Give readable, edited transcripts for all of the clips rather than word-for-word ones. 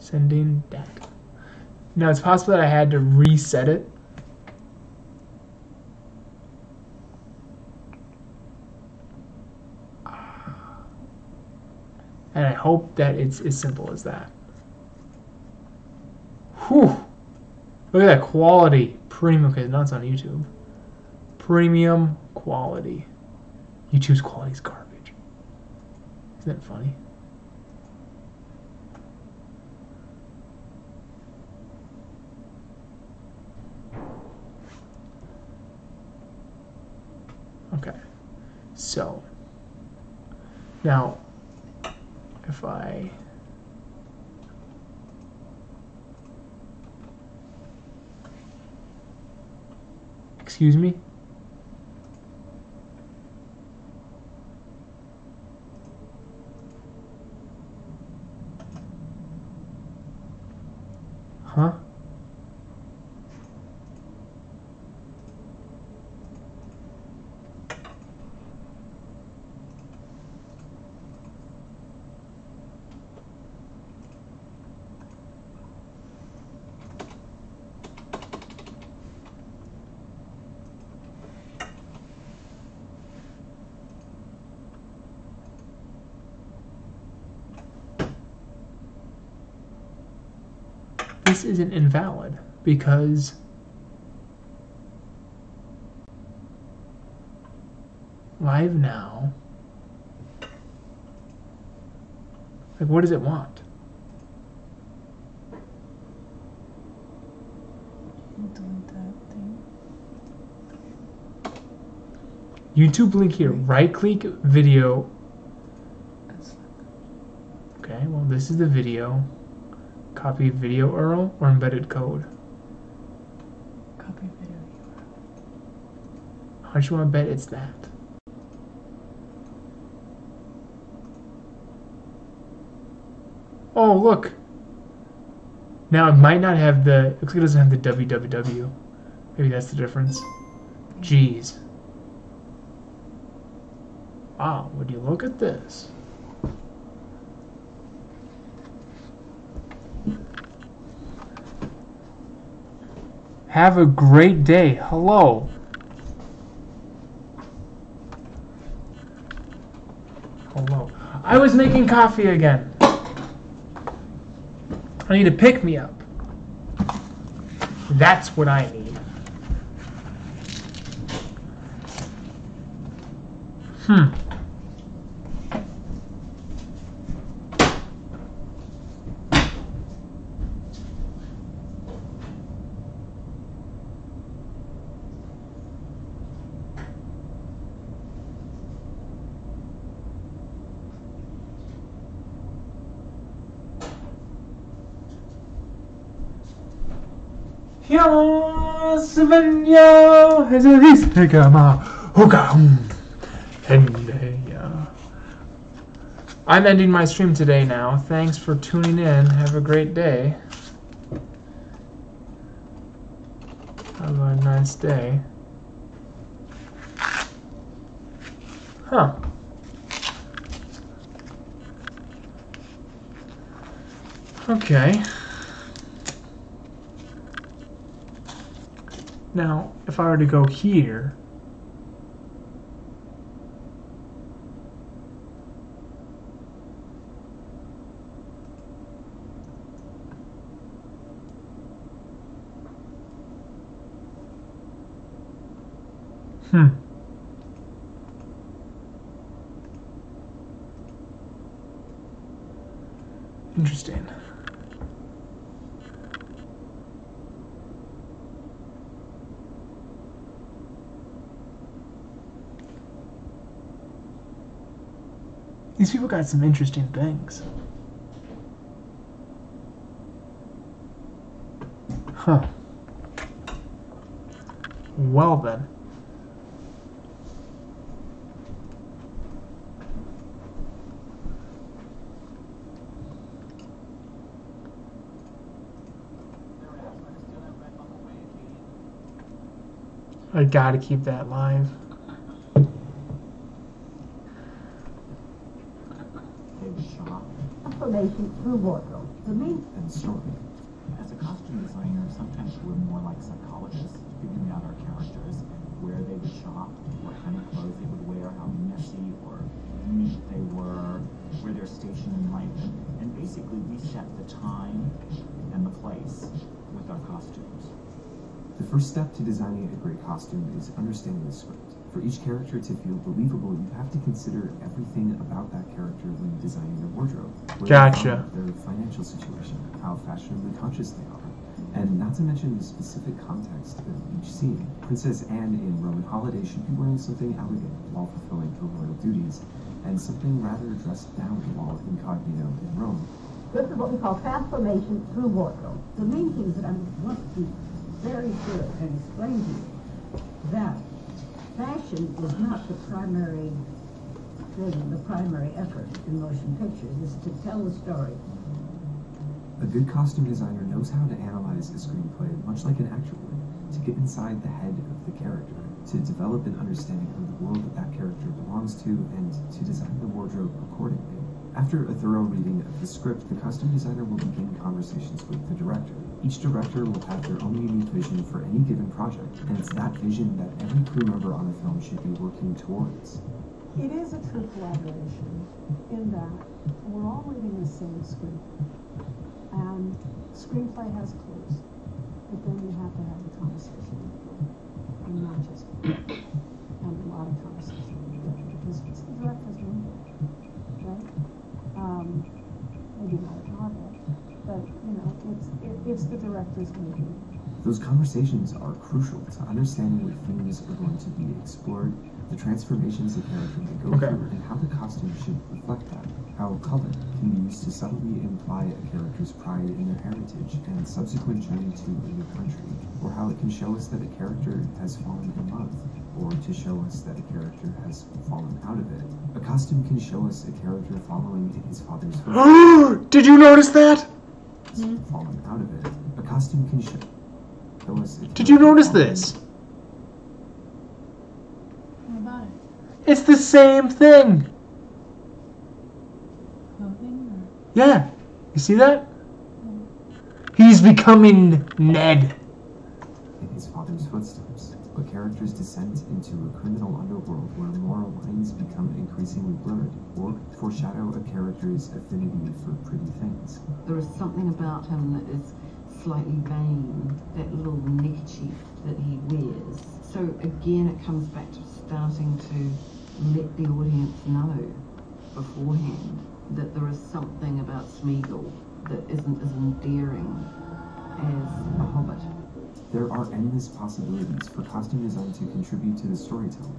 Sending data. Now it's possible that I had to reset it. And I hope that it's as simple as that. Whew! Look at that quality. Premium. Okay, now it's on YouTube. Premium quality. YouTube's quality is garbage. Isn't that funny? Okay. So. Now, if I... Excuse me? Huh? This isn't invalid because live now, like what does it want? Delete that thing. YouTube link here, right click video. Okay, well this is the video. Copy video URL or embedded code? Copy video URL. How much you want to bet it's that? Oh, look! Now it might not have the... Looks like it doesn't have the www. Maybe that's the difference. Jeez. Wow, would you look at this? Have a great day. Hello. Hello. I was making coffee again. I need to pick me up. That's what I need. I'm ending my stream today now. Thanks for tuning in. Have a great day. Have a nice day. Huh. Okay. Now, if I were to go here, interesting. These people got some interesting things. Huh. Well then. I gotta keep that live. transformation through wardrobe. The main and story. As a costume designer, sometimes we're more like psychologists, figuring out our characters, where they would shop, what kind of clothes they would wear, how messy or neat they were, where their station in life, and basically we set the time and the place with our costumes. The first step to designing a great costume is understanding the script. For each character to feel believable, you have to consider everything about that character when designing their wardrobe. Where Gotcha. their financial situation, how fashionably conscious they are, and not to mention the specific context of each scene. Princess Anne in Roman Holiday should be wearing something elegant while fulfilling her royal duties, and something rather dressed down while incognito in Rome. This is what we call transformation through wardrobe. The main things that I want to be very good and explain to you that fashion is not the primary thing, the primary effort in motion pictures. Is to tell the story. A good costume designer knows how to analyze a screenplay much like an actor would, to get inside the head of the character, to develop an understanding of the world that that character belongs to, and to design the wardrobe accordingly. After a thorough reading of the script, the costume designer will begin conversations with the director. Each director will have their own unique vision for any given project, and it's that vision that every crew member on the film should be working towards. It is a true collaboration in that we're all reading the same script, and screenplay has clues, but then you have to have a conversation with them, and not just and a lot of conversation with them, because it's the director's movie, right? Maybe not a novel, but it's the director's movie. Those conversations are crucial to understanding what themes are going to be explored, the transformations the character may go through, and how the costume should reflect that. How color can be used to subtly imply a character's pride in their heritage and subsequent journey to a new country, or how it can show us that a character has fallen in love, or to show us that a character has fallen out of it. A costume can show us a character following in his father's footsteps. Did you notice that? Fallen out of it. A costume can show us a Did you character notice falling this? What about it? It's the same thing. Clothing or? Yeah. You see that? He's becoming Ned. in his father's footsteps. A character's descent into a criminal underworld where moral lines become increasingly blurred, or foreshadow a character's affinity for pretty things. There is something about him that is slightly vain, that little neckerchief that he wears. So again, it comes back to starting to let the audience know beforehand that there is something about Smeagol that isn't as endearing as a hobbit. There are endless possibilities for costume design to contribute to the storytelling,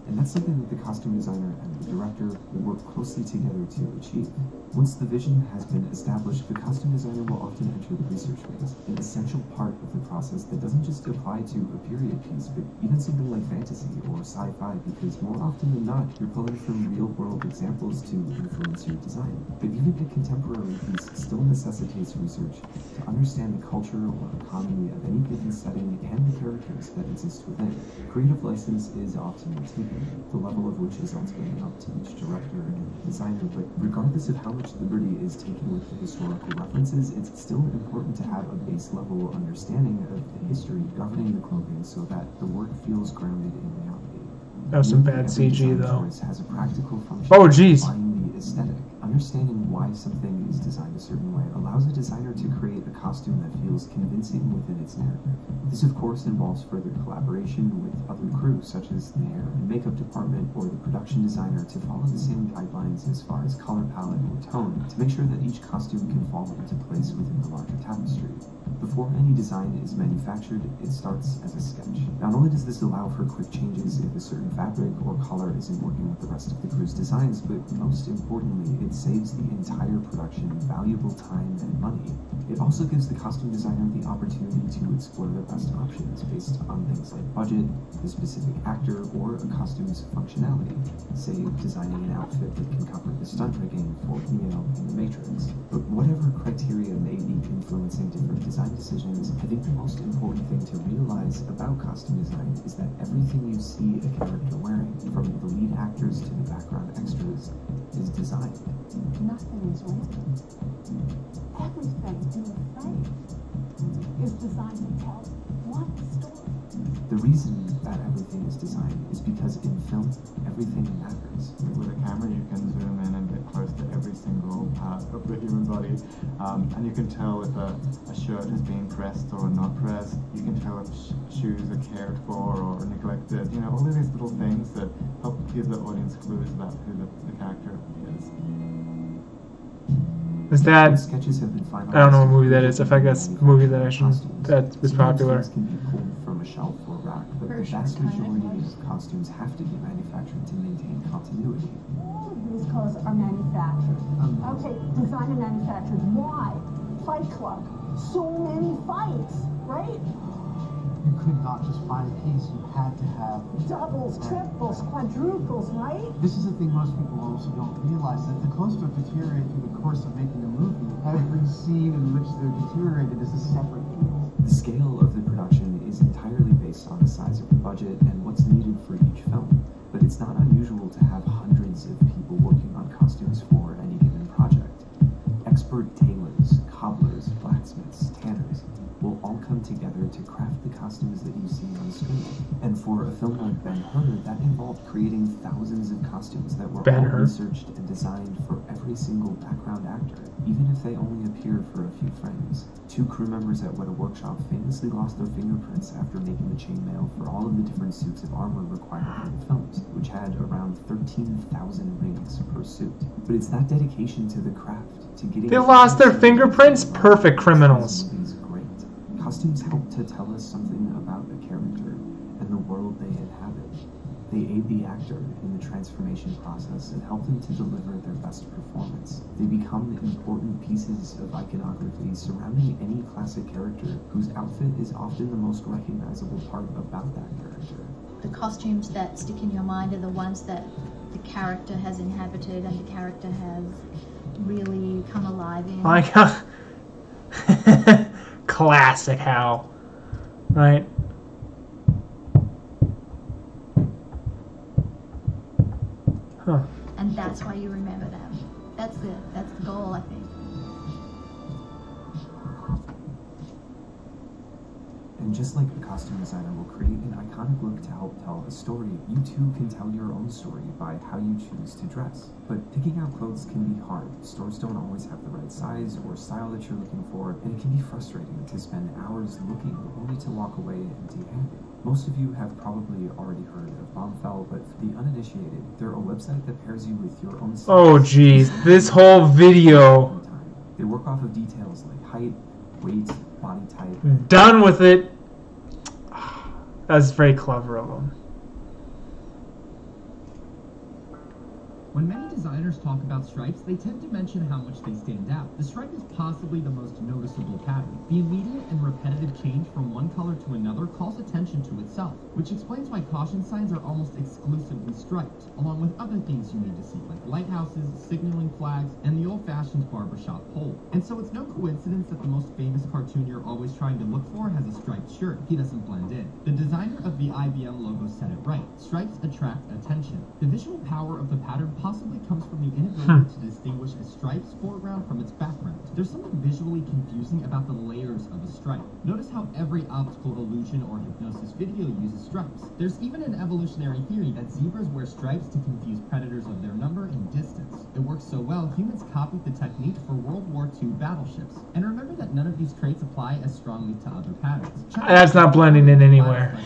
and that's something that the costume designer and the director will work closely together to achieve. Once the vision has been established, the costume designer will often enter the research phase, an essential part of the process that doesn't just apply to a period piece, but even something like fantasy or sci-fi, because more often than not, you're pulling from real-world examples to influence your design. But even a contemporary piece still necessitates research to understand the culture or economy of any given setting and the characters that exist within. Creative license is often taken, the level of which is ultimately up to each director and designer, but regardless of how much liberty is taken with the historical references, it's still important to have a base level understanding of the history governing the clothing so that the work feels grounded in reality. That was some bad Every CG design though. choice has a practical function. Oh, jeez. Defining the aesthetic. Understanding why something is designed a certain way allows a designer to create a costume that feels convincing within its narrative. This, of course, involves further collaboration with other crews, such as the hair and makeup department or the production designer, to follow the same guidelines as far as color palette or tone, to make sure that each costume can fall into place within the larger tapestry. Before any design is manufactured, it starts as a sketch. Not only does this allow for quick changes if a certain fabric or color isn't working with the rest of the crew's designs, but most importantly, it saves the entire production valuable time and money. It also gives the costume designer the opportunity to explore the best options based on things like budget, the specific actor, or a costume's functionality. Say, designing an outfit that can cover the stunt rigging for Neo in The Matrix. But whatever criteria may be influencing different designs, design decisions, I think the most important thing to realize about costume design is that everything you see a character wearing, from the lead actors to the background extras, is designed. Nothing is random. Everything in the frame is designed to tell one story. The reason that everything is designed is because in film, everything matters. With a camera, you can zoom in and get close to every single part of the human body, and you can tell if a shirt has been pressed or not pressed. You can tell if shoes are cared for or neglected. You know, all of these little things that help give the audience clues about who the character is. Is that? Sketches have been I don't know what movie that is. In fact, that's a movie that that was popular. Can be pulled from a shelf or rack, but the vast majority of costumes have to be manufactured to maintain continuity. All of these clothes are manufactured. Okay, designed and manufactured. Why? Fight Club. So many fights, right? You could not just buy a piece, you had to have Doubles, triples, quadruples, right? This is the thing most people also don't realize, that the clothes don't deteriorate through the course of making a movie. Every scene in which they're deteriorated is a separate piece. The scale of the production is entirely based on the size of the budget and what's needed for each film, but it's not unusual to have hundreds of people working on costumes for any given project. Expert tailors, cobblers, blacksmiths, tanners will all come together to craft the costumes that you see on screen. And for a film like Ben-Hur, that involved creating thousands of costumes that were all researched and designed for every single background actor, even if they only appear for a few frames. 2 crew members at Weta Workshop famously lost their fingerprints after making the chainmail for all of the different suits of armor required for the films, which had around 13,000 rings per suit. But it's that dedication to the craft, to getting... They lost their fingerprints? Perfect criminals. Costumes help to tell us something about a character and the world they inhabit. They aid the actor in the transformation process and help them to deliver their best performance. They become important pieces of iconography surrounding any classic character whose outfit is often the most recognizable part about that character. The costumes that stick in your mind are the ones that the character has inhabited and the character has really come alive in. My God. Classic Hal, right? Huh. And that's why you remember them. That's the goal, I think. And just like a costume designer will create an iconic look to help tell a story, you too can tell your own story by how you choose to dress. But picking out clothes can be hard. Stores don't always have the right size or style that you're looking for, and it can be frustrating to spend hours looking only to walk away empty-handed. Most of you have probably already heard of Bombfell, but for the uninitiated, they're a website that pairs you with your own size. Oh geez, this whole video. They work off of details like height, weight, body type. Done with it. That's very clever of them. When many designers talk about stripes, they tend to mention how much they stand out. The stripe is possibly the most noticeable pattern. The immediate and repetitive change from one color to another calls attention to itself, which explains why caution signs are almost exclusively striped, along with other things you need to see, like lighthouses, signaling flags, and the old-fashioned barbershop pole. And so it's no coincidence that the most famous cartoon you're always trying to look for has a striped shirt. He doesn't blend in. The designer of the IBM logo said it right. Stripes attract attention. The visual power of the pattern possibly comes from the inability to distinguish a stripe's foreground from its background. There's something visually confusing about the layers of a stripe. Notice how every optical illusion or hypnosis video uses stripes. There's even an evolutionary theory that zebras wear stripes to confuse predators of their number and distance. It works so well, humans copied the technique for World War II battleships. And remember that none of these traits apply as strongly to other patterns. That's not blending in anywhere.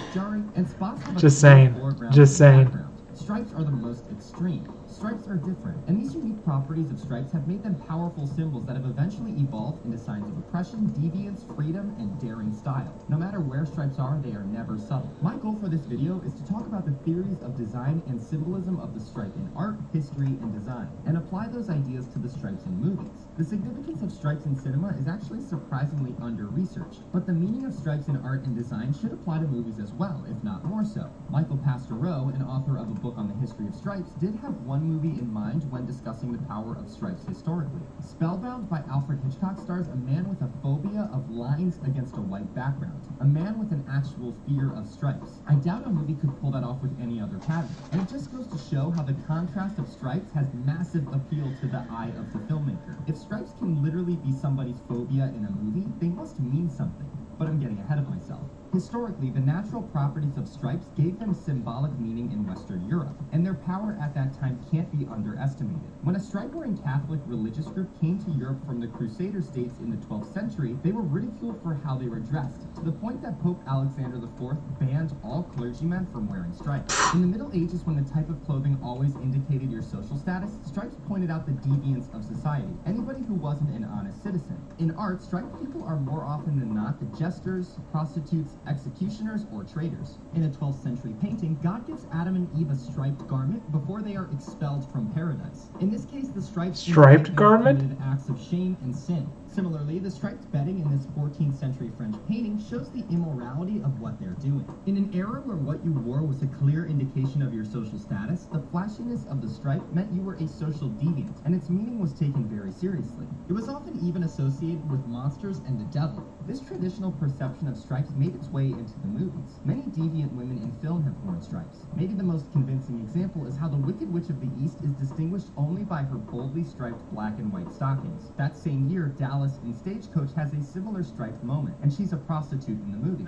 Just saying. Just saying. Stripes are the most extreme. Stripes are different, and these unique properties of stripes have made them powerful symbols that have eventually evolved into signs of oppression, deviance, freedom, and daring style. No matter where stripes are, they are never subtle. My goal for this video is to talk about the theories of design and symbolism of the stripe in art, history, and design, and apply those ideas to the stripes in movies. The significance of stripes in cinema is actually surprisingly under-researched, but the meaning of stripes in art and design should apply to movies as well, if not more so. Michael Pastoreau, an author of a book on the history of stripes, did have one one movie in mind when discussing the power of stripes historically. Spellbound by Alfred Hitchcock stars a man with a phobia of lines against a white background. A man with an actual fear of stripes. I doubt a movie could pull that off with any other pattern. And it just goes to show how the contrast of stripes has massive appeal to the eye of the filmmaker. If stripes can literally be somebody's phobia in a movie, they must mean something. But I'm getting ahead of myself. Historically, the natural properties of stripes gave them symbolic meaning in Western Europe, and their power at that time can't be underestimated. When a stripe-wearing Catholic religious group came to Europe from the Crusader states in the 12th century, they were ridiculed for how they were dressed, to the point that Pope Alexander IV banned all clergymen from wearing stripes. In the Middle Ages, when the type of clothing always indicated your social status, stripes pointed out the deviance of society, anybody who wasn't an honest citizen. In art, striped people are more often than not the jesters, prostitutes, executioners, or traitors. In a 12th century painting, God gives Adam and Eve a striped garment before they are expelled from paradise. In this case, the striped garment? committed acts of shame and sin. Similarly, the striped bedding in this 14th century French painting shows the immorality of what they're doing. In an era where what you wore was a clear indication of your social status, the flashiness of the stripe meant you were a social deviant, and its meaning was taken very seriously. It was often even associated with monsters and the devil. This traditional perception of stripes made its way into the movies. Many deviant women in film have worn stripes. Maybe the most convincing example is how the Wicked Witch of the East is distinguished only by her boldly striped black and white stockings. That same year, Dallas in Stagecoach has a similar striped moment, and she's a prostitute in the movie.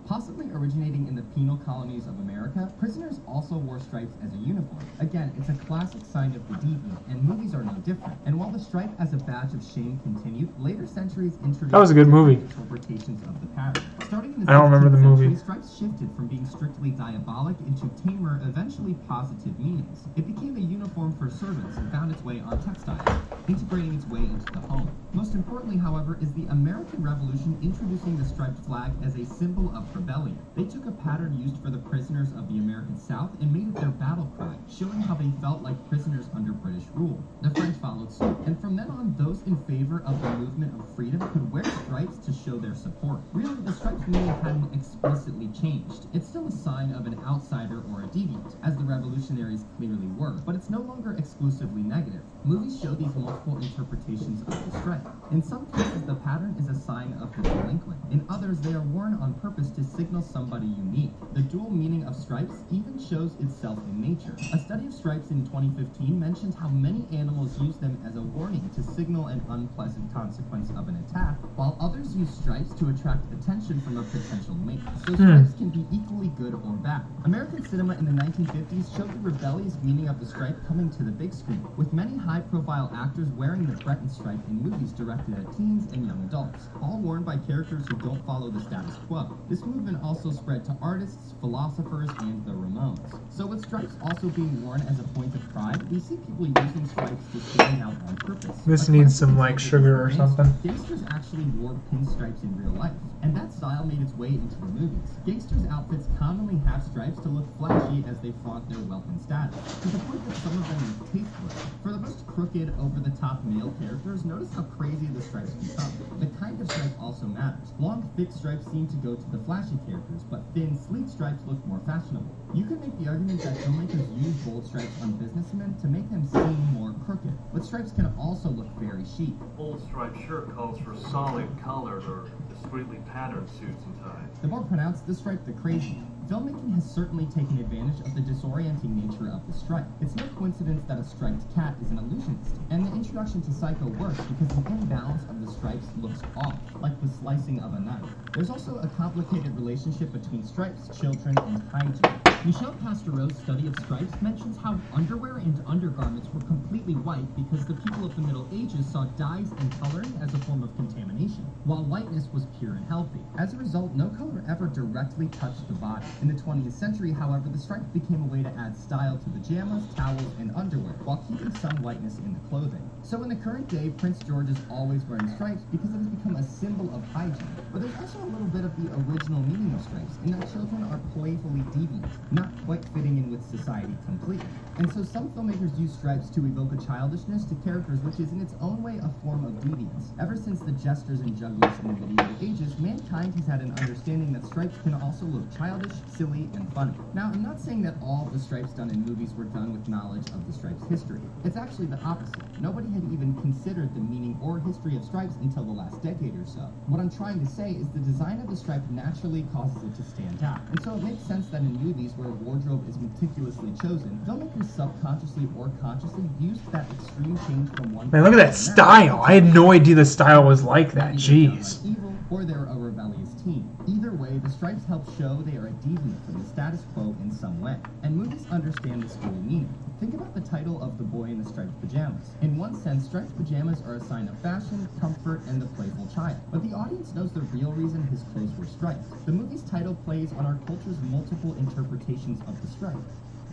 Possibly originating in the penal colonies of America, prisoners also wore stripes as a uniform. Again, it's a classic sign of the deviant, and movies are no different. And while the stripe as a badge of shame continued, later centuries introduced That was a good movie. interpretations of the pattern. Starting in the I don't remember the 16th century, movie. stripes shifted from being strictly diabolic into tamer, eventually positive meanings. It became a uniform for servants and found its way on textiles, integrating its way into the home. Most importantly, however, is the American Revolution introducing the striped flag as a symbol of rebellion. They took a pattern used for the prisoners of the American South and made it their battle cry, showing how they felt like prisoners under British rule. The French followed suit, and from then on, those in favor of the movement of freedom could wear stripes to show their support. Really, the stripes meaning hadn't explicitly changed. It's still a sign of an outsider or a deviant, as the revolutionaries clearly were, but it's no longer exclusively negative. Movies show these multiple interpretations of the stripe. In some cases, the pattern is a sign of the delinquent. In others, they are worn on purpose to signal somebody unique. The dual meaning of stripes even shows itself in nature. A study of stripes in 2015 mentioned how many animals use them as a warning to signal an unpleasant consequence of an attack, while others use stripes to attract attention from a potential mate. So stripes can be equally good or bad. American cinema in the 1950s showed the rebellious meaning of the stripe coming to the big screen, with many high-profile actors wearing the Breton stripe in movies directed at teens and young adults, all worn by characters who don't follow the status quo. This movement also spread to artists, philosophers, and the Ramones. So with stripes also being worn as a point of pride, we see people using stripes to stand out on purpose. This needs some, like, sugar or something. Gangsters actually wore pinstripes in real life, and that style made its way into the movies. Gangsters' outfits commonly have stripes to look flashy as they flaunt their wealth and status, to the point that some of them are tasteless. For the most crooked, over-the-top male characters, notice how crazy the stripes become. The kind of stripe also matters. Long, thick stripes seem to go to the flashy characters, but thin, sleek stripes look more fashionable. You could make the argument that filmmakers use bold stripes on businessmen to make them seem more crooked, but stripes can also look very chic. Bold striped shirt calls for solid colored or discreetly patterned suits and ties. The more pronounced the stripe, the crazier. Filmmaking has certainly taken advantage of the disorienting nature of the stripe. It's no coincidence that a striped cat is an illusionist, and the introduction to Psycho works because the imbalance of the stripes looks off, like the slicing of a knife. There's also a complicated relationship between stripes, children, and hygiene. Michel Pasteur's study of stripes mentions how underwear and undergarments were completely white because the people of the Middle Ages saw dyes and coloring as a form of contamination, while whiteness was pure and healthy. As a result, no color ever directly touched the body. In the 20th century, however, the stripe became a way to add style to pajamas, towels, and underwear, while keeping some whiteness in the clothing. So in the current day, Prince George is always wearing stripes because it has become a symbol of hygiene. But there's also a little bit of the original meaning of stripes, in that children are playfully deviant, not quite fitting in with society completely. And so some filmmakers use stripes to invoke a childishness to characters which is in its own way a form of deviance. Ever since the jesters and jugglers in the medieval ages, mankind has had an understanding that stripes can also look childish, silly, and funny. Now, I'm not saying that all of the stripes done in movies were done with knowledge of the stripes' history. It's actually the opposite. Nobody had even considered the meaning or history of stripes until the last decade or so. What I'm trying to say is the design of the stripe naturally causes it to stand out. And so it makes sense that in movies where wardrobe is meticulously chosen, filmmakers subconsciously or consciously used that extreme change from one... Man, look at that style. I had no idea the style was like that. Jeez. Evil, or they're a rebellious teen. Either way, the stripes help show they are a deviant from the status quo in some way. And movies understand this dual meaning. Think about the title of The Boy in the Striped Pajamas. In one sense, striped pajamas are a sign of fashion, comfort, and the playful child. But the audience knows the real reason his clothes were striped. The movie's title plays on our culture's multiple interpretations of the stripe.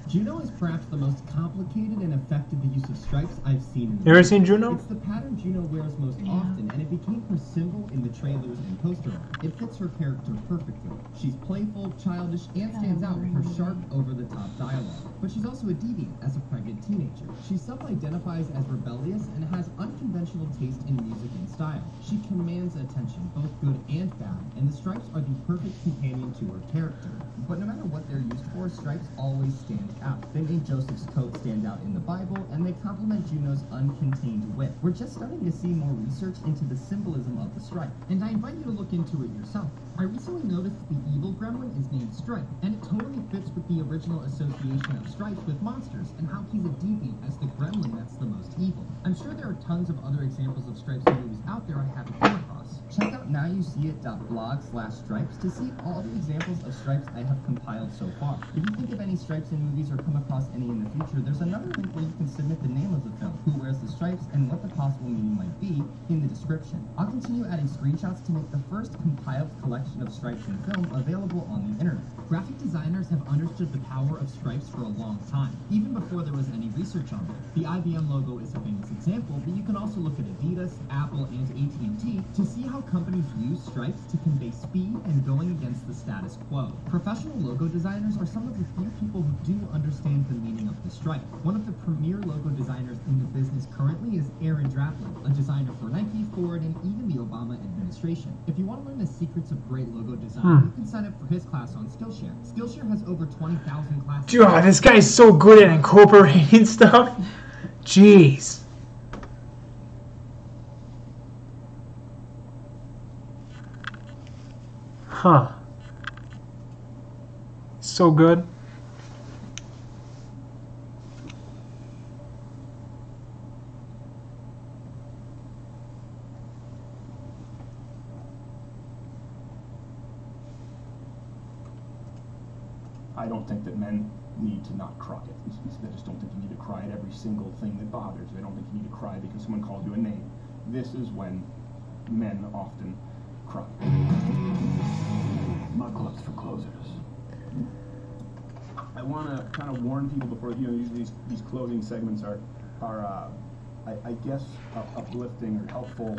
Juno is perhaps the most complicated and effective use of stripes I've seen in the You ever movie. seen Juno? It's the pattern Juno wears most often, and it became her symbol in the trailers and poster art. It fits her character perfectly. She's playful, childish, and stands out with her sharp, over-the-top dialogue. But she's also a deviant as a pregnant teenager. She self-identifies as rebellious and has unconventional taste in music and style. She commands attention, both good and bad, and the stripes are the perfect companion to her character. But no matter what they're used for, stripes always stand out. They made Joseph's coat stand out in the Bible, and they complement Juno's uncontained wit. We're just starting to see more research into the symbolism of the stripe, and I invite you to look into it yourself. I recently noticed the evil gremlin is named Stripe, and it totally fits with the original association of stripes with monsters, and how he's a deviant as the gremlin that's the most evil. I'm sure there are tons of other examples of stripes in movies out there I haven't come across. Check out nowyousseeit.blog/stripes to see all the examples of stripes I have compiled so far. If you think of any stripes in movies or come across any in the future, there's another link where you can submit the name of the film, who wears the stripes, and what the possible meaning might be in the description. I'll continue adding screenshots to make the first compiled collection of stripes in film available on the internet. Graphic designers have understood the power of stripes for a long time, even before there was any research on them. The IBM logo is a famous example, but you can also look at Adidas, Apple, and AT&T to see how companies use stripes to convey speed and going against the status quo. Professional logo designers are some of the few people who do understand the meaning of the stripe. One of the premier logo designers in the business currently is Aaron Draplin, a designer for Nike, Ford, and even the Obama administration. If you want to learn the secrets of great logo design, you can sign up for his class on Skillshare. Skillshare has over 20,000 classes. God, this guy's so good at incorporating stuff. Jeez. Huh. So good. I don't think that men need to not cry. I just don't think you need to cry at every single thing that bothers you. I don't think you need to cry because someone called you a name. This is when men often cry. Mug clubs for closers. I want to kind of warn people before, usually these closing segments are I guess, uplifting or helpful.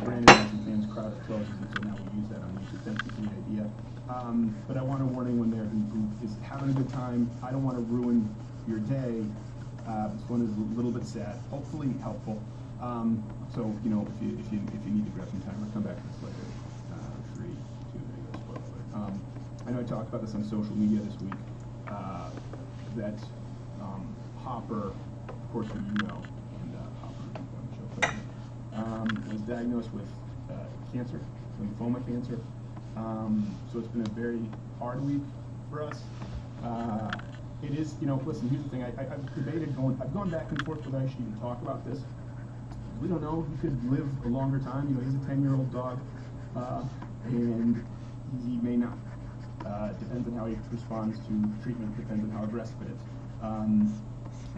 Brandon has some fans crowd at closes, and so now we use that on YouTube. Thank you for the idea. But I want a warning when they're who is having a good time. I don't want to ruin your day. This one is a little bit sad, hopefully helpful. So if you need to grab some time, I'll come back to this later. 3, 2, there you go. I know I talked about this on social media this week. That Hopper, of course, who you know, and Hopper was diagnosed with cancer, lymphoma cancer. So it's been a very hard week for us. It is, listen, here's the thing. I've debated I've gone back and forth whether I should even talk about this. We don't know. He could live a longer time. He's a 10-year-old dog, and he may not. Depends on how he responds to treatment. Depends on how aggressive it is. And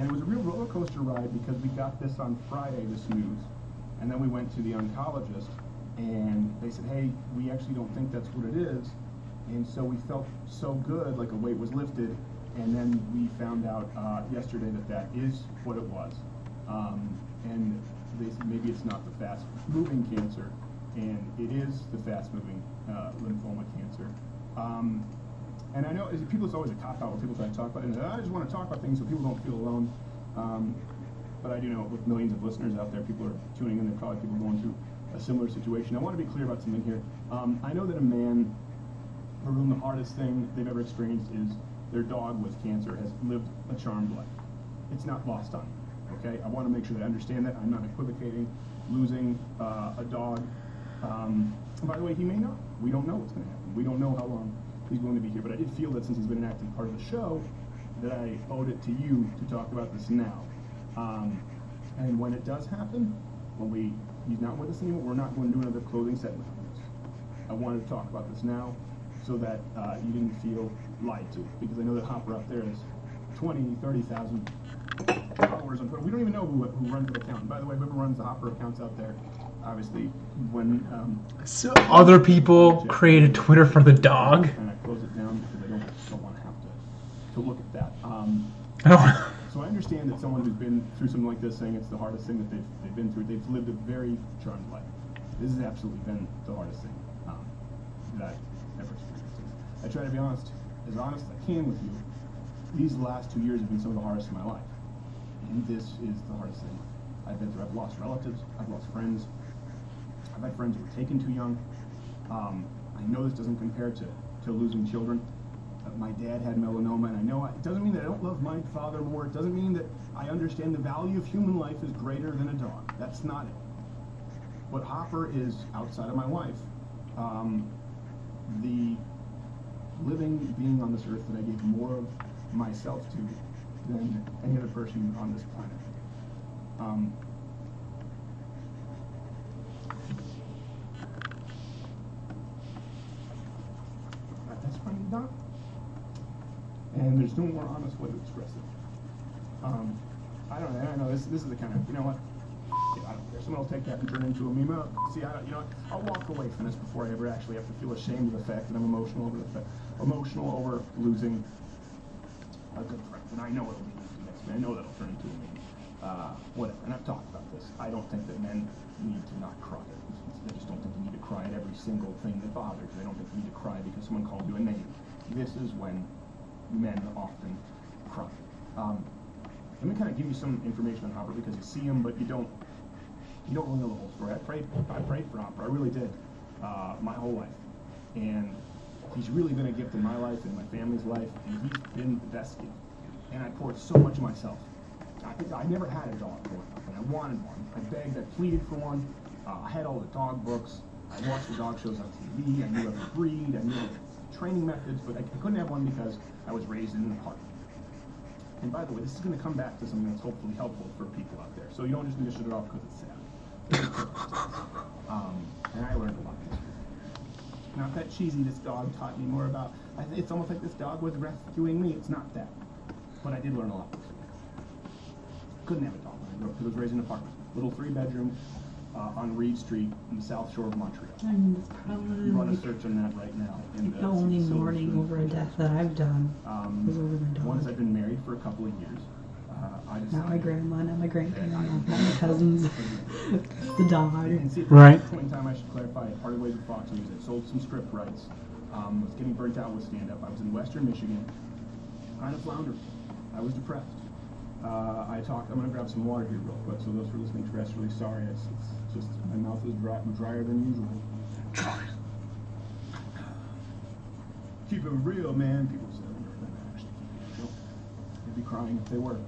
it was a real roller coaster ride because we got this on Friday, this news, and then we went to the oncologist, and they said, hey, we actually don't think that's what it is. And so we felt so good, like a weight was lifted, and then we found out yesterday that is what it was. And they said maybe it's not the fast-moving cancer, and it is the fast-moving lymphoma cancer. And I know it's always a cop-out when people try to talk about it. And I just want to talk about things so people don't feel alone. but I do know with millions of listeners out there, people are tuning in. They're probably people going through a similar situation. I want to be clear about something here. I know that a man for whom the hardest thing they've ever experienced is their dog with cancer has lived a charmed life. It's not lost on me, okay? I want to make sure that I understand that. I'm not equivocating. Losing a dog. And by the way, he may not. We don't know what's going to happen. We don't know how long he's going to be here. But I did feel that since he's been an active part of the show, that I owed it to you to talk about this now. And when it does happen, when he's not with us anymore, we're not going to do another clothing segment on this. I wanted to talk about this now so that you didn't feel lied to. Because I know that Hopper up there is 20, 30,000 followers on Twitter. We don't even know who runs the account. And by the way, whoever runs the Hopper accounts out there, obviously, when so other people created Twitter for the dog. And I close it down because I don't want to have to look at that. So I understand that someone who's been through something like this, saying it's the hardest thing that they've been through. They've lived a very charmed life. This has absolutely been the hardest thing that I've ever experienced. I try to be honest as I can with you. These last 2 years have been some of the hardest in my life. And this is the hardest thing I've been through. I've lost relatives. I've lost friends. I've had friends who were taken too young. I know this doesn't compare to losing children. My dad had melanoma, and I know it doesn't mean that I don't love my father more. It doesn't mean that I understand the value of human life is greater than a dog. That's not it. But Hopper is outside of my life. The living being on this earth that I gave more of myself to than any other person on this planet. That's funny, Doc. And there's no more honest way to express it. I don't know. I know this is the kind of, you know what? I don't care. Someone will take that and turn it into a meme. See, I'll walk away from this before I ever actually have to feel ashamed of the fact that I'm emotional over losing a good friend. And I know it'll be next man. I know that'll turn into a meme. Whatever. And I've talked about this. I don't think that men need to not cry. I just don't think you need to cry at every single thing that bothers you. I don't think you need to cry because someone called you a name. This is when men often cry. Let me kind of give you some information on Hopper because you see him, but you don't really know the whole story. I prayed for Hopper. I really did, my whole life, and he's really been a gift in my life and my family's life, and he's been the best gift. And I poured so much of myself. I never had a dog growing up, and I wanted one. I begged, I pleaded for one. I had all the dog books. I watched the dog shows on TV. I knew every breed. I knew the training methods, but I couldn't have one because I was raised in an apartment. And by the way, this is going to come back to something that's hopefully helpful for people out there. So you don't just need to shut it off because it's sad. And I learned a lot this year. Not that cheesy, this dog taught me more about, it's almost like this dog was rescuing me. It's not that. But I did learn a lot this year. Couldn't have a dog when I grew up because I was raised in an apartment. Little 3-bedroom on Reed Street in the South Shore of Montreal. You run a search on that right now. The only mourning over a death that I've done was over the dog. Once I've been married for a couple of years, I decided... Not my grandma, not my grandparents, not my cousins. The dog. And see, Right. At this point in time, I should clarify, I parted ways with Fox News. I sold some script rights. Was getting burnt out with stand-up. I was in Western Michigan, kind of floundering. I was depressed. I'm going to grab some water here real quick, so those who are listening to this, really sorry. It's just, my mouth is drier than usual. Keep it real, man. People say they're actually keeping it real. They'd be crying if they were.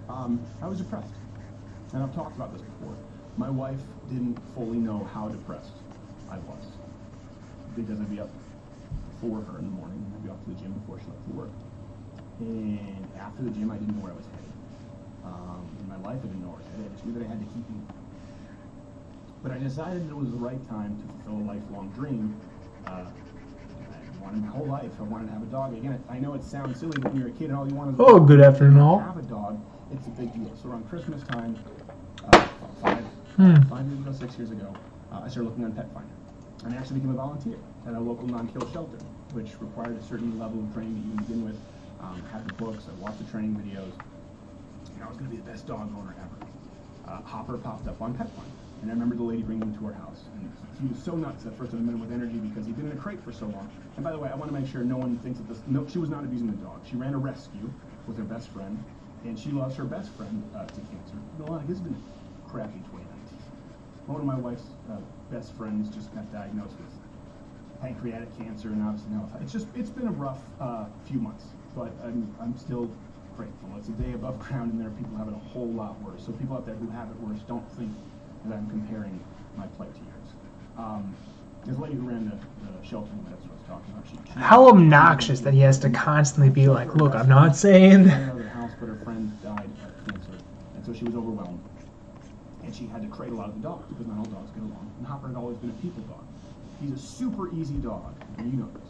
I was depressed, and I've talked about this before. My wife didn't fully know how depressed I was, because I'd be up for her in the morning, and I'd be off to the gym before she left for work. And after the gym, I didn't know where I was headed. In my life, I didn't know where I was headed. I just knew that I had to keep moving. But I decided that it was the right time to fulfill a lifelong dream. I wanted my whole life. I wanted to have a dog. Again, I know it sounds silly, but when you're a kid and all you want is good afternoon, all. have a dog. It's a big deal. So around Christmas time, 5 years ago, 6 years ago, I started looking on Pet Finder. And I actually became a volunteer at a local non-kill shelter, which required a certain level of training that you begin with. Had the books, I watched the training videos, and I was going to be the best dog owner ever. Hopper popped up on Pet Finder, and I remember the lady bringing him to our house, and he was so nuts at first I met him with energy because he'd been in a crate for so long. And by the way, I want to make sure no one thinks that she was not abusing the dog. She ran a rescue with her best friend, And she lost her best friend to cancer. Milana, it's been a crappy 2019. One of my wife's best friends just got diagnosed with pancreatic cancer, and obviously now it's been a rough few months, but I'm still grateful. It's a day above ground, and there are people having a whole lot worse. So people out there who have it worse, don't think that I'm comparing my plight to yours. There's a lady who ran the shelter, that's what I was talking about. She How obnoxious that he has to constantly be like, look, I'm not saying. She had another house, but her friend died of cancer, and so she was overwhelmed. And she had to cradle out of the dogs, because not all dogs get along. And Hopper had always been a people dog. He's a super easy dog, and you know this.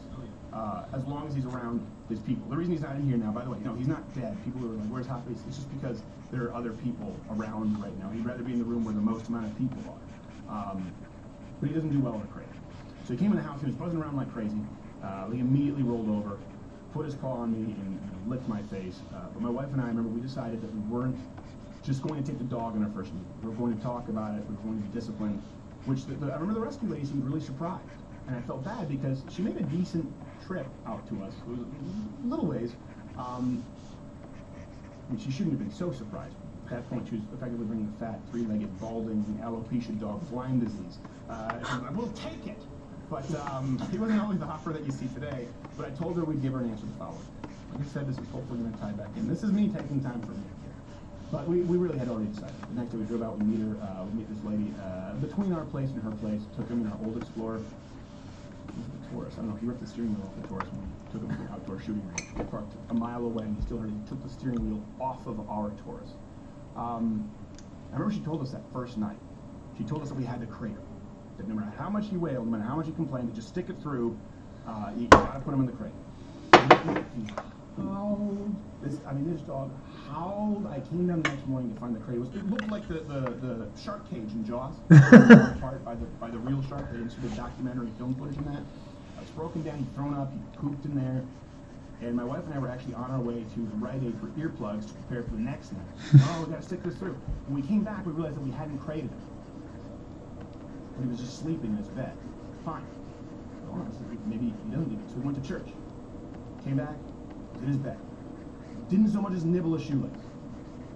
As long as he's around his people. The reason he's not in here now, by the way, no, he's not dead. People are like, where's Hopper? It's just because there are other people around right now. He'd rather be in the room where the most amount of people are. But he doesn't do well in a crate. So he came in the house, he was buzzing around like crazy. He immediately rolled over, put his paw on me, and licked my face. But my wife and I, remember, we decided that we weren't just going to take the dog in our first meeting. We were going to talk about it, we were going to be disciplined, which I remember the rescue lady seemed really surprised. And I felt bad because she made a decent trip out to us. It was a little ways. I mean, she shouldn't have been so surprised. At that point, she was effectively bringing a fat, three-legged, balding, alopecia dog with Lyme disease. She was like, we'll take it. But he wasn't always the Hopper that you see today. But I told her we'd give her an answer the following. Like I said, this is hopefully going to tie back in. This is me taking time for me here. But we really had already decided. The next day we drove out, we meet her, we meet this lady. Between our place and her place, took him in our old Explorer. It was the Taurus. I don't know, he ripped the steering wheel off the Taurus when we took him to the outdoor shooting range. We parked a mile away, and he still heard he took the steering wheel off of our Taurus. I remember she told us that first night. She told us that we had to crate her. That no matter how much he wailed, no matter how much he complained, to just stick it through, you gotta put him in the crate. This dog howled. I came down the next morning to find the crate. It looked like the shark cage in Jaws, apart by the real shark. They inserted documentary film footage in that. It's broken down. He'd thrown up. He pooped in there. And my wife and I were actually on our way to the Rite Aid for earplugs to prepare for the next night. Oh, we gotta stick this through. When we came back, we realized that we hadn't crated him. But he was just sleeping in his bed. Fine. So maybe he doesn't need it. So we went to church. Came back, was in his bed. Didn't so much as nibble a shoelace.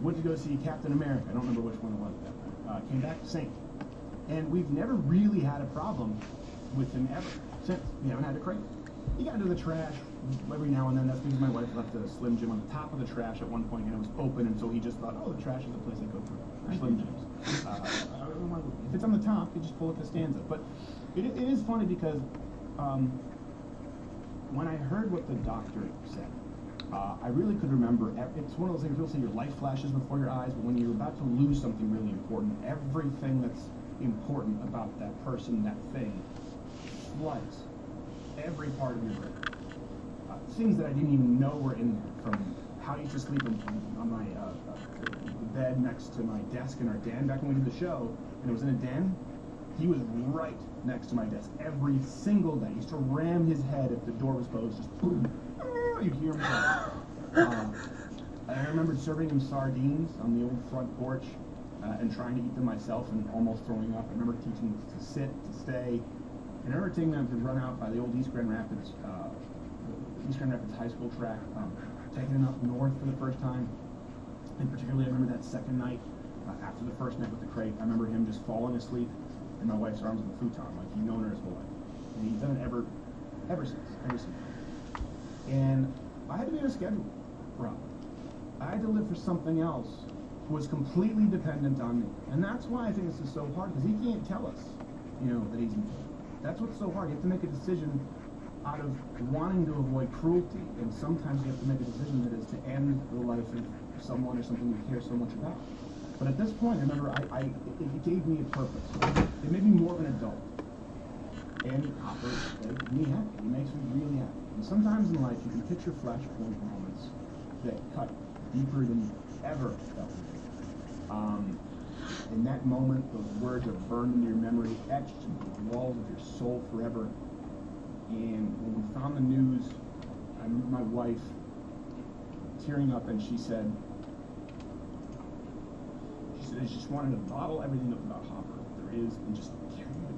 Went to go see Captain America. I don't remember which one it was at that point. Came back, same. And we've never really had a problem with him ever since. We haven't had to crate. He got into the trash every now and then. That's because my wife left a Slim Jim on the top of the trash at one point, and it was open, and so he just thought, oh, the trash is the place I go for Slim Jims. If it's on the top, you just pull it to stanza. But it is funny because when I heard what the doctor said, I really could remember. It's one of those things, people say your life flashes before your eyes, but when you're about to lose something really important, everything that's important about that person, that thing, floods every part of your brain. Things that I didn't even know were in there, from how I used to sleep on my bed next to my desk in our den back when we did the show, and it was in a den. He was right next to my desk every single day. He used to ram his head if the door was closed, just boom. You'd hear him go. I remembered serving him sardines on the old front porch and trying to eat them myself and almost throwing up. I remember teaching him to sit, to stay. And I remember taking them to run out by the old East Grand Rapids High School track, taking him up north for the first time. And particularly, I remember that second night, after the first night with the crate, I remember him just falling asleep in my wife's arms on the futon, like he'd known her his whole life. And he's done it ever since. And I had to be on a schedule for him. I had to live for something else who was completely dependent on me. And that's why I think this is so hard, because he can't tell us, that he's in pain. That's what's so hard. You have to make a decision out of wanting to avoid cruelty, and sometimes you have to make a decision that is to end the life of someone or something you care so much about. But at this point, I remember it gave me a purpose. It made me more of an adult. And Hopper made me happy. He makes me really happy. And sometimes in life, you can picture flashpoint moments that cut deeper than you ever felt. In that moment, those words are burned into your memory, etched into the walls of your soul forever. And when we found the news, I remember my wife tearing up, and she said, I just wanted to bottle everything up about Hopper that there is and just carry it.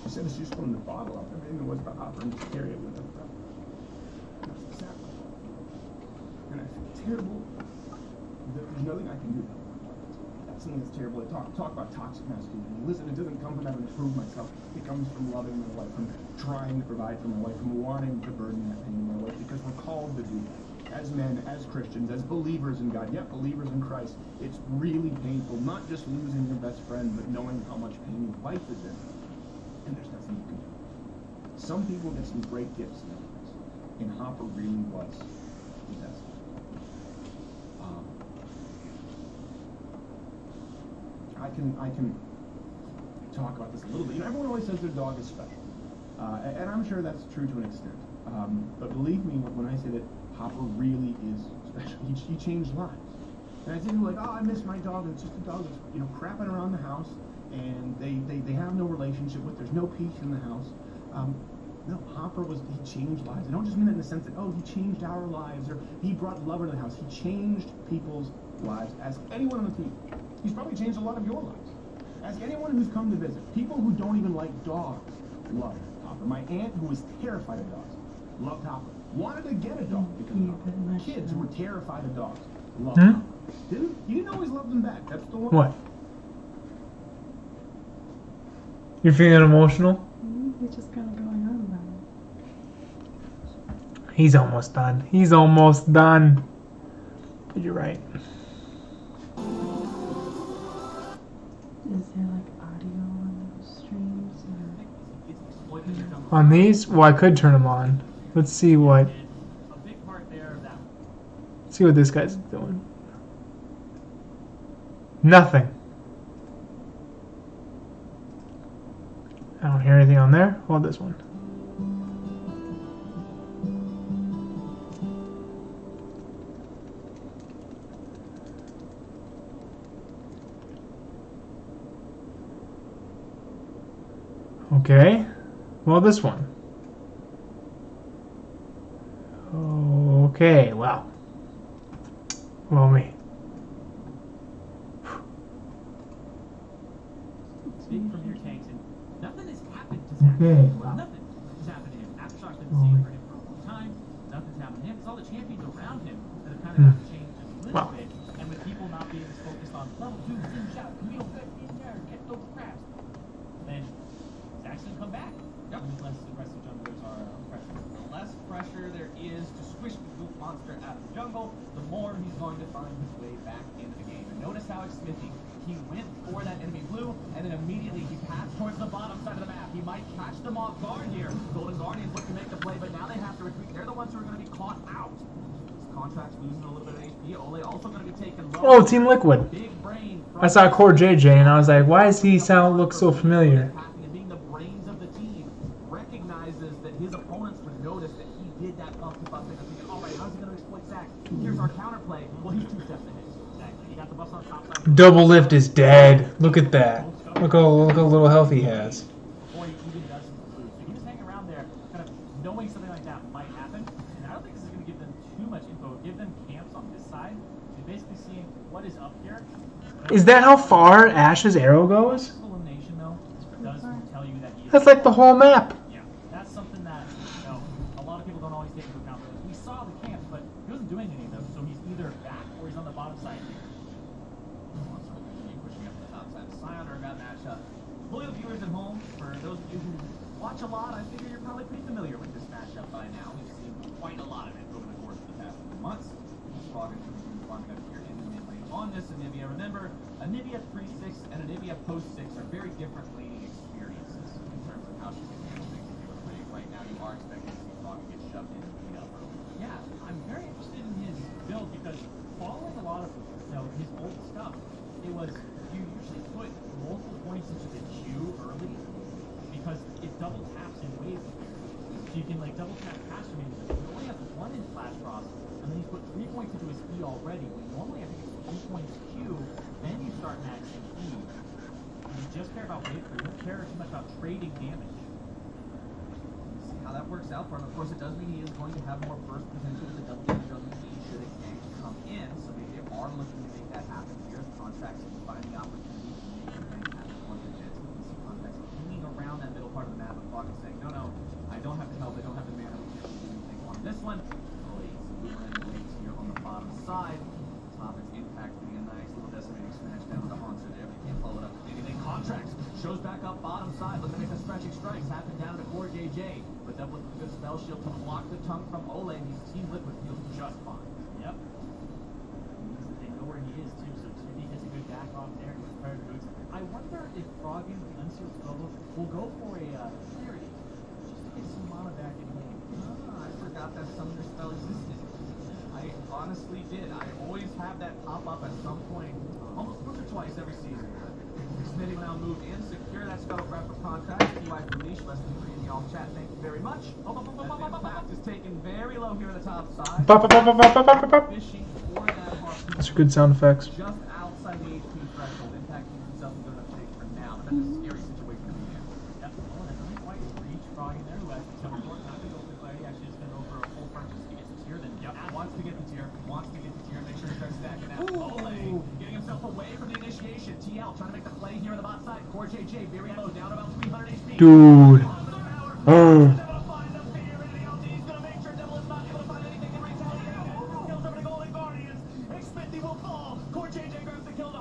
She said she just wanted to bottle up everything that was about Hopper and just carry it with her. terrible. There's nothing I can do about it. That's something that's terrible. I talk about toxic masculinity. Listen, it doesn't come from having to prove myself. It comes from loving my wife, from trying to provide for my wife, from wanting to burden that pain in my wife, because we're called to do that. As men, as Christians, as believers in God, yet believers in Christ, it's really painful, not just losing your best friend, but knowing how much pain your life is in. And there's nothing you can do. Some people get some great gifts in their lives, and Hopper really was the best. I can talk about this a little bit. You know, everyone always says their dog is special, and I'm sure that's true to an extent. But believe me when I say that Hopper really is special. He changed lives. And I say people like, oh, I miss my dog. It's just a dog that's, you know, crapping around the house, and they have no relationship with. There's no peace in the house. No, Hopper he changed lives. I don't just mean that in the sense that, oh, he changed our lives, or he brought love into the house. He changed people's lives. Ask anyone on the team. He's probably changed a lot of your lives. Ask anyone who's come to visit. People who don't even like dogs love Hopper. My aunt, who was terrified of dogs, loved Hopper. Wanted to get a dog because of Hopper. Kids who were terrified of dogs loved Hopper. He didn't always love them back. That's the one. What? You're feeling emotional? He's just kind of going on about it. He's almost done. He's almost done. But you're right. Is there like audio on those streams? Or? On these? Well, I could turn them on. Let's see what. See what this guy's doing. Nothing. I don't hear anything on there. Well, this one. Okay. Well, this one. Okay, wow. Well, me. Speak from your tanks, and nothing has happened to Zach. Okay. Nothing has happened to him. Aftershock's been the same for him for a long time. Nothing's happened to him. It's all the champions around him that have kind of have to change a little bit. And with people not being as focused on level 2, zoom shot, Camille, get in there, get those crabs, then Zach's gonna come back. Yep. Unless the rest of the junglers are pressure. The less pressure there is to squish the goop monster out of the jungle, the more he's going to find his way back into the game. And notice how it's Smithy. He went for that enemy blue, and then immediately he passed towards the bottom side of the map. He might catch them off guard here. Golden Guardians look to make the play, but now they have to retreat. They're the ones who are going to be caught out. This contract's losing a little bit of HP. Ole also going to be taken low. Oh, Team Liquid. Big brain. I saw Core JJ, and I was like, why does he look so familiar? And being the brains of the team, recognizes that his opponents would notice that he did that bump to bump, and thinking, all right, how's he going to exploit Zach? Here's our counterplay. Well, he's 2 steps ahead. Exactly. He got the bus on top side. Double lift is dead. Look at that. Look how little health he has. Before he even does some food. So he was hanging around there, kind of knowing something like that might happen. And I don't think this is going to give them too much info. Give them camps on this side. So you're basically seeing what is up here. Is that how far Ash's arrow goes? Elimination, though, does tell you that he is. That's like the whole map. Yeah, that's something that, you know, a lot of people don't always take into account. We saw the camps, but he wasn't doing any of them. So he's either back or he's on the bottom side here. Pushing up the top side. Sioner got matchup. Loyal viewers at home, for those of you who watch a lot, I figure you're probably pretty familiar with this matchup by now. We've seen quite a lot of it over the course of the past few months. Frog and farming up here in the mid lane on this Anivia. Remember, Anivia pre-6 and Anivia post-6 are very different laning experiences in terms of how she's going to handle things. If you were playing right now, you are expecting to see Frog get shoved in and beat up early. Yeah, I'm very interested in his build because following a lot of, you know, his old stuff, it was you usually put multiple points into the queue early because it double taps in waves. So you can like double tap past him. He only has 1 in Flash Frost, and then he's put 3 points into his E already. When normally I think it's 3 points Q, then you start maxing E. And you just care about wave 3. You don't care too much about trading damage. See how that works out for him. Of course, it does mean he is going to have more burst potential to the double damage on the E should it come in. So maybe they are looking to make that happen here. Contracts can find the opportunity to make the thing happen once again. So we can see contracts hanging around that middle part of the map, and Frog is saying, no, I don't have the help, I don't have the mana, we can't do anything on this one. Blades here on the bottom side. side. Toppin's impact being a nice little decimating smash down to Haunter there, but he can't follow it up with anything. Contracts shows back up bottom side, looking to make the stretching strikes. Happen down to Core JJ, but that with a good spell shield to block the tongue from Ole, and he's Team Liquid feels just fine. Yep. They know where he is too, so Smithy gets a good back off there. I wonder if Froggen and Unsealed Bubble will go for a Fury just to get some mana back in the game. I forgot that Summoner spell existed. I honestly did. I always have that pop up at some point, almost once or twice every season. Smitty will now move in, secure that Scuttlecraft for contract. TY for leash, less than 3 in the all chat. Thank you very much. That impact is taken very low here on the top side. Fishing for that harpoon. Those are good sound effects. Just outside the HP threshold. Impact keeps himself in good enough shape for now, but that's a scary situation to be in. Yep. Well, that doesn't quite reach Froggen there, who has the teleport. Not going to go for clarity. Actually, just going to go for a full purchase to get the tier. Then, yep, Wants to get the tier. Wants to get the tier. Make sure he starts stacking out. Ole getting himself away from the initiation. TL trying to make the play here on the bot side. Core JJ very low, down about 300 HP. Dude. Oh.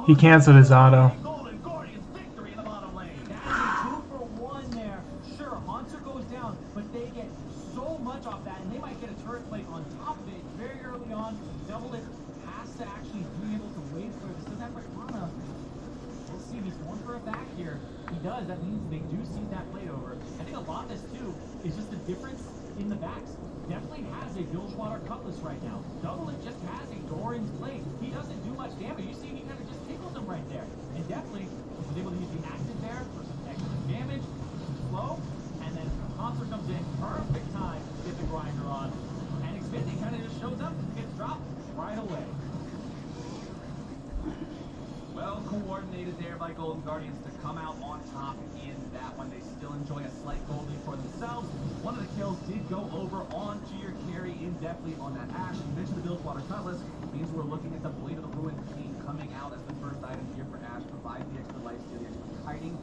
He canceled his auto. Sure, Haunter goes down, but they get so much off that, and they might get a turret plate on top of it very early on. Double it has to actually be able to wait for this. Does have much mana? We'll see. He's going for a back here. He does. That means they do see that plate over. I think a lot of this too is just the difference in the backs. Definitely has a Bilgewater Cutlass right now. Double it just has a Doran's blade. He doesn't do much damage. You see, he kind of just tickles him right there. And definitely was able to use the active there for some extra damage. Slow. And then Haunter comes in. Perfect time to get the grinder on. And Xfinity kind of just shows up and gets dropped right away. Well coordinated there by Golden Guardians to come out on top in that one. They still enjoy a slight gold lead for themselves. One of the kills did go over onto your carry indefinitely on that Ash. You mentioned the Bilgewater Cutlass. Means we're looking at the Blade of the Ruined King coming out as the first item here for Ash. Provides the extra life steal, the extra kiting.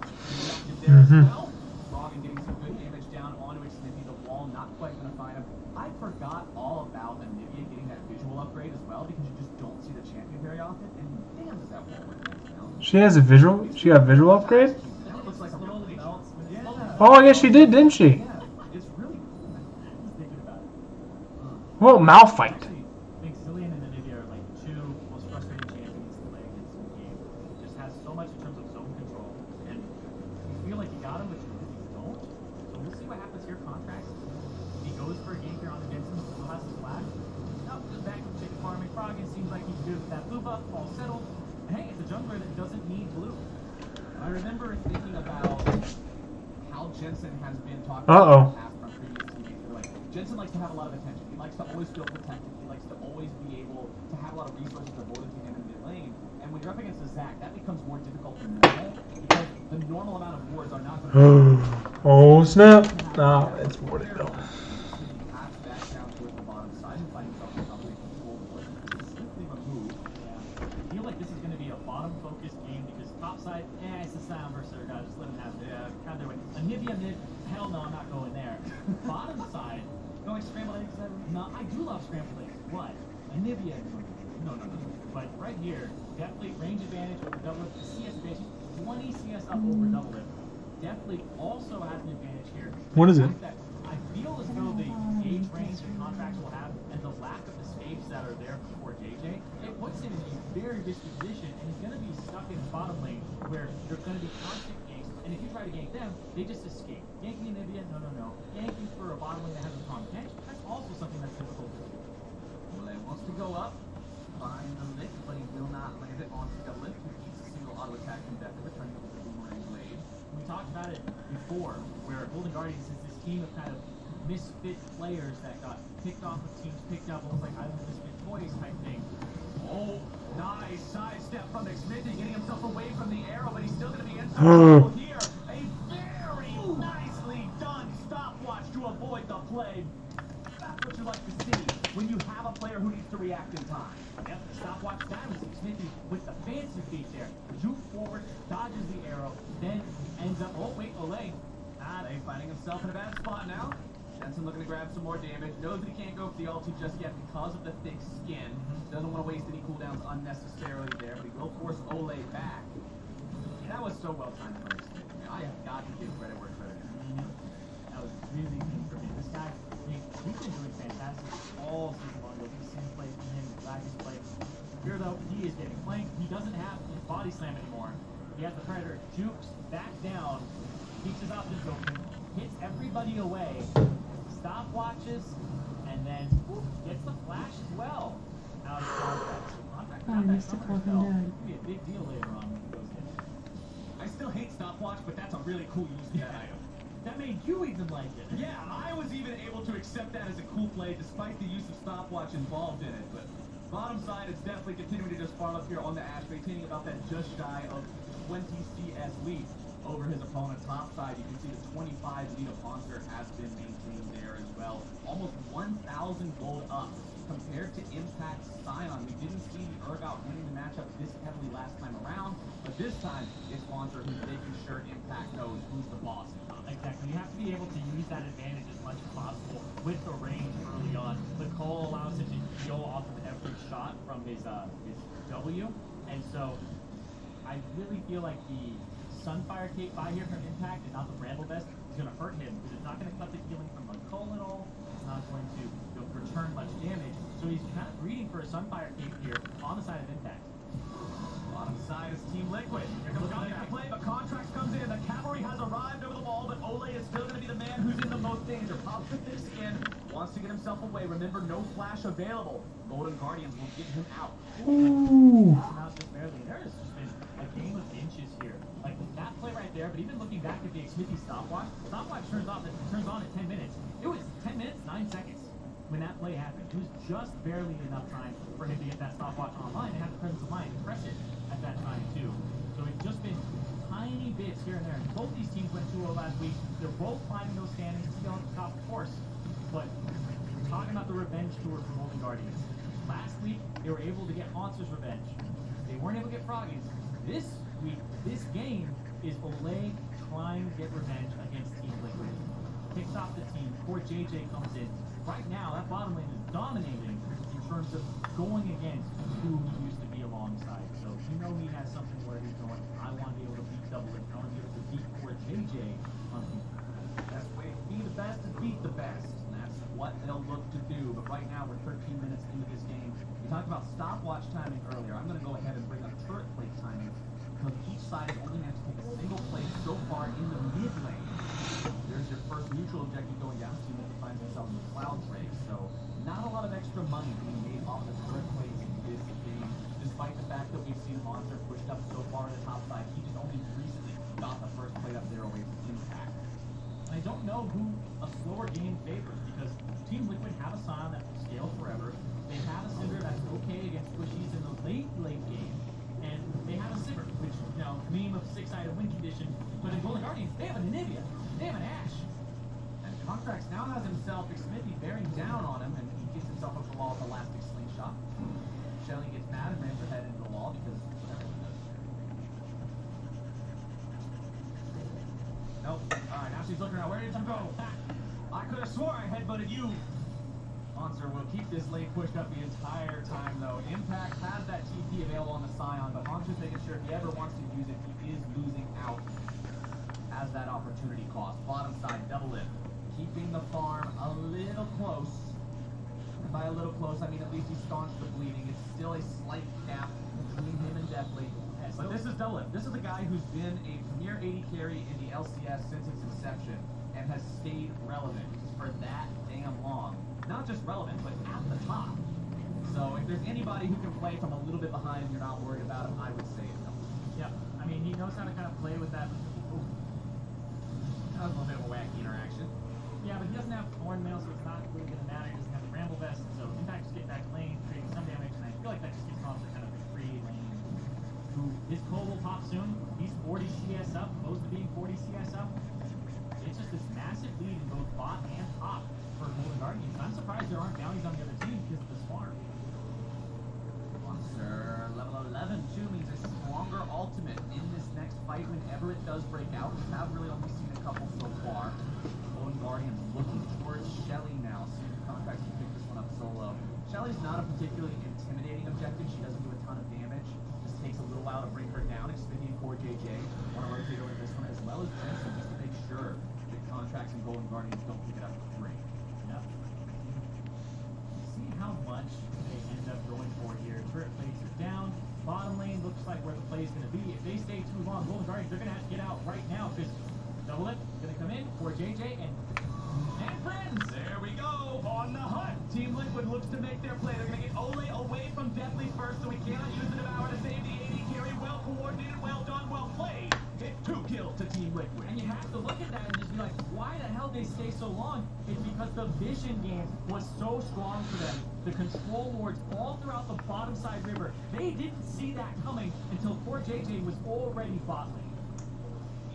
There as well. Froggen getting some good damage down onto Xfinity. The wall not quite going to find him. I forgot all about Anivia getting that visual upgrade as well, because you just don't see the champion very often. And damn, does that wall work nice now. She has a visual. She got a visual upgrade. That looks like a little belt. Yeah. Oh, I guess she did, didn't she? Yeah, it's really cool. I was thinking about it. Well, Malphite. I think Cillian and Anivia are like two most frustrating champions to play against in the game. Just has so much in terms of zone control, and you feel like you got him, but you really don't. So we'll see what happens here. Contracts. He goes for a gank here on the Jensen. Still has his flash. Now just back to chicken farming. Froggen seems like he's good with that blue buff. All settled. And hey, it's a jungler that doesn't need blue. I remember thinking about how Jensen has been talking about in the past from previous teammates. Like, Jensen likes to have a lot of attention. He likes to always feel protected. He likes to always be able to have a lot of resources devoted to him in mid lane. And when you're up against a Zac, that becomes more difficult to know because the normal amount of wards are not going to Oh, snap. Nah, it's warded though. back down towards the bottom side and find himself in something control simply remove. Yeah. I feel like this is going to be a bottom-focused game because top side, it's the Sound Berserker, guys. Just let him have it. Kind of their way. Anivia mid, hell no, I'm not going there. Bottom side, going scrambled eggs. No, I do love scrambled eggs. What? Anivia. No. But right here, definitely range advantage over double lift. CS advantage, 20 CS up over double lift. Definitely also has an advantage here. What is it? I feel as though the age range the contracts will have and the lack of escapes that are there for JJ, it puts him in a very risky position, and he's going to be stuck in bottom lane where there's going to be constant ganks, and if you try to gank them, they just escape. Ganking Anivia, no. Ganking for a bottom lane that has a strong tank, that's also something that's difficult to do. Well, he wants to go up, find the lick, but he will not land it onto the lift. He keeps a single auto attack from Death, returning with the boomerang blade. We talked about it before, where Golden Guardians is this team of kind of misfit players that got picked off of teams, picked up almost like Island Misfit Toys type thing. Oh, nice sidestep from Xfinity, getting himself away from the arrow, but he's still going to be in trouble here. A very nicely done stopwatch to avoid the play. That's what you like to see when you have a player who needs to react in time. Yep, stopwatch damage. Xfinity with the fancy feat there. Juke forward, dodges the arrow, then ends up, oh wait, Ole. They finding himself in a bad spot now. Jensen looking to grab some more damage. Knows that he can't go for the ulti just yet because of the thick skin. Doesn't want to waste any cooldowns unnecessarily there, but he will force Ole back. And that was so well timed from his team. I have got to give credit where credit is. That was really good for me. This guy, he's been doing fantastic all season long. You'll see him play from him, Blacky's play. Here though, he is getting flanked. He doesn't have his body slam anymore. He has the Predator, jukes back down, keeps his options open, hits everybody away, stopwatches, and then whoop, gets the flash as well. Out of contact. So I missed a call from Dad. It'll be a big deal later on when he goes in. I still hate stopwatch, but that's a really cool use of that item. That made you even like it. Yeah, I was even able to accept that as a cool play despite the use of stopwatch involved in it. But bottom side, it's definitely continuing to just farm up here on the Ash, maintaining about that just shy of 20 CS lead over his opponent. Top side, you can see the 25 lead of Monster has been maintained there as well. Almost 1,000 gold up compared to Impact Scion. We didn't see the Urgot winning the matchup this heavily last time around, but this time it's Monster who's making sure Impact knows who's the boss. Exactly. You have to be able to use that advantage as much as possible with the range early on. The Cole allows him to heal off of every shot from his W, and so I really feel like the Sunfire Cape by here from Impact and not the Bramble Vest is going to hurt him because it's not going to cut the healing from the Cole at all. It's not going to return much damage. So he's kind of greeting for a Sunfire Cape here on the side of Impact. Bottom side is Team Liquid. Here comes the play, but Contracts comes in. The cavalry has arrived over the wall, but Ole is still going to be the man who's in the most danger. Pops with his skin, wants to get himself away. Remember, no flash available. Golden Guardians will get him out. Ooh. Now just barely. There has just been a game of inches here. Like that play right there, but even looking back at the Xmithy stopwatch turns on at 10 minutes. It was 10 minutes, 9 seconds when that play happened. It was just barely enough time for him to get that stopwatch online and have the presence of mind to press it at that time too. So it's just been tiny bits here and there. Both these teams went 2-0 last week. They're both climbing those standings, still at the top, of course. But we're talking about the revenge tour for Golden Guardians. Last week, they were able to get Monster's revenge. They weren't able to get Froggy's. This week, this game is Ole trying to get revenge against Team Liquid. Kicks off the team. Poor JJ comes in. Right now, that bottom lane is dominating in terms of going against who he used to be alongside. So you know he has something where he's going, I want to be able to beat Double Lift. I want to be able to beat poor JJ on the best way to be the best is beat the best. And that's what they'll look to do. But right now, we're 13 minutes into this game. We talked about stopwatch timing earlier. I'm going to go ahead and bring up turret plate timing because each side has only managed to take a single plate so far in the mid lane. There's your first neutral objective going down. Team that finds themselves in the cloud break. So not a lot of extra money being made off the turret plates in this game, despite the fact that we've seen Monster pushed up so far on the top side. He just only recently got the first plate up there away from Impact. I don't know who a slower game favors because Team Liquid have a Scion that will scale forever. They have a Cinder that's okay against pushies in the late game. And they have a Sivir, which, you know, meme of 6-sided win condition. But in Golden Guardians, they have an Anivia. They have an Ashe. And Contracts now has himself Xmithy bearing down on him, and he gets himself up the wall with the elastic slingshot. Shelly gets mad and rams her head into the wall because whatever he does. Nope. Alright, now she's looking around. Where did you go? I could have swore I headbutted you. Monster will keep this lane pushed up the entire time, though. Impact has that TP available on the Scion, but Monster's making sure if he ever wants to use it, he is losing out as that opportunity cost. Bottom side, double lift. Keeping the farm a little close. And by a little close, I mean at least he staunched the bleeding. It's still a slight gap between him and Deathly. But this is double lift. This is a guy who's been a premier 80 carry in the LCS since its inception and has stayed relevant for that damn long. Not just relevant, but at the top. So if there's anybody who can play from a little bit behind and you're not worried about him, I would say it's double lift. Yeah, I mean, he knows how to kind of play with that. Ooh. That was a little bit of a wacky interaction. Yeah, but he doesn't have Thorn Mail, so it's not really going to matter. He doesn't have the Bramble Vest, so Impact just getting back lane, creating some damage, and I feel like that just gives Monster kind of a free lane. His Cole will pop soon. He's 40 CS up, close to being 40 CS up. It's just this massive lead in both bot and top for Golden Guardians. I'm surprised there aren't bounties on the other team because of this farm. Monster level 11 too means a stronger ultimate in this next fight whenever it does break out. We have really only seen a couple so far. Golden Guardians looking towards Shelly's not a particularly intimidating objective. She doesn't do a ton of damage. Just takes a little while to bring her down. Xfinity and Core JJ want to rotate over this one as well as Jensen just to make sure that Contracts and Golden Guardians don't pick it up for free. Yep. See how much they end up going for here. Turret plates are down. Bottom lane looks like where the play is going to be. If they stay too long, Golden Guardians, they're going to have to get out right now because Double Lift going to come in for JJ and friends. There we go, on the hunt. Team Liquid looks to make their play. They're going to get Ole away from Deathly first, so we cannot use the Devour to save the AD carry. Well coordinated, well done, well played. Hit 2 kills to Team Liquid. And you have to look at that and just be like, why the hell they stay so long? It's because the vision game was so strong for them. The control wards all throughout the bottom side river. They didn't see that coming until poor JJ was already bot lane.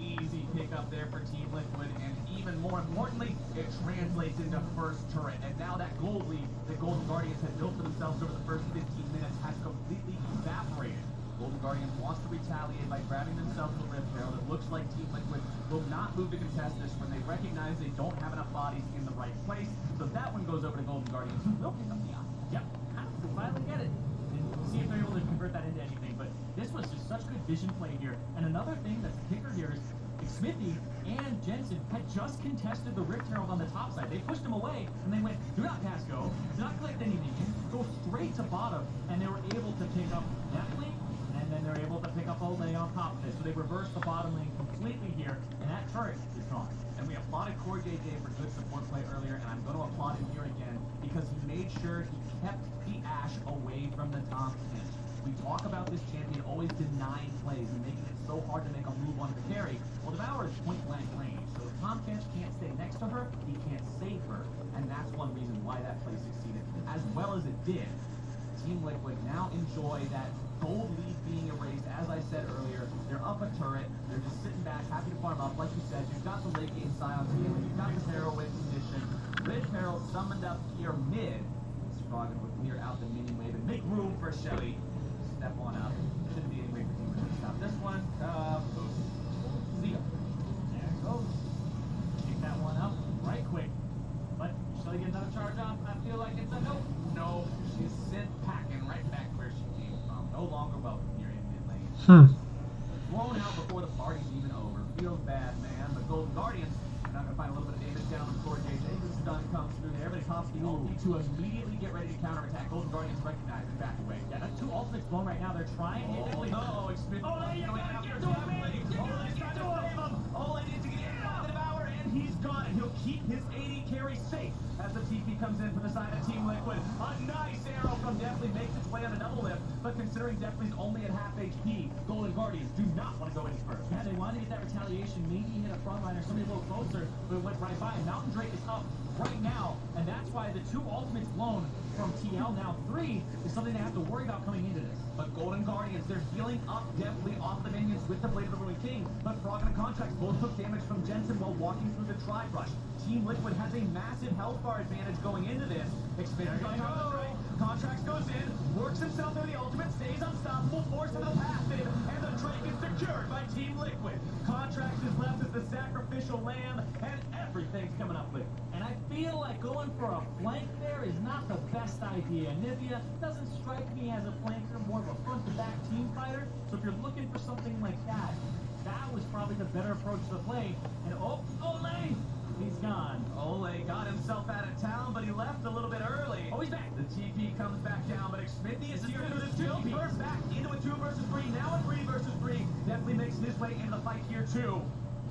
Easy pickup there for Team Liquid, and even more importantly, it translates into first turret. And now that gold lead that Golden Guardians had built for themselves over the first 15 minutes has completely evaporated. Golden Guardians wants to retaliate by grabbing themselves a Rift Herald. It looks like Team Liquid will not move to contest this when they recognize they don't have enough bodies in the right place. So that one goes over to Golden Guardians, who will pick up the eye. Yep, they finally get it. And see if they're able to convert that into anything. But this was just such good vision play here. And another thing that's the kicker here is Smithy and Jensen had just contested the Rift Herald on the top side. They pushed him away, and they went, do not pass go, do not collect anything in, go straight to bottom, and they were able to pick up Deathly, and then they're able to pick up Ole on top of this. So they reversed the bottom lane completely here, and that turret is gone. And we applauded Core JJ for good support play earlier, and I'm going to applaud him here again, because he made sure he kept the Ashe away from the Tom Finch. We talk about this champion always denying plays and making it so hard to make a move on the carry. Well, Devour is point-blank range, so if Tom Finch can't stay next to her, he can't save her, and that's one reason why that play succeeded as well as it did. Team Liquid now enjoy that gold lead being erased. As I said earlier, they're up a turret, they're just sitting back, happy to farm up. Like you said, you've got the late game Scion team, you've got the Herald win condition. Red Herald summoned up here mid. Froggen would clear out the mini wave and make room for Shelly. Step on up. Shouldn't be any way for Team Liquid to stop this one. See ya. There it goes. Pick that one up right quick. But shall I get another charge off? I feel like it's a no. No, she's sent packing right back where she came from. No longer welcome here in mid lane. Blown out before the party's even over. Feels bad, man. But Golden Guardians are not going to find a little bit of damage down on Core JJ. The stun comes through there, but it costs the ulti to immediately get ready to counterattack. Golden Guardians recognize and back away. Yeah, that's 2 ultimates blown right now. They're trying it. Oh, Xfinity. Ole, you gotta get to him, man. Ole's trying to save him. Ole needs to get in on the Devour, and he's gone. And he'll keep his 80 carry safe as the TP comes in from the side of Team Liquid. A nice arrow from Deathly makes its way on a double lift, but considering Deathly's only at half HP, Golden Guardians do not want to go any further. Yeah, they wanted to get that retaliation, maybe hit a frontliner, somebody a little closer, but it went right by. Mountain Drake is up right now, and that's why the 2 ultimates blown from TL, now 3, is something they have to worry about coming into this. But Golden Guardians, they're healing up Deathly off the minions with the Blade of the Ruined King, but Froggen and Contracts both took damage from Jensen while walking through the Tribe Rush. Team Liquid has a massive health bar advantage going into this. Xfinity on the strike. Contracts goes in, works himself through the ultimate, stays unstoppable, force of the path in, and the Drake is secured by Team Liquid. Contracts is left as the sacrificial lamb, and everything's coming up with. And I feel like going for a flank there is not the best idea. Nivea doesn't strike me as a flanker, more of a front-to-back team fighter. So if you're looking for something like that, that was probably the better approach to the play. And Ole, he's gone. Ole got himself out of town, but he left a little bit early. Oh, he's back. The TP comes back down, but Xfinity is here through the 2. First back into a 2 versus 3, now a 3 versus 3. Definitely makes his way into the fight here too.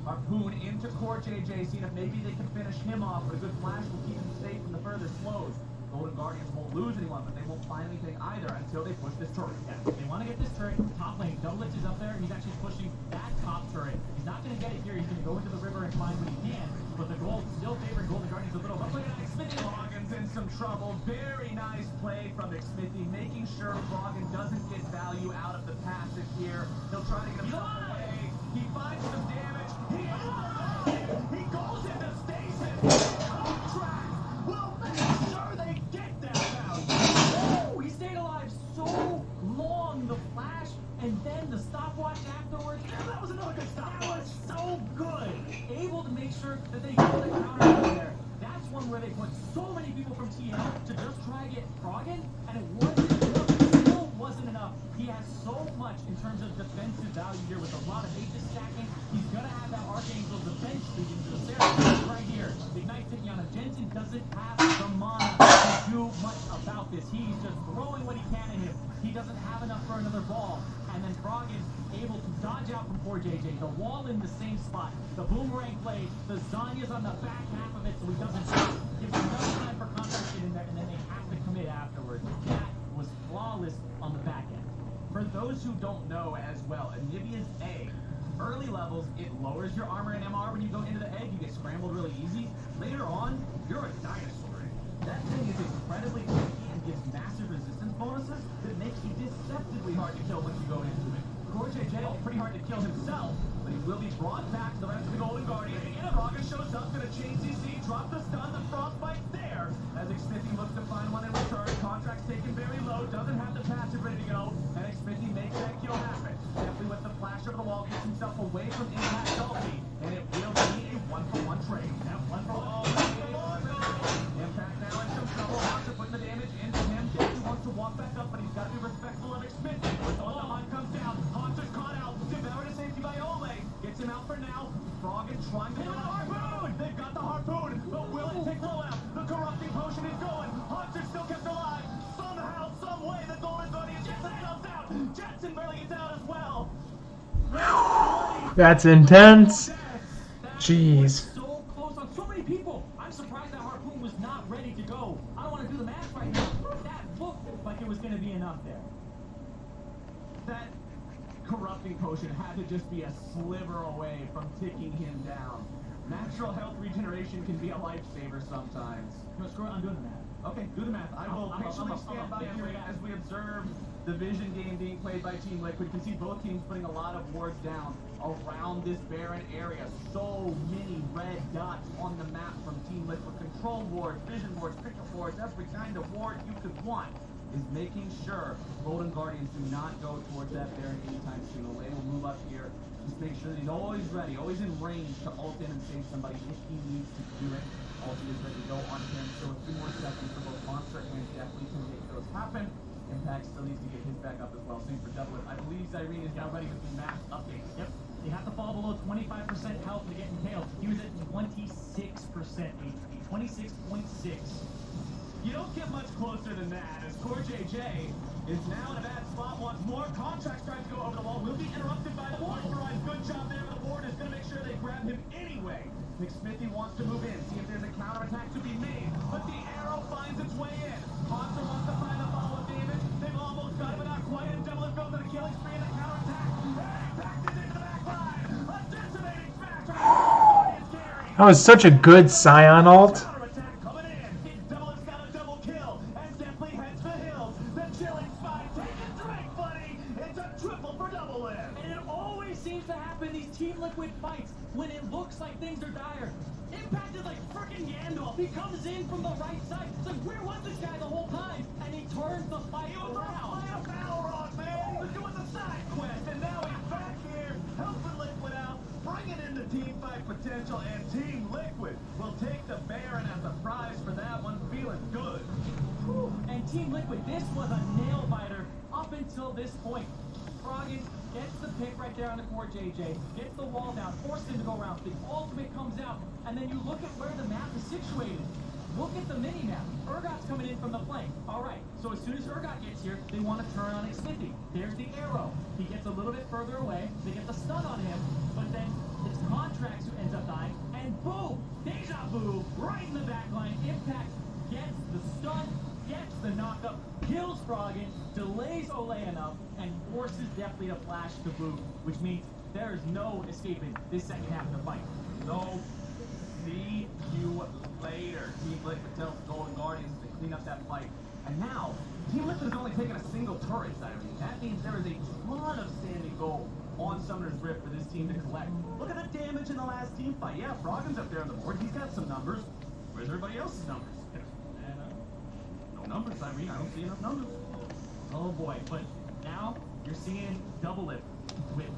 Harpoon into Core JJ, seeing if maybe they can finish him off, but a good flash will keep him safe from the further slows. Golden Guardians won't lose anyone, but they won't find anything either until they push this turret. Yeah, they want to get this turret. Top lane, Double Lift is up there, and he's actually pushing that top turret. He's not going to get it here. He's going to go into the river and find what he can. But the gold still favoring Golden Guardians a little. But look at Xfinity. Froggen's in some trouble. Very nice play from Xfinity, making sure Froggen doesn't get value out of the passive here. He'll try to get himself away. He finds some damage. He goes into stasis. Contract will make sure they get that value. Oh, he stayed alive so long. The flash and then the stopwatch afterwards. That was another good stop. That was so good. Able to make sure that they get the counter there. That's one where they put so many people from TL to just try tag it Froggen, and it wasn't enough. It still wasn't enough. He has so much in terms of defensive value here with a lot of Aegis stacking. He's gonna have that Archangel defense leading to the Seraphim right here. Ignite ticking on him. Jensen doesn't have the mana to do much about this. He's just throwing what he can at him. He doesn't have enough for another ball. And then Froggen able to dodge out from poor JJ. The wall in the same spot. The boomerang play. The Zanya's on the back half of it, so he doesn't stop. Gives him enough time for contact in there, and then they have to commit afterwards. That was flawless on the back end. For those who don't know as well, Anivia's egg, early levels, it lowers your armor and MR when you go into the egg. You get scrambled really easy. Later on, you're a dinosaur. That thing is incredibly tanky and gives massive resistance bonuses that makes you deceptively hard to kill once you go into it. Core JJ, pretty hard to kill himself, but he will be brought back to the rest of the Golden Guardian. And Raga shows up, gonna chain CC, drop the stun, the frostbite there. As Xmithy looks to find one in return, contract's taken very low, doesn't have the passive ready to go, and Xmithy makes that kill happen. Definitely with the flash over the wall, gets himself away from Impact Dolphy, and it will be a 1-for-1 trade. Now, 1-for-1. Impact now in some trouble. Hunter putting the damage into him. Definitely wants to walk back up, but he's got to be respectful of Xmithy. When the line comes down, Hunter's caught out. Devoured to safety by Ole. Gets him out for now. Froggen trying to get the harpoon. They've got the harpoon, but will it take low out? The corrupting potion is going. Hunter still kept alive. Somehow, some way, the Golden Guardian gets themselves out. Jetson barely gets out as well. That's intense. Jeez. So close on so many people. I'm surprised that harpoon was not ready to go. I don't want to do the math right now. That looked like it was going to be enough there. That corrupting potion had to just be a sliver away from ticking him down. Natural health regeneration can be a lifesaver sometimes. No, screw it, I'm doing the math. Okay, do the math. I will patiently stand by here as we observe the Vision game being played by Team Liquid. You can see both teams putting a lot of wards down around this barren area. So many red dots on the map from Team Liquid. Control wards, vision wards, picture wards, every kind of ward you could want is making sure Golden Guardians do not go towards that barren anytime soon. Olay will move up here. Just make sure that he's always ready, always in range to ult in and save somebody if he needs to do it. Ulti is ready to go on him. So a few more seconds for both Monster and Deathly to make those happen. Impact still needs to get his back up as well. Same for Double. I believe Zyrene is now ready with the max update. Yep. You have to fall below 25% health to get impaled. He was at 26% HP. 26.6. You don't get much closer than that, as Core JJ is now in a bad spot, wants more. Contracts trying to go over the wall, will be interrupted by the ward. Good job there, but the ward is going to make sure they grab him anyway. McSmithy wants to move in, see if there's a counterattack to be made, but the arrow finds its way in. Monster wants to find the follow-up damage. They've almost got him, but not quite, and Double goes to the killing spree and the counterattack. Impact is into the back line. A decimating smash. That was such a good Scion ult. When it looks like things are dire. Impact is like freaking Gandalf. He comes in from the right side. It's like, where was this guy the whole time? And he turns the fight around. He was Balrog, man. He was doing the side quest, and now he's back here, helping Liquid out, bringing in the team fight potential, and Team Liquid will take the Baron as a prize for that one. Feeling good. Whew. And Team Liquid, this was a nail biter up until this point. Froggen gets the pick right there on the core JJ, gets the wall down, forced him to go around. The ultimate comes out, and then you look at where the map is situated. Look at the mini-map. Urgot's coming in from the flank. All right, so as soon as Urgot gets here, they want to turn on Xmithy. There's the arrow. He gets a little bit further away. They get the stun on him, but then it's Contracts who ends up dying, and boom! Deja vu! Right in the back line. Impact gets the stun, gets the knockup, kills Froggen, delays Ole enough, and forces Deathly to flash to boot, which means there is no escaping this second half of the fight. So, see you later. Team Liquid tells the Golden Guardians to clean up that fight. And now, Team Liquid has only taken a single turret, Zyrene. That means there is a ton of standing gold on Summoner's Rift for this team to collect. Look at the damage in the last team fight. Yeah, Froggen's up there on the board. He's got some numbers. Where's everybody else's numbers? No numbers, Zyrene. I don't see enough numbers. Oh boy, but now you're seeing Double Lip with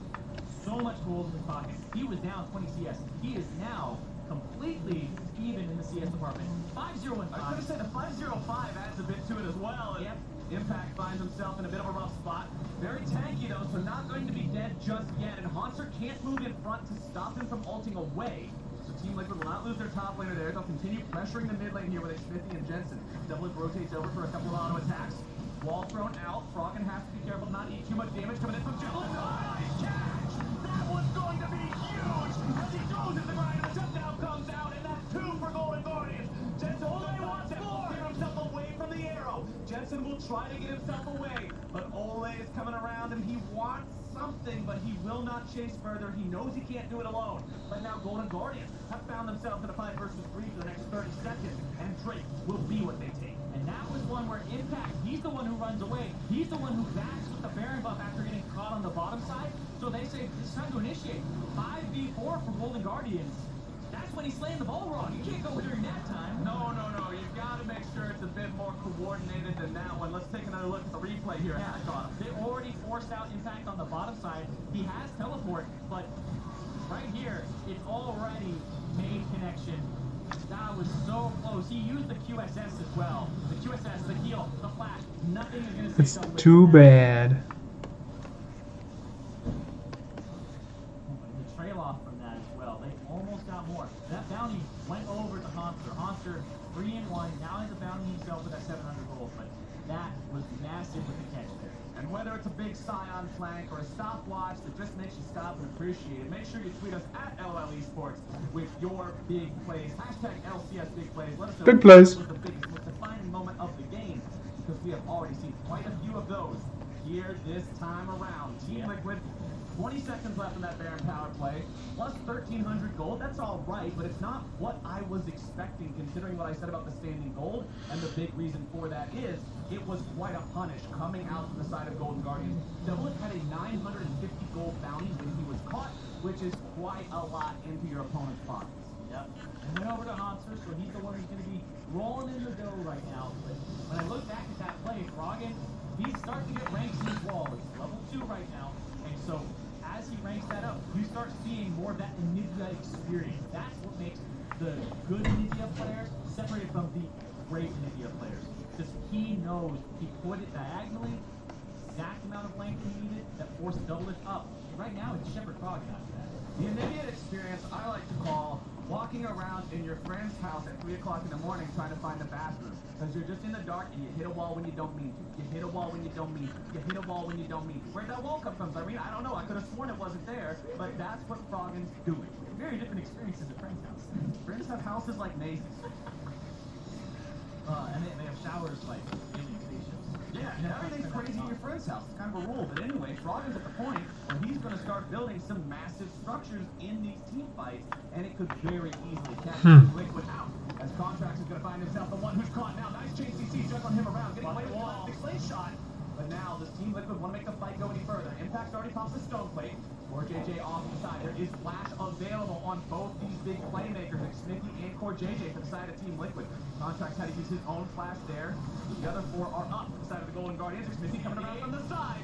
so much gold in his pocket. He was down 20 CS. He is now completely even in the CS department. 5-0-1-5. I was going to say the 5-0-5 adds a bit to it as well. Yep. Impact finds himself in a bit of a rough spot. Very tanky though, so not going to be dead just yet. And Haunter can't move in front to stop him from ulting away. So Team Liquid will not lose their top laner there. They'll continue pressuring the mid lane here with Smithy and Jensen. Double rotates over for a couple of auto attacks. Wall thrown out. Froggen has to be careful to not eat too much damage coming in from Jello. Nice catch! That one's going to be huge! As he goes in the grind, the touchdown comes out, and that's 2 for Golden Guardians. Jensen only wants to get himself away from the arrow. Jensen will try to get himself away, but Ole is coming around and he wants something, but he will not chase further. He knows he can't do it alone. But now Golden Guardians have found themselves in a 5 versus 3 for the next 30 seconds, and Drake will be what they take. And that was one where Impact, he's the one who runs away. He's the one who backs with the Baron buff after getting caught on the bottom side. So they say it's time to initiate. 5v4 for Golden Guardians. That's when he's slaying the ball wrong. You can't go during that time. No. You've got to make sure it's a bit more coordinated than that one. Let's take another look at the replay here. Yeah, they already forced out Impact on the bottom side. He has teleport, but right here, it's already made connection. That was so close. He used the QSS as well. The QSS, the heal, the flash. Nothing is going to It's too bad. The trail off from that as well. They almost got more. That bounty went over to Haunter. Haunter 3-1. Now he's a bounty himself with that 700 gold. But that was massive with the catch there. And whether it's a big Scion flank or a stopwatch that just makes you stop and appreciate it, make sure you tweet us at LOL Esports with your big plays. Hashtag LCS big plays. Let us know Big plays. what the biggest, most defining moment of the game, because we have already seen quite a few of those here this time around. Team Liquid, 20 seconds left in that Baron power play, plus 1,300 gold. That's all right, but it's not what I was expecting, considering what I said about the standing gold. And the big reason for that is it was quite a punish coming out from the side of Golden Guardians. Doubleth had a 950 gold bounty when he was caught, which is quite a lot into your opponent's pockets. Yep. And went over to Haunter, so he's the one who's going to be rolling in the dough right now. But when I look back at that play, Froggen, he's starting to get ranks in his wall. It's level 2 right now. And so as he ranks that up, you start seeing more of that Anivia experience. That's what makes the good Anivia players separated from the great Anivia players. Because he knows he put it diagonally, exact amount of length he needed, that forced Doubleth up. Right now, it's Shepherd Froggen after that. The Anivia experience I like to call walking around in your friend's house at 3 o'clock in the morning trying to find the bathroom. Because you're just in the dark and you hit a wall when you don't mean to. You hit a wall when you don't mean to. You hit a wall when you don't mean to. Where'd that wall come from? I mean, I don't know. I could have sworn it wasn't there. But that's what Froggen's doing. Very different experiences at friends' house. Friends have houses like mazes. And they have showers like alien spaceships. Yeah, everything's crazy in your friend's house. It's kind of a rule. But anyway, Froggen's at the point where he's going to start building some massive structures in these team fights, and it could very easily catch Liquid out. As Contracts is going to find himself the one who's caught now. Nice JCC juggling him around, getting away with the plastic slingshot. But now does Team Liquid want to make the fight go any further? Impact's already popped the stone plate. Core JJ off the side. There is flash available on both these big playmakers, like Smithy and Core JJ for the side of Team Liquid. Contracts had to use his own flash there. The other 4 are up the side of the Golden Guardians. Smithy coming around from the side.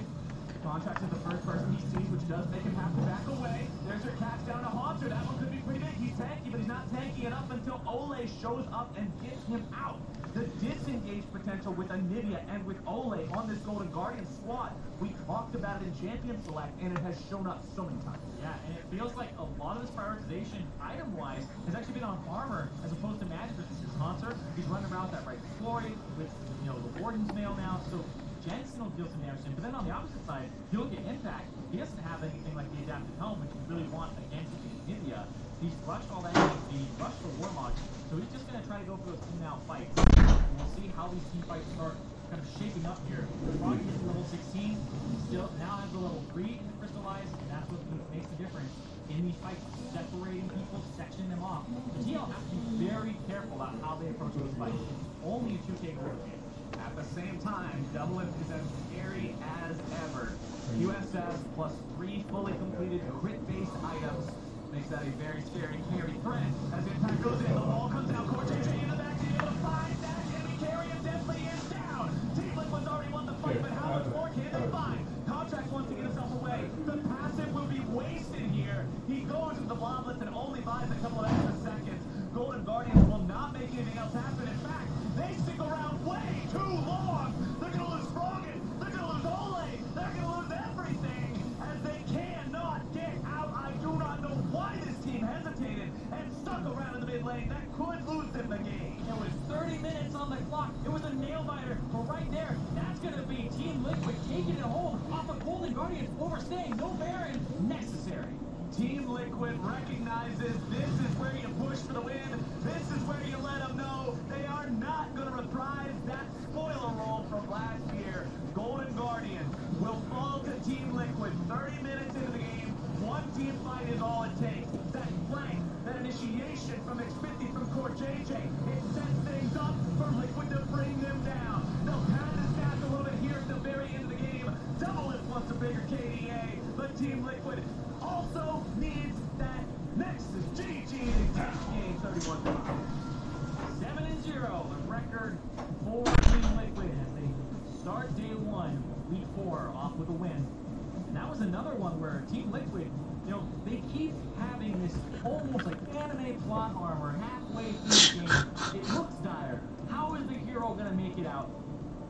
Contracts is the first person he sees, which does make him have to back away. There's your catch down to Haunter. That one could be pretty big. He's tanky, but he's not tanky enough until Ole shows up and gets him out. The disengage potential with Anivia and with Ole on this Golden Guardian squad. We talked about it in Champion Select, and it has shown up so many times. Yeah, and it feels like a lot of this prioritization, item-wise, has actually been on armor as opposed to magic resistance. Haunter, he's running around with that right glory with, the Warden's Mail now, so Jensen will deal some damage to him. But then on the opposite side, he'll get Impact. He doesn't have anything like the Adaptive Helm, which you really want against Anivia. He's rushed all that, he rushed the Warlock, so he's just going to try to go for those team-out fights. And we'll see how these team fights start kind of shaping up here. Froggen gets to level 16, still now has the level 3 in the Crystallized, and that's what makes the difference in these fights, separating people, sectioning them off. The TL have to be very careful about how they approach those fights. It's only a 2K gold game. At the same time, Doubleth is as scary as ever. USS plus 3 fully completed crit-based items makes that a very scary carry threat. As Impact goes in, the wall comes out. Core JJ in the back to be able to find that enemy carry, and definitely is down. Team Liquid's already won the fight, but how much more can they find? Contract wants to get himself away. The passive will be wasted here. He goes into the bloblets and only buys a couple of extra seconds. Golden Guardians Guardians overstaying, no Baron necessary. Team Liquid recognizes this is where you push for the win. This is where you let them know they are not going to reprise that spoiler role from last year. Golden Guardians will fall to Team Liquid 30 minutes into the game. One team fight is all it takes. That flank, that initiation from X50 from Core JJ, it sets things up for Liquid to bring them down. They'll pad the stats a little bit here at the very end of the game. Double it wants a bigger KDA, but Team Liquid also needs that Nexus GG game 31 7-0, the record for Team Liquid as they start day one, week 4, off with a win. And that was another one where Team Liquid, you know, they keep having this almost like anime plot armor halfway through the game. It looks dire. How is the hero gonna make it out?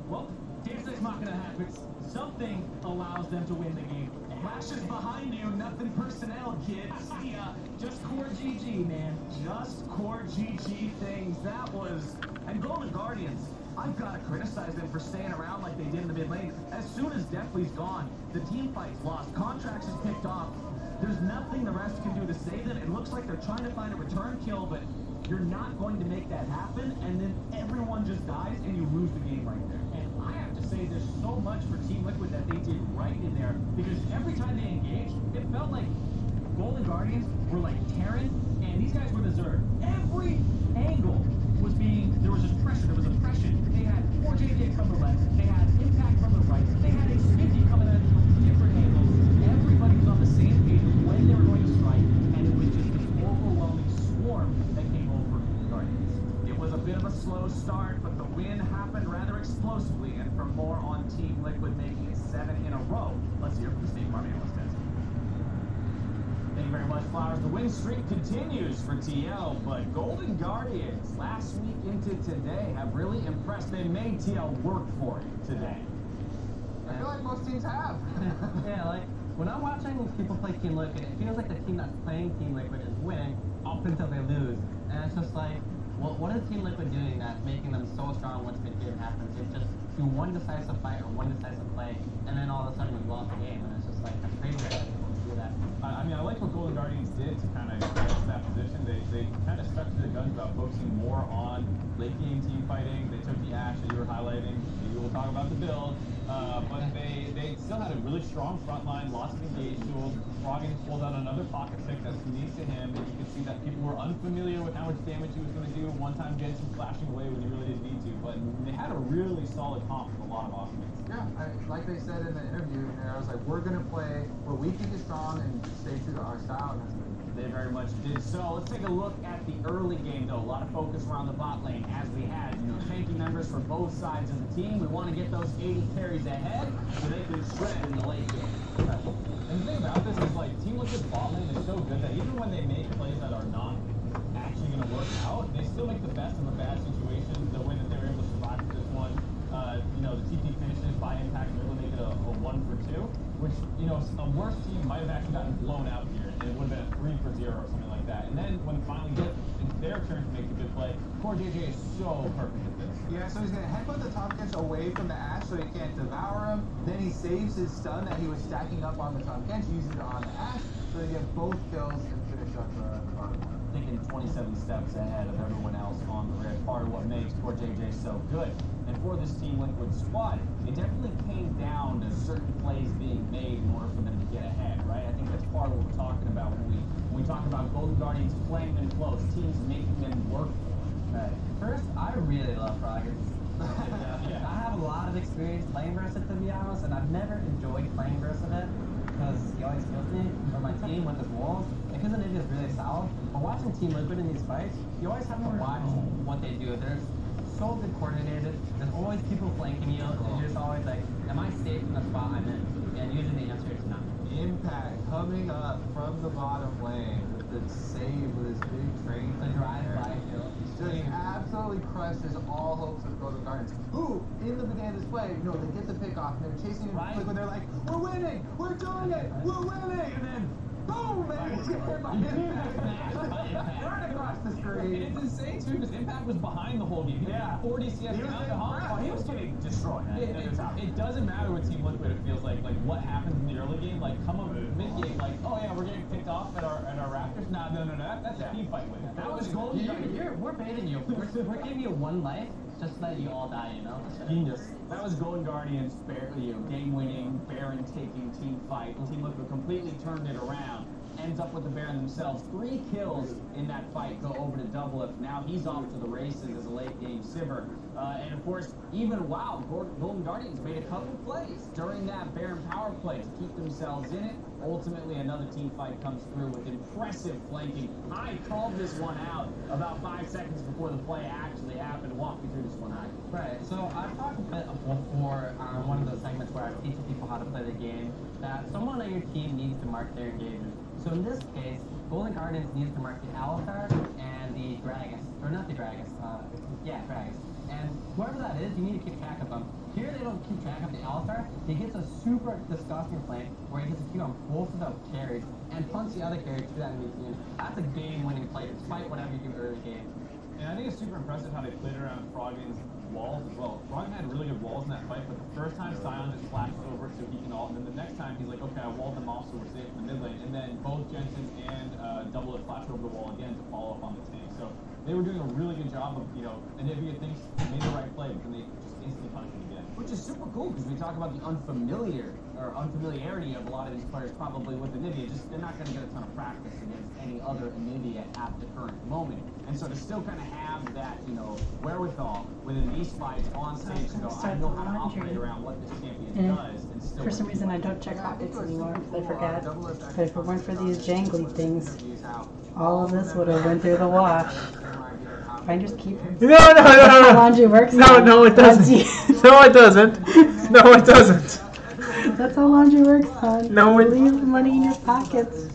Well, Deus Ex Machina happens. Something allows them to win the game. Flashes behind you, nothing personnel, kid. See ya. Just core GG, man. Just core GG things. That was... And Golden Guardians, I've got to criticize them for staying around like they did in the mid lane. As soon as Deathly's gone, the team fight's lost. Contracts is picked off. There's nothing the rest can do to save them. It looks like they're trying to find a return kill, but you're not going to make that happen, and then everyone just dies, and you lose the game right there. And I have to say, there's so much for Team Liquid that they did right in there, because every time they engaged, it felt like Golden Guardians were like Terran, and these guys were the Zerg. Every angle was being, there was just pressure, there was oppression. They had 4JJ from the left, they had Impact from the right, they had X50 coming at from different angles. Everybody was on the same page when they were going to strike, and it was just this overwhelming swarm that came over Guardians. It was a bit of a slow start, but the win happened rather explosively, and for more on Team Liquid making it 7 in a row, let's hear from the State Farm analyst. Thank you very much, Flowers. The win streak continues for TL, but Golden Guardians last week into today have really impressed. They made TL work for it today. I feel like most teams have. Yeah, like when I'm watching people play Team Liquid, it feels like the team that's playing Team Liquid is winning up until they lose. And it's just like, well, what is Team Liquid doing that's making them so strong once mid-game happens? It's just do one decisive fight or one decisive play, and then all of a sudden we lost the game. And it's just like, I'm crazy that they're able to do that. I mean, I like what Golden Guardians did to kind of get to that position. They kind of stuck to their guns about focusing more on late game team fighting. They took the Ashe that you were highlighting. Maybe we'll talk about the build. But they still had a really strong front line, lots of engaged tools. Froggen pulled out another pocket pick that's unique to him, and you could see that people were unfamiliar with how much damage he was going to do. One time getting some flashing away when he really didn't need to, but they had a really solid comp with a lot of offense. Yeah, like they said in the interview, I was like, we're going to play what we think is strong and stay true to our style. And that's what they very much did so. Let's take a look at the early game, though. A lot of focus around the bot lane, as we had, tanky members for both sides of the team. We want to get those 80 carries ahead so they can shred in the late game. And the thing about this is, like, Team Liquid's bot lane is so good that even when they make plays that are not actually going to work out, they still make the best of a bad situation. The way that they were able to survive for this one, the TP finishes by Impact, they're able to make it a 1 for 2, which, a worse team might have actually gotten blown out here, and it would have been a 3 for 0 or something like that. And then when it finally gets it's their turn to make a good play, Core JJ is so perfect at this. Yeah, so he's going to headbutt the top catch away from the Ashe so he can't devour him. Then he saves his stun that he was stacking up on the top catch, uses it on the Ashe, so they get both kills and finish up the bottom one. Thinking 27 steps ahead of everyone else on the rift. Part of what makes Core JJ so good. And for this Team Liquid squad, it definitely came down to certain plays being made in order for them to get ahead, right? I think that's part of what we're talking about when we talk about Golden Guardians playing them close, teams making them work for them. Right. First, I really love Froggen. I have a lot of experience playing versus it, to be honest, and I've never enjoyed playing versus it because he always kills me, or my team with his walls. Because it is really solid, but watching Team Liquid in these fights, you always have to watch what they do. They're so good coordinated. There's always people flanking you, and you're just always like, am I safe in the spot I'm in? And usually the answer is not. Impact coming up from the bottom lane with the save with his big train. The drive-by kill. Just absolutely crushes all hopes of Golden Guardians. Who, in the beginning of this play, they get the pick off and they're chasing him quick when they're like, we're winning, we're doing it, we're winning, and then Boom, baby! Right across the screen. And it's insane too, because Impact was behind the whole game. He was 40 CS down to home. Oh, he was getting destroyed. It doesn't matter with Team Liquid. It feels like what happens in the early game, like come up mid game, like oh yeah, we're getting picked off at our Raptors. No, that's a team fight win. That was gold. We're baiting you. We're giving you one life, just to let you all die. You know. Genius. That was Golden Guardians, game-winning, Baron-taking team fight. Team Liquid completely turned it around. Ends up with the Baron themselves. 3 kills in that fight go over to Doublelift. Now he's off to the races as a late-game Sivir. And of course, even wow, Golden Guardians made a couple plays during that Baron power play to keep themselves in it. Ultimately, another team fight comes through with impressive flanking. I called this one out about 5 seconds before the play actually happened. Walk me through this one, Right, so I've talked a bit before on one of those segments where I teach people how to play the game, that someone on your team needs to mark their engagement. So in this case, Golden Guardians needs to mark the Alistar and the Gragas. Or not the Gragas, Gragas. And whoever that is, you need to keep track of them. Here they don't keep track of the Alistar. He gets a super disgusting flank where he gets a Q on both of the carries and punts the other carry to that enemy team. That's a game-winning play despite whatever you do early game. And I think it's super impressive how they played around Froggen's walls as well. Froggen had really good walls in that fight, but the first time Sion just flashed over so he can ult, and then the next time he's like, okay, I walled them off so we're safe in the mid lane, and then both Jensen and Doublelift flashed over the wall again to follow up on the tank. So they were doing a really good job of, Anivia thinks they made the right play, but then they just instantly punished him again. Which is super cool, because we talk about the unfamiliarity of a lot of these players probably with Anivia. Just they're not going to get a ton of practice against any other Anivia at the current moment. And so to still kind of have that, wherewithal within these fights on stage to go, I know how to operate around what this champion does, and still. For some reason, I don't check pockets anymore because I forget. But if it weren't for these jangly things, all of this would have went through the wash. Finders keepers. No. That's how laundry works. No, it doesn't. No, it doesn't. No, it doesn't. That's how laundry works, hon. No, you leave the money in your pockets.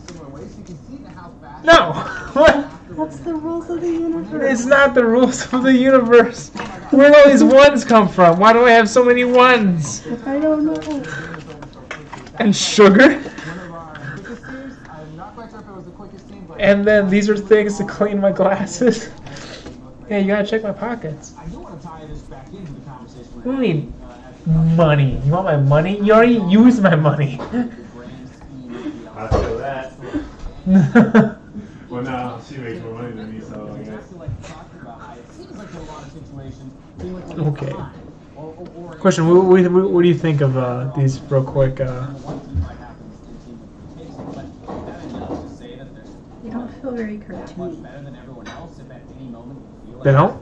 No. What? That's the rules of the universe. It's not the rules of the universe. Where do all these ones come from? Why do I have so many ones? I don't know. And sugar? And then these are things to clean my glasses. Yeah, you gotta check my pockets. I do want to tie this back into the conversation. What do you mean? Money. You want my money? You already used my money. I feel that. Well, now she makes more money than me, so I guess. Okay. Question, what do you think of these real quick? You don't feel very cartoony. They don't?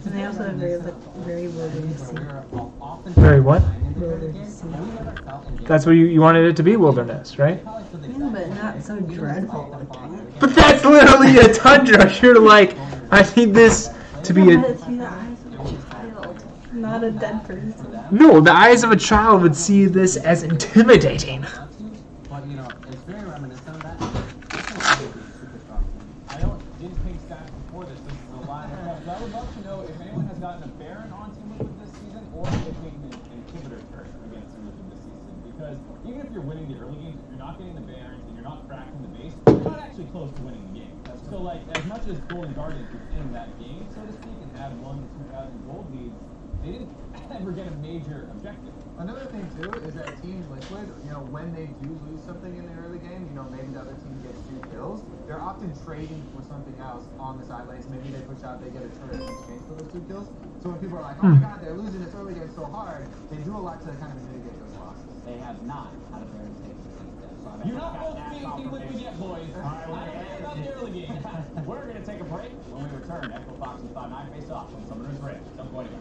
And they also have very wildernessy. Very what? Wildernessy. That's what you wanted it to be, wilderness, right? Yeah, but not so dreadful looking. But that's literally a tundra. You're like, I need this to be a... Not a dead person. No, the eyes of a child would see this as intimidating. But it's very reminiscent of that. I didn't take stats before this. This is a lot of stuff. But I would love to know if anyone has gotten a Baron on Team Liquid this season, or if they've taken an inhibitor turret against Team Liquid this season. Because even if you're winning the early games, if you're not getting the Barons and you're not cracking the base, you're not actually close to winning the game. So as much as Golden Guardians was in that game, so to speak, and had 1,000 to 2,000 gold leads, they didn't ever get a major objective. Another thing too is that Team Liquid, when they do lose something in the early game, maybe the other team gets 2 kills, they're often trading for something else on the side lanes. Maybe they push out, they get a turret in exchange for those 2 kills. So when people are like, oh my god, they're losing this early game so hard, they do a lot to kind of mitigate those losses. They have not had a Baron take this step. So you're not both being Team Liquid yet, boys. I don't care about the early game. We're going to take a break. When we return, Echo Fox and Cloud9 face off on Summoner's Rift. Don't go anywhere.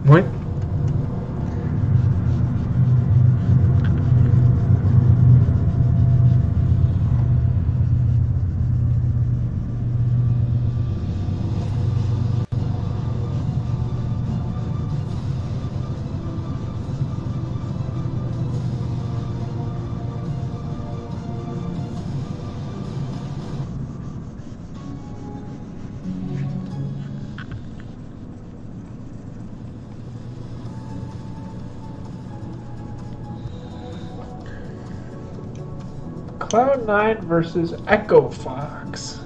What? Cloud9 versus Echo Fox.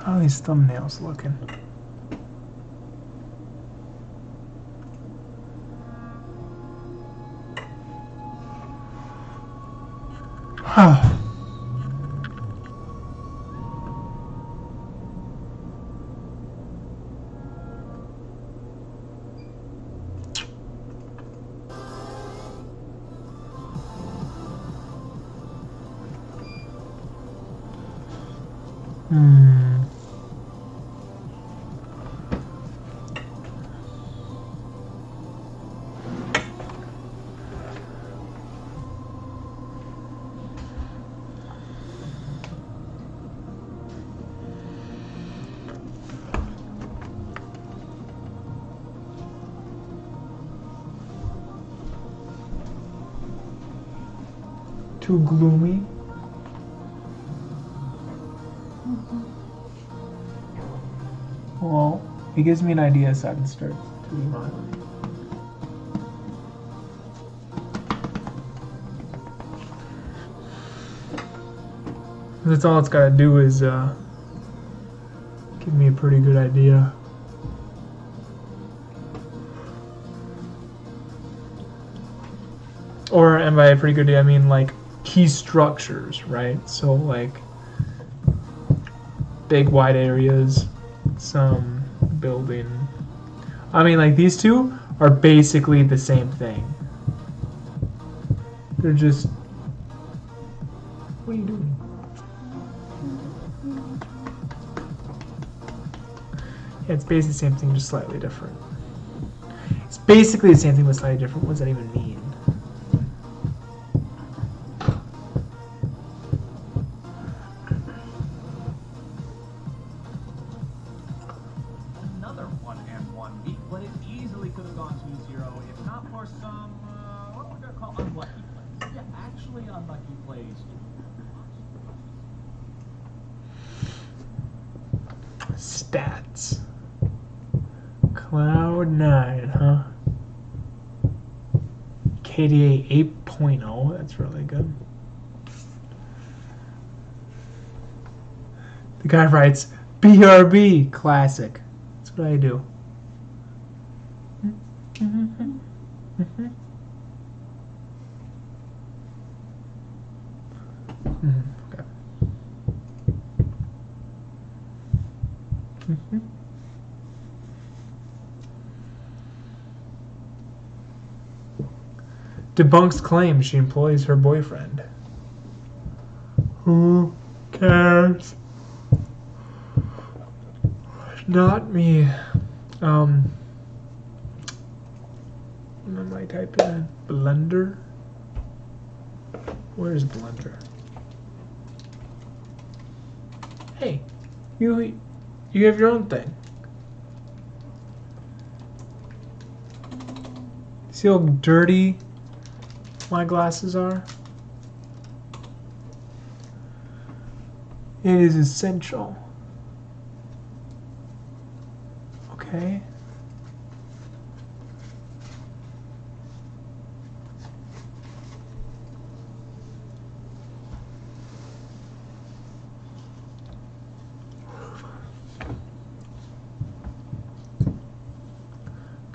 How are these thumbnails looking? Too gloomy. Well, it gives me an idea so I can start doing mine. That's all it's got to do is give me a pretty good idea. Or, and by a pretty good idea, I mean like key structures, right? So like big wide areas, some building. I mean, like these two are basically the same thing. They're just, what are you doing? Yeah, it's basically the same thing, just slightly different. It's basically the same thing, but slightly different. What does that even mean? some, what we're gonna call unlucky plays. Yeah, actually unlucky plays. Stats. Cloud9, huh? KDA 8.0, that's really good. The guy writes, BRB, classic. That's what I do. Okay. Debunks claim she employs her boyfriend. Who cares? Not me. What am I typing in? Blender? Where's Blender? Hey, you have your own thing. See how dirty my glasses are? It is essential. Okay.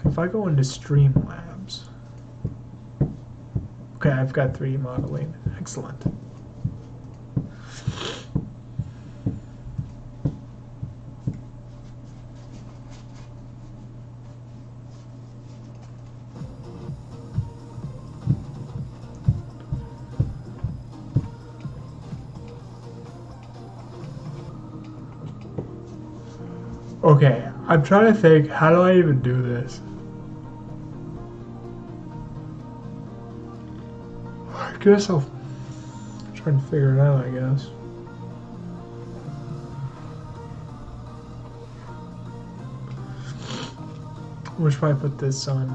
If I go into Streamlabs, okay, I've got 3D modeling. Excellent. Okay, I'm trying to think, how do I even do this? I guess I'll try and figure it out, I guess. Where should I put this on,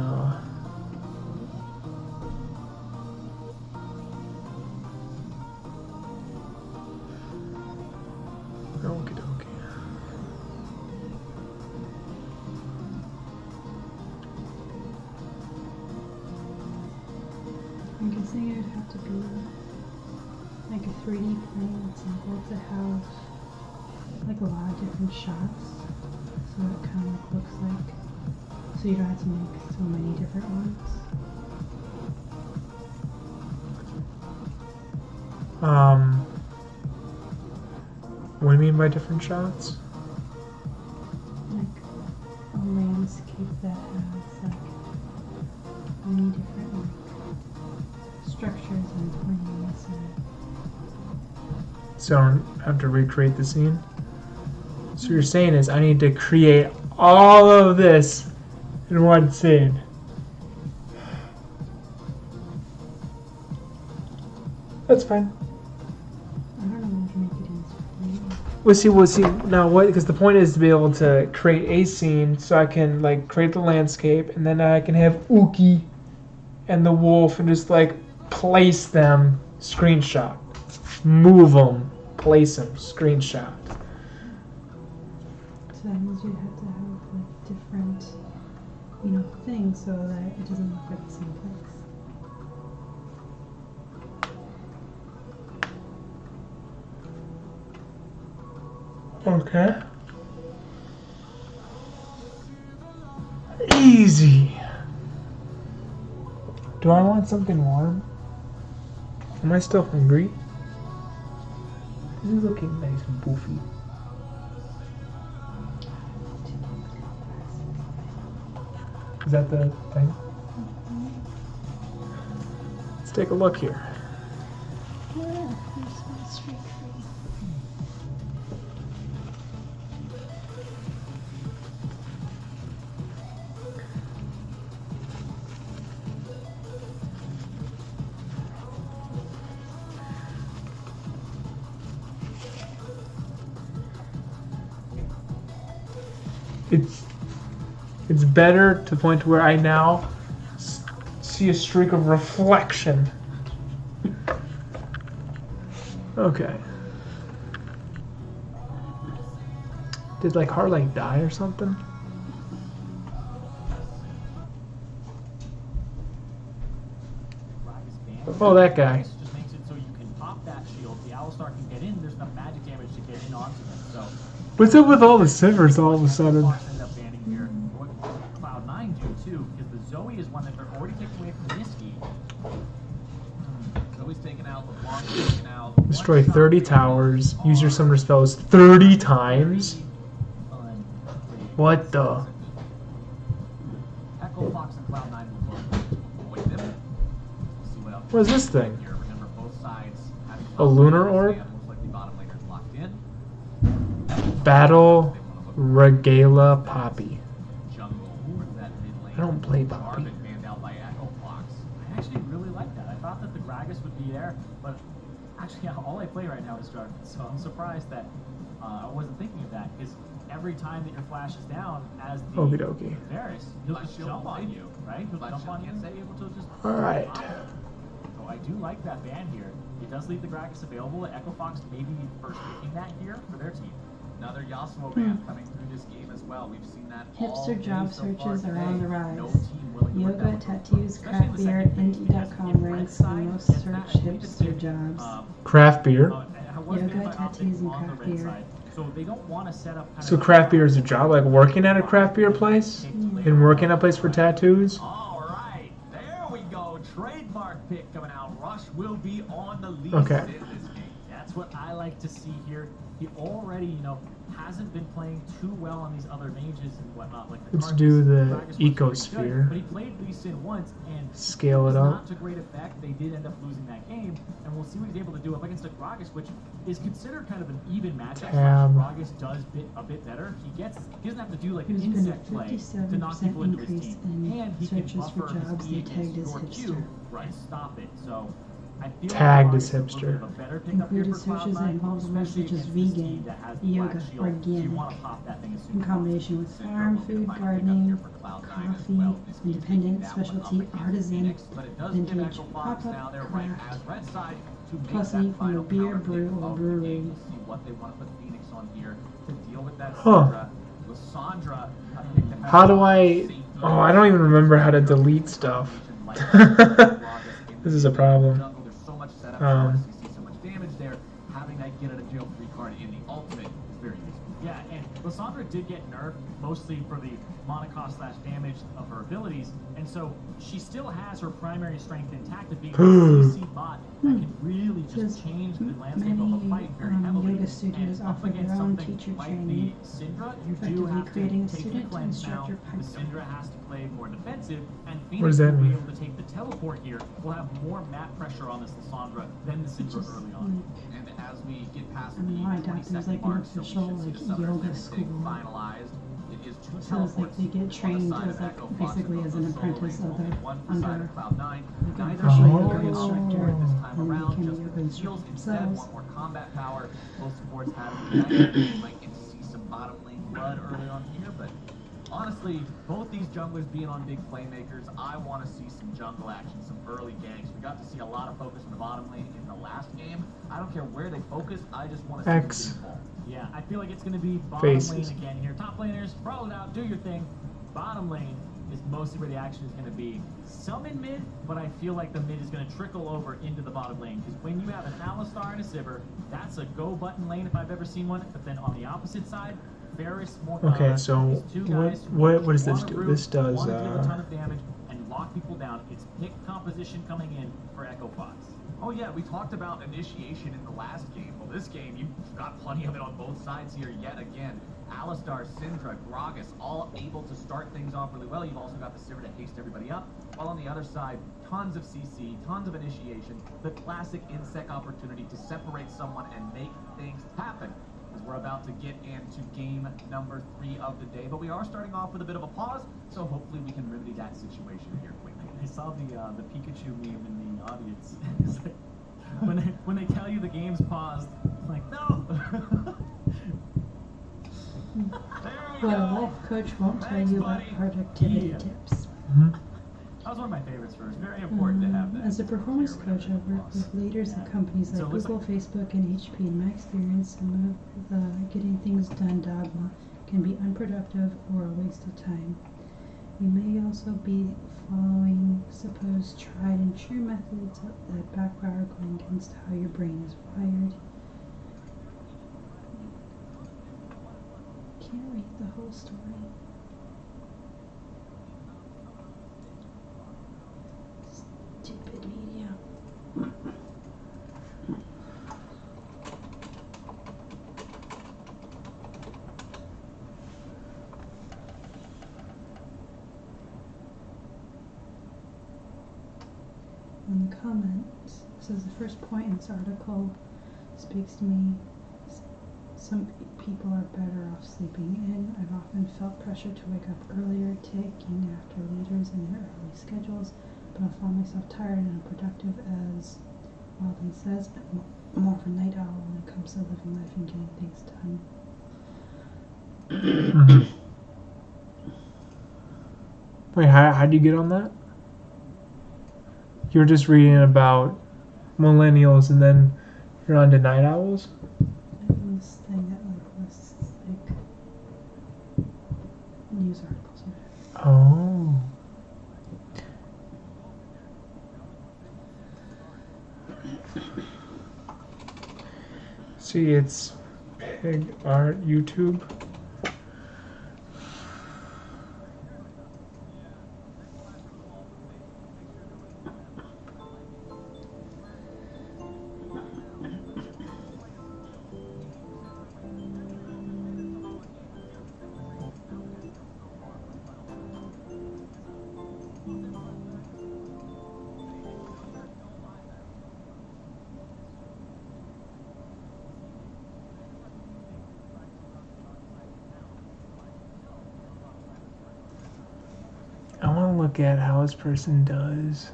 okie dokie. I'm guessing it'd have to be like a 3D plane sample to have like a lot of different shots, so it kind of like looks like, so you don't have to make so many different ones. What do you mean by different shots? Like a landscape that has like many different like structures and planes and So I don't have to recreate the scene? So you're saying is I need to create all of this in one scene. That's fine. I don't know how to make it easy for you. We'll see now what, because the point is to be able to create a scene so I can like create the landscape and then I can have Uki and the wolf and just like place them, screenshot, move them, place them, screenshot. So that means you'd have to have like different, you know, things so that it doesn't look like the same place. Okay. Easy. Do I want something warm? Am I still hungry? This is looking nice and poofy. Is that the thing? Let's take a look here. Yeah, there's one streak free. It's better to the point where I now See a streak of reflection. Okay. Did like Harley die or something? Oh, that guy. Just makes it so you can pop that shield. The Alistar can get in. There's enough magic damage to get in onto them. So What's up with all the Sivers all of a sudden? End up banning here. What Cloud9 do too, because the Zoe is one that they're already taking away from Niski. Zoe's taken out, LeBlanc's taken out. Destroy 30 towers. Use your summoner spells 30 times. What the? Echo Fox and Cloud9 will avoid them. See what else. What is this thing? Here, remember both sides have A lunar orb? most likely bottom laners locked in. Battle Regala Poppy. Jungle, where's that mid lane? I don't play Poppy. Arvin banned out by Echo Fox. I actually really like that. I thought that the Gragas would be there, but actually all I play right now is Jarvan, so I'm surprised that I wasn't thinking of that, because every time that your flash is down as the Okie dokie. Varus, he'll just jump on you, right? He'll jump on you and say able to just Alright. So I do like that ban here. It does leave the Gragas available. Echo Fox maybe first picking that here for their team. Another Yasuo ban coming through this game as well. We've seen that all Hipster day job so far searches are today. on the rise. No team willing to work Yoga, that tattoos, Especially in craft the beer, second phase, Indie.com if ranks red the side most gets searched that, we could see, hipster jobs. Craft beer. Yoga, tattoos, and craft beer. So they don't want to set up kind So of craft beer is a job, like working at a craft beer place? And working at a place for tattoos? All right, there we go. Trademark pick coming out. Rush will be on the lead Okay. in this game. That's what I like to see here. He already, hasn't been playing too well on these other mages and whatnot. Like the Let's Karthus, do the Gragas was really ecosphere. good, but he played Lee Sin once and Scale it was up. not to great effect. They did end up losing that game, and we'll see what he's able to do up against a Gragas, which is considered kind of an even matchup. Tab. Gragas does a bit better. He doesn't have to do like an There's been a insect play to knock 57% people into his increase team, in and he can searches for buffer his jobs E that tagged against as your hipster. Q and stop it. So I feel Tagged like as Gragas is a little bit hipster. of a better pickup here Included for searches that Cloud9, involve words especially such as against this vegan, team that has the yoga, black shield. So you organic, want to pop that thing as soon in as combination with possible. farm, Syndrome will be food, my pickup gardening, here for Cloud9 as coffee, well. This keeps independent, taking that one up specialty, against artisan, Phoenix, but it does give vintage, Echo Fox now pop-up, they're right craft, as red side to make plus that any from final a beer, counter brew, pick or of the brewery. game. We'll see what they want to put Phoenix on here to deal with that Huh. Lysandra. Picked the How do I... Oh, I don't even remember how to delete stuff. This is a problem. There's so much setup, so much damage there. Having that get out of jail free card in the ultimate is very useful. Yeah, and Lysandra did get nerfed mostly for the mana cost / damage of her abilities, and so she still has her primary strength intact of being a CC bot that can really just change the landscape of a fight very heavily. Yoga studios And up offer against their own something teacher like training, the Syndra, you do effectively have creating to take the student to cleanse now. instructor The pipeline. Syndra has to play more defensive, and What Phoenix does that will be mean? able to take the teleport here. We'll have more map pressure on this Lysandra than the Syndra early on. And as we get past I don't the know, I doubt there's 20-second like an mark, so we official should see like the summoner yoga limit school. finalized. It is two So it's like teleports they get on the trained side as of like Echo Fox basically and as both an the solo apprentice lanes will of be the one under side of Cloud9. like an Neither official will yoga get instructor, on this and time then they around. became a Just yoga the instructor heals instead themselves. want more combat power. Both supports have it. You might get to see some bottom lane blood early on here, but honestly, both these junglers being on big playmakers, I want to see some jungle action, some early ganks. We got to see a lot of focus on the bottom lane in the last game. I don't care where they focus, I just want to see X. them get involved. Yeah, I feel like it's going to be bottom Faces. lane again here. Top laners, brawl it out, do your thing. Bottom lane is mostly where the action is going to be. Some in mid, but I feel like the mid is going to trickle over into the bottom lane. Because when you have an Alistar and a Sivir, that's a go button lane if I've ever seen one. But then on the opposite side, Varus, Morgana, Okay, so these two guys who what does this wanna do? root, This does, wanna deal a ton of damage and lock people down. It's pick composition coming in for Echo Fox. Oh yeah, we talked about initiation in the last game. Well, this game, you've got plenty of it on both sides here yet again. Alistar, Syndra, Gragas, all able to start things off really well. You've also got the Sivir to haste everybody up. While on the other side, tons of CC, tons of initiation, the classic insect opportunity to separate someone and make things happen. As we're about to get into game number 3 of the day, but we are starting off with a bit of a pause, so hopefully we can remedy that situation here quickly. I saw the Pikachu meme in the audience. It's like, when they tell you the game's paused, it's like, no! What a life coach won't tell you about productivity tips. How's was one of my favorites first. Very important to have that. As a performance coach, I've worked with leaders at companies like Google, Facebook, and HP. In my experience, some of the getting things done dogma can be unproductive or a waste of time. You may also be following supposed tried and true methods that backfire, going against how your brain is wired. Can't read the whole story. Stupid media. In the comments, it says the first point in this article speaks to me. Some people are better off sleeping in. I've often felt pressure to wake up earlier, taking after leaders in their early schedules, but I'll find myself tired and unproductive. As Walden says, I'm more of a night owl when it comes to living life and getting things done. Wait, how do you get on that? You were just reading about millennials and then you're on to night owls? This thing that lists news articles. Oh. See, it's Pig Art YouTube. I want to look at how this person does.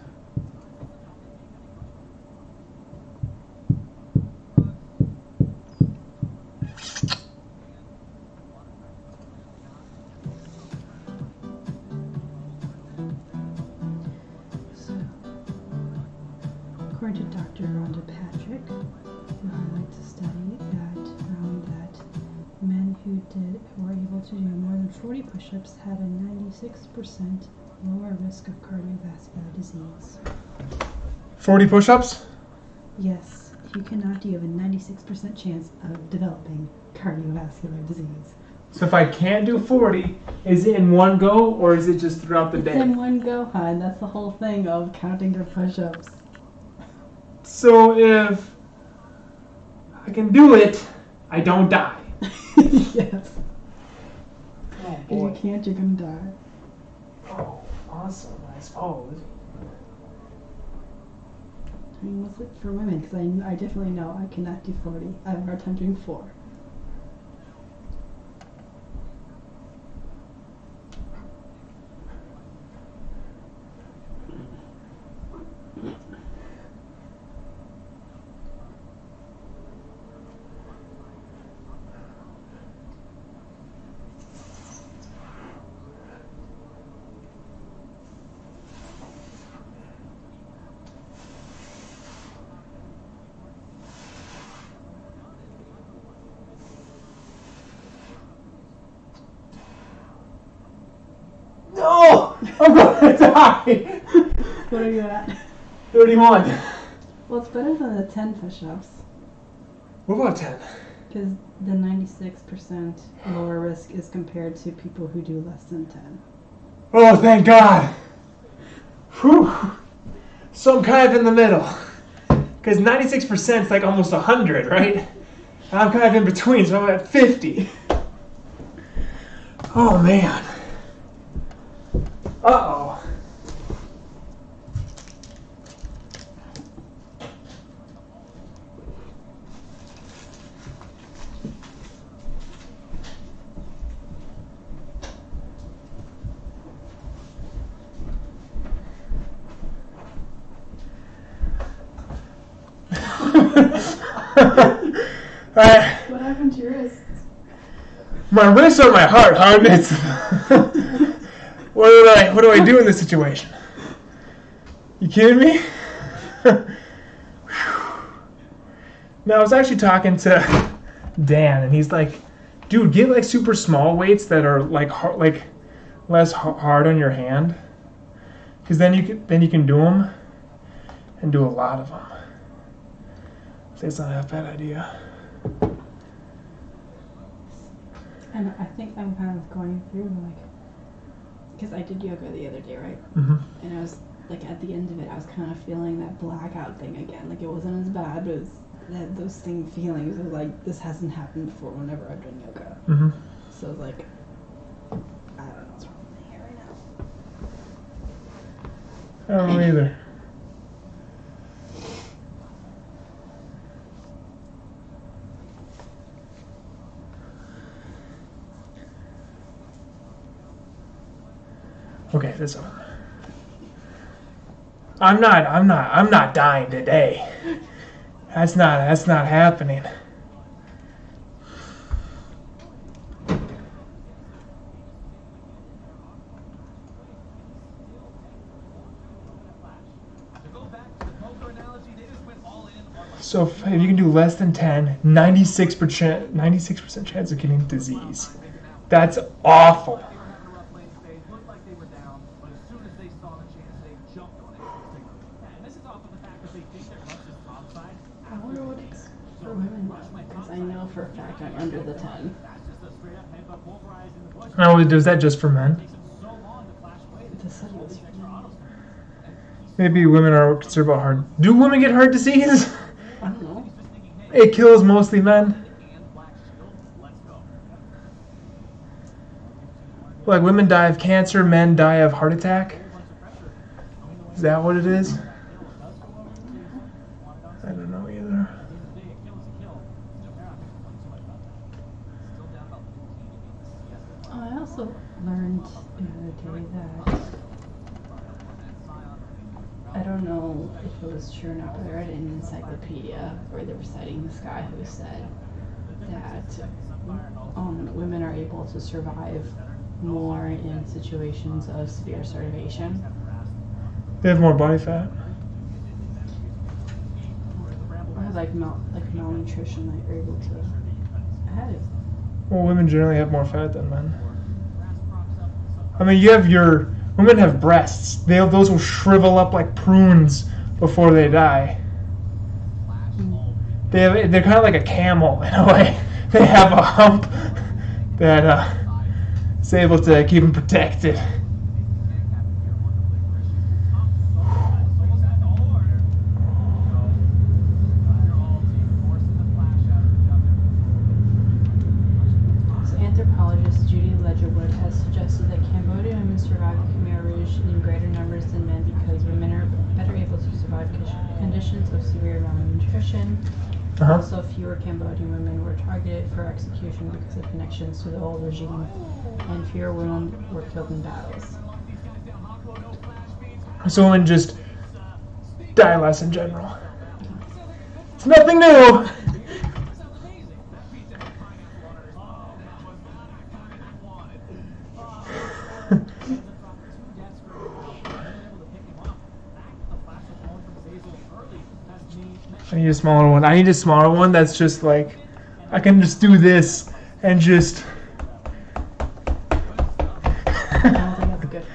According to Dr. Rhonda Patrick, who highlights a study that found that men who were able to do more than 40 push-ups had a 96% lower risk of cardiovascular disease. 40 push-ups? Yes, if you cannot, you have a 96% chance of developing cardiovascular disease. So if I can't do 40, is it in one go or is it just throughout the day? It's in one go, hon. That's the whole thing of counting your push-ups. So if I can do it, I don't die. Yes. Oh, If boy. you can't, you're gonna die. Oh, awesome, I suppose. I mean, what's it for women? Because I definitely know I cannot do 40. I have a hard time doing 4. No! I'm gonna die! What are you at? 31. Well, it's better than the 10 push-ups. What about 10? Because the 96% lower risk is compared to people who do less than 10. Oh, thank God! Whew! So I'm kind of in the middle. Because 96% is like almost 100, right? I'm kind of in between, so I'm at 50. Oh, man. Uh-oh. What happened to your wrists? My wrists or my heart, hon? It's what do I do in this situation? You kidding me? No, I was actually talking to Dan, and he's like, dude, get like super small weights that are like less hard on your hand, because then you can do them and do a lot of them. So it's not a bad idea. And I think I'm kind of going through like, because I did yoga the other day, right? Mm-hmm. And I was like, at the end of it, I was kind of feeling that blackout thing again. Like it wasn't as bad, but it was those feelings of like, this hasn't happened before whenever I've done yoga. Mm-hmm. So it's like, I don't know what's wrong with my hair right now. I don't know either. Okay, this one. I'm not dying today. That's not happening. So if you can do less than 10, 96% chance of getting disease. That's awful. I wonder what it's for women because I know for a fact I'm under the 10. Oh, is that just for men? The study was for men. Maybe women are concerned about heart. Do women get heart disease? I don't know. It kills mostly men. Like women die of cancer, men die of heart attack. Is that what it is? I don't know either. Oh, I also learned the other day that I don't know if it was true or not, but I read it in an encyclopedia where they were citing this guy who said that women are able to survive more in situations of severe starvation. They have more body fat. Or like malnutrition, like are able to have it. Well, women generally have more fat than men. I mean, women have breasts. Those will shrivel up like prunes before they die. They're kind of like a camel in a way. They have a hump that is able to keep them protected. Anthropologist Judy Ledgerwood has suggested that Cambodian women survive the Khmer Rouge in greater numbers than men because women are better able to survive conditions of severe malnutrition. Also, fewer Cambodian women were targeted for execution because of connections to the old regime, and fewer women were killed in battles. So women just die less in general. It's nothing new. I need a smaller one. I need a smaller one that's just like, I can just do this and just. I don't think that's good for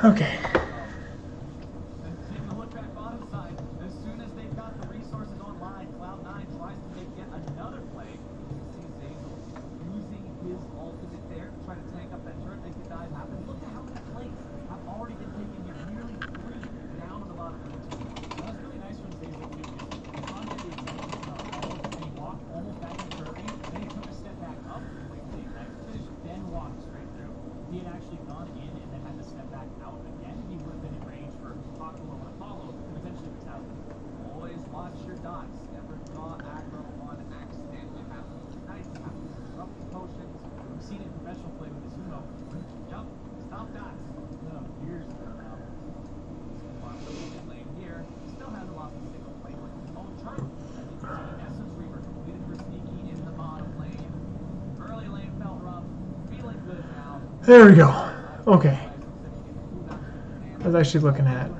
you. Okay. There we go. Okay. I was actually looking at.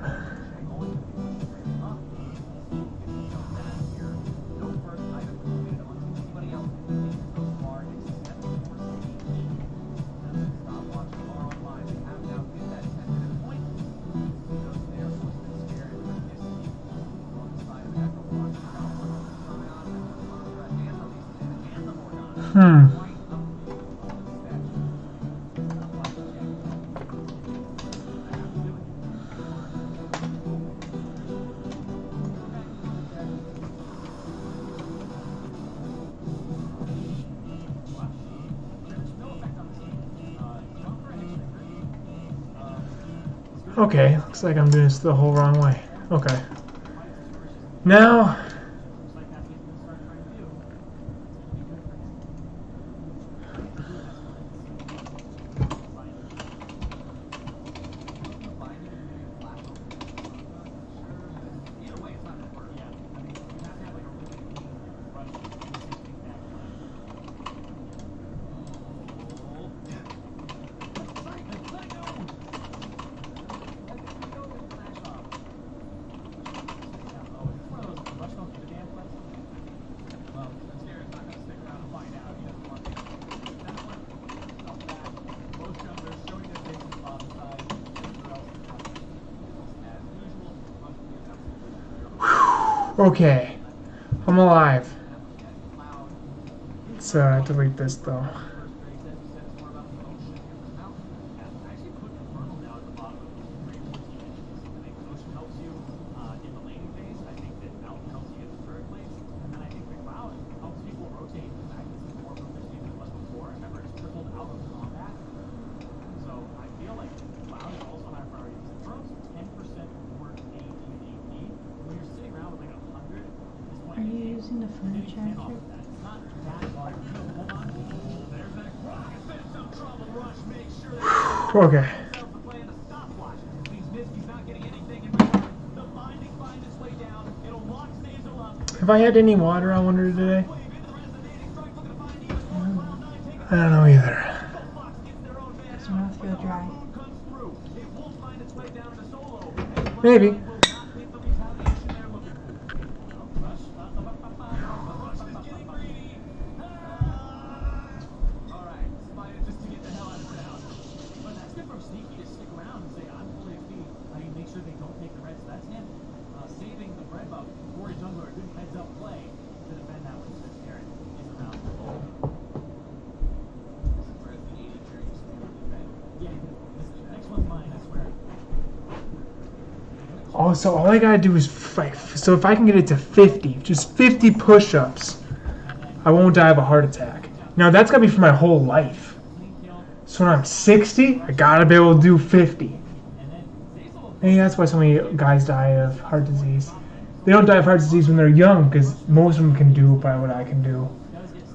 Okay, looks like I'm doing this the whole wrong way. Okay. Now, okay, I'm alive. Let's delete this though. Are you using the phone charger? Okay. Have I had any water, I wonder, today? I don't know either. Does your mouth feel dry? Maybe. Oh, so all I gotta do is fight. So if I can get it to 50, just 50 push-ups, I won't die of a heart attack. Now that's gotta be for my whole life. So when I'm 60, I gotta be able to do 50. Maybe that's why so many guys die of heart disease. They don't die of heart disease when they're young, because most of them can do by what I can do.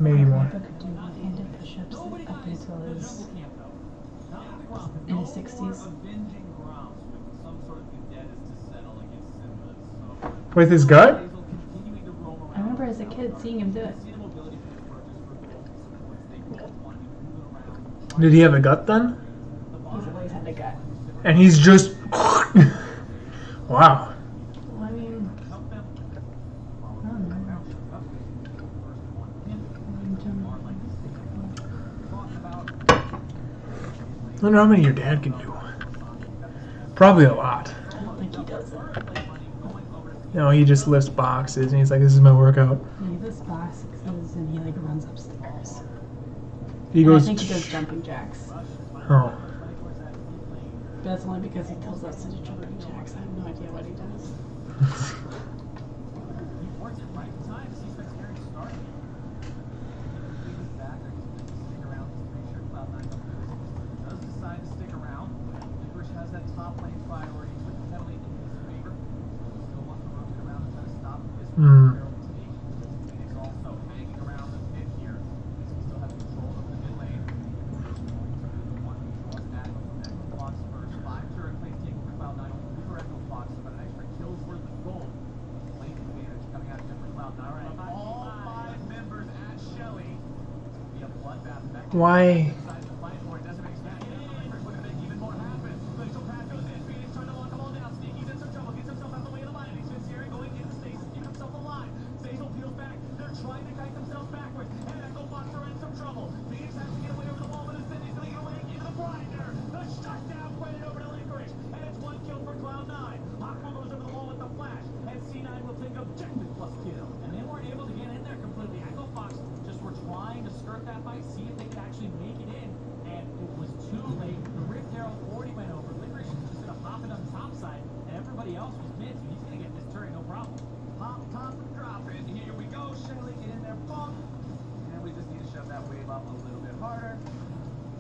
Maybe more. My could do one-handed push-ups up until his in his 60s. With his gut? I remember as a kid seeing him do it. Did he have a gut then? He's always had a gut. And he's just... Wow. Well, I mean, I don't know. I wonder how many your dad can do. Probably a lot. I don't think he does it. No, he just lifts boxes and he's like, this is my workout. He lifts boxes and he like runs upstairs. He And goes... I think he does jumping jacks. Oh. But that's only because he tells us to do jumping jacks. I have no idea what he does. Why? shot down, pointed over to Licorice, and it's 1 kill for Cloud9. Aqua goes over the wall with the flash, and C9 will take objective plus kill. And they weren't able to get in there completely. Echo Fox just were trying to skirt that fight, see if they could actually make it in, and it was too late. The Rift Arrow already went over. Licorice is just gonna pop it on the top side, and everybody else was mid, so he's gonna get this turret no problem. Pop, top, and drop it. Here we go, Shelly, get in there, bump. And we just need to shove that wave up a little bit harder.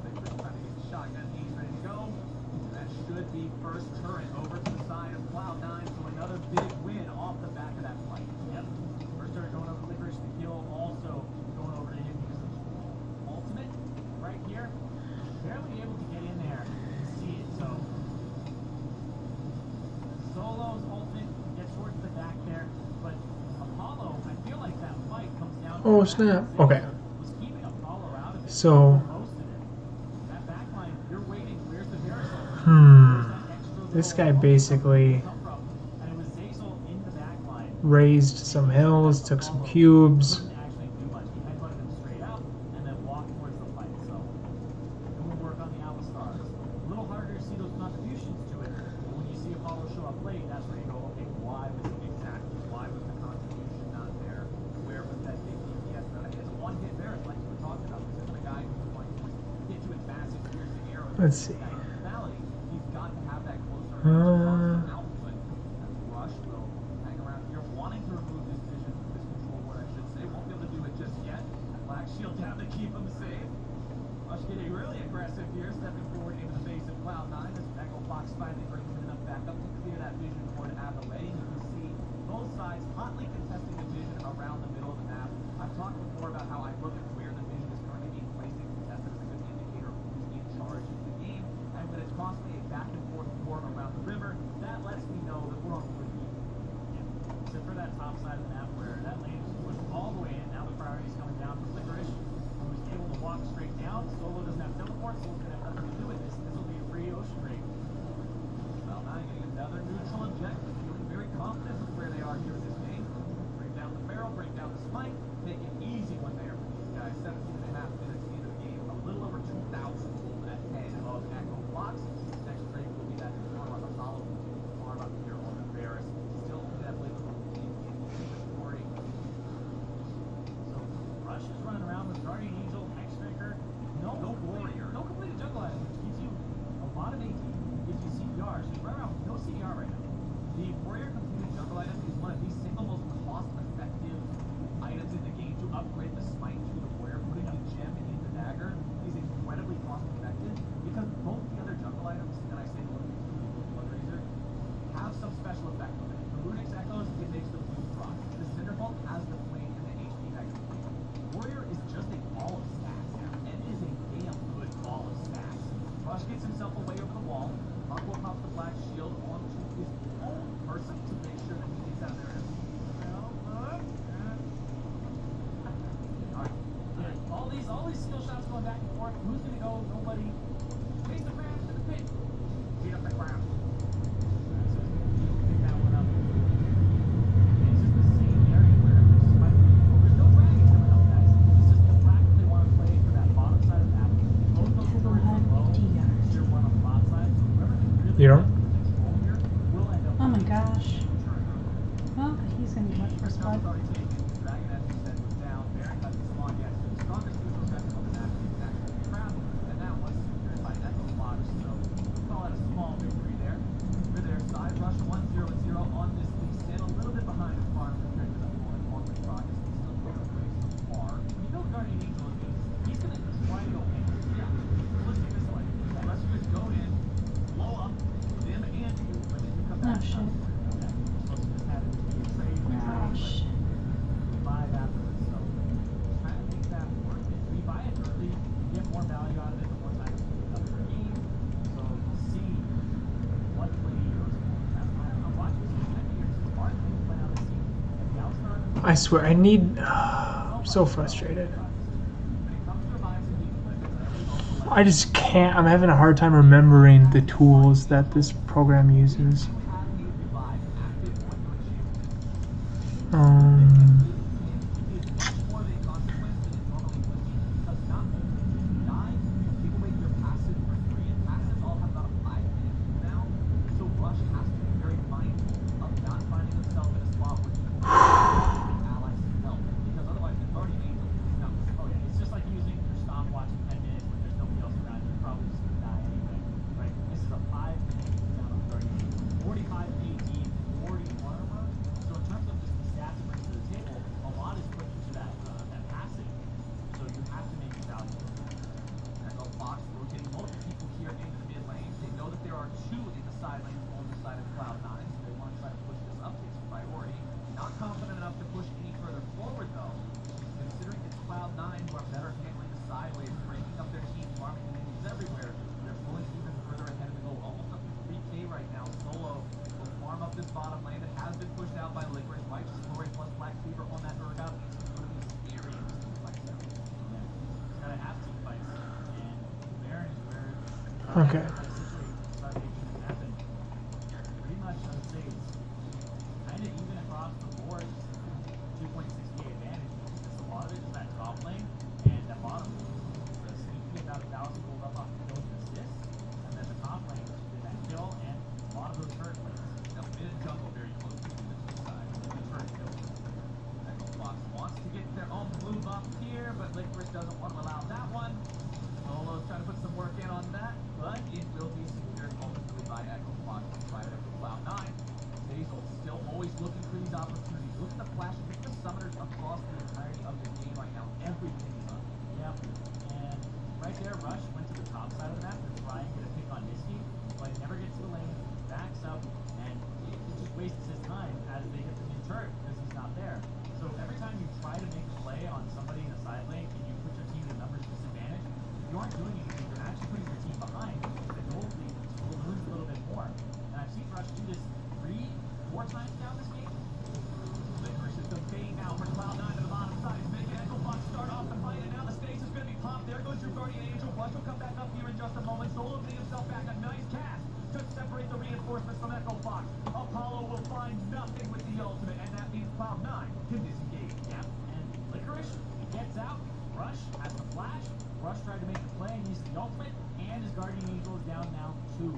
Licorice trying to get the shotgun, he's ready to go. And that should be first turret over to the side of Cloud9, so another big win off the back of that fight. Yep. First turret going over to Licorice, the kill also going over to him because of ultimate right here. Barely able to get in there and see it, so Solo's ultimate gets towards the back there, but Apollo, I feel like that fight comes down to Oh snap. Okay. was keeping Apollo out of it. So Most of it. That backline, you're waiting, where's the Verisol? this guy basically And it was Zazel in the backline. raised some hills, took some cubes. Didn't actually do much. He headbutted him straight out and then walked towards the fight. So it will work on the Alpha Stars. A little harder to see those contributions to it, but when you see Apollo show up late, that's where you go, okay, why was the contribution not there? Where was that big DPS? I think it's a one-hit Varus, like we were talking about. This isn't a guy who's going to get you with massive piercing arrows. Let's see. He's got to have that closer range output. Rush will hang around here, wanting to remove this vision, this control ward, I should say. Won't be able to do it just yet. Black Shield down to keep him safe. Rush getting really aggressive here, stepping forward into the face of Cloud9 as Echo Fox finally brings in enough backup to clear that vision ward out of the way. You can see both sides hotly contesting the vision around the middle of the map. I've talked before about how I look at where the vision is currently being placed and contested as a good indicator of who's in charge of the game. And when it's constantly a back and forth war around the river, that lets me know that we're on good beat. Yeah. Except for that top side of the map where that lane is pushed all the way in. Now the priority is coming down for Licorice, who's able to walk straight down. Solo doesn't have teleport, so it's going to have nothing to do with this. This will be a free ocean raid. Cloud9 getting another neutral objective, feeling very confident with where they are here in this game. Break down the barrel, break down the spike, make it easy one there for these guys. 17.5 minutes into the game, a little over 2,000 gold ahead of Echo Fox. Next trade will be that farm on the Apollo, farm up here on the Varus. Still only that blade of in inventory. So Rush is running around with Guardian Angel, Hexbreaker, no warrior, no completed jungle item, which gives you a lot of AD, gives you CPR. So you run around with no CPR right now. The warrior completed jungle item is one of the single most cost-effective items in the game to upgrade the smite to the warrior. Putting the gem in the dagger is incredibly cost-effective because both the other jungle items, and I say the one Razor, have some special effect on it. The Runix Echoes, it makes the blue rock. The Cinderbolt has the flame and the HP back. Warrior is just a ball of stats now, and it is a damn good ball of stats. Rush gets himself away over the wall. Aqua pops the black shield onto his own person to make sure that he gets out there. Alright. All these skill shots going back and forth. Who's gonna go? Nobody. Face the ground to the pit. Beat up the ground. So pick that one up. It's just the same area where there's no dragon coming up next. It's just the fact that they want to play for that bottom side of the map. Both those turrets are low. Tier 1 on the bot side. So whoever can really You know? control here will end up. Oh my gosh. Well, he's gonna be much for spot. Dragon, as you said, was down. Baron got the spawn yet. The strongest neutral dragon on the map is actually Crab, and that was secured by Echo Fox. So we'll call that a small victory there. For their side, Rush 1-0-0 on this league, stand a little bit behind the farm compared to the opponent on the Rockets. They still go to play so far. You know Guardian Angel is, he's going to try to go in. Yeah, let's do it this way. Let's just go in, blow up them and you, but then you come back. Oh shit. Okay. Let's just have it be a trade. Oh shit. Five after this, so trying to make that work. If we buy it early, you get more value out of it the more time it's up for a game. So we'll see what play he goes for. I'm watching this game here. It's hard to play on this team. And the outside, I swear, I need. I'm so frustrated. I just can't. I'm having a hard time remembering the tools that this program uses. side lanes on the side of Cloud9, so they want to try to push this up, take some priority. Not confident enough to push any further forward, though. Considering it's Cloud9 who are better handling the sideways, breaking up their team, farming enemies everywhere, they're pulling even further ahead of the goal. Almost up to 3K right now. Solo will farm up this bottom lane that has been pushed out by Licorice. Righteous Glory plus Black Fever on that Urgot. It's going to be scary in this team fight now. Yeah. It's got to have team fights. And Baron is where Okay. start making it happen. Pretty much, I would say, it's kind of even across the board. 2.6K advantage. Just a lot of it is that top lane and that bottom lane. The sneaky about 1,000 gold up off the kills and assists, and then the top lane is that kill and a lot of those turret plays. Now mid and jungle very close to the two sides. The turret kills. Echo Fox wants to get their own blue buff here, but Licorice doesn't want to allow that one. Solo's trying to put some work in on that, but it will be secured ultimately by Echo Fox to try it for Cloud9. Basil still always looking for these opportunities. Look at the flash, look at the summoners across the entirety of the game right now. Everything is up. Yep. And right there, Rush went to the top side of the map to try and get a pick on Nisky, but he never gets to the lane, backs up, and it just wastes his time as they get the mid turret because he's not there. So every time you try to make a play on somebody in the side lane and you put your team in a numbers disadvantage, you aren't doing anything. You're actually putting your team behind. The gold lead will lose a little bit more. And I've seen Rush do this 3-4 times down this game. Licorice is debating now for Cloud9 to the bottom side. He's making Echo Fox start off the fight, and now the stakes is going to be popped. There goes your Guardian Angel. Rush will come back up here in just a moment. Solo putting himself back. A nice cast to separate the reinforcements from Echo Fox. Apollo will find nothing with the ultimate, and that means Cloud9 can disengage. Yeah, and Licorice gets out. Rush has the flash. Rush tried to make the play and used the ultimate, and his Guardian Angel is down now too.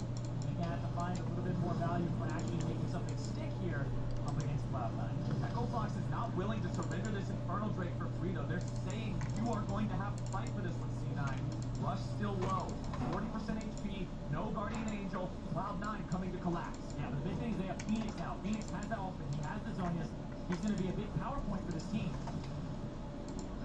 He's going to have to find a little bit more value for actually making something stick here up against Cloud9. Echo Fox is not willing to surrender this Infernal Drake for free, though. They're saying you are going to have to fight for this one, C9. Rush still low, 40% HP, no Guardian Angel, Cloud9 coming to collapse. Yeah, but the big thing is they have Phoenix now. Phoenix has that ultimate, he has the Zonias. He's going to be a big power point for this team.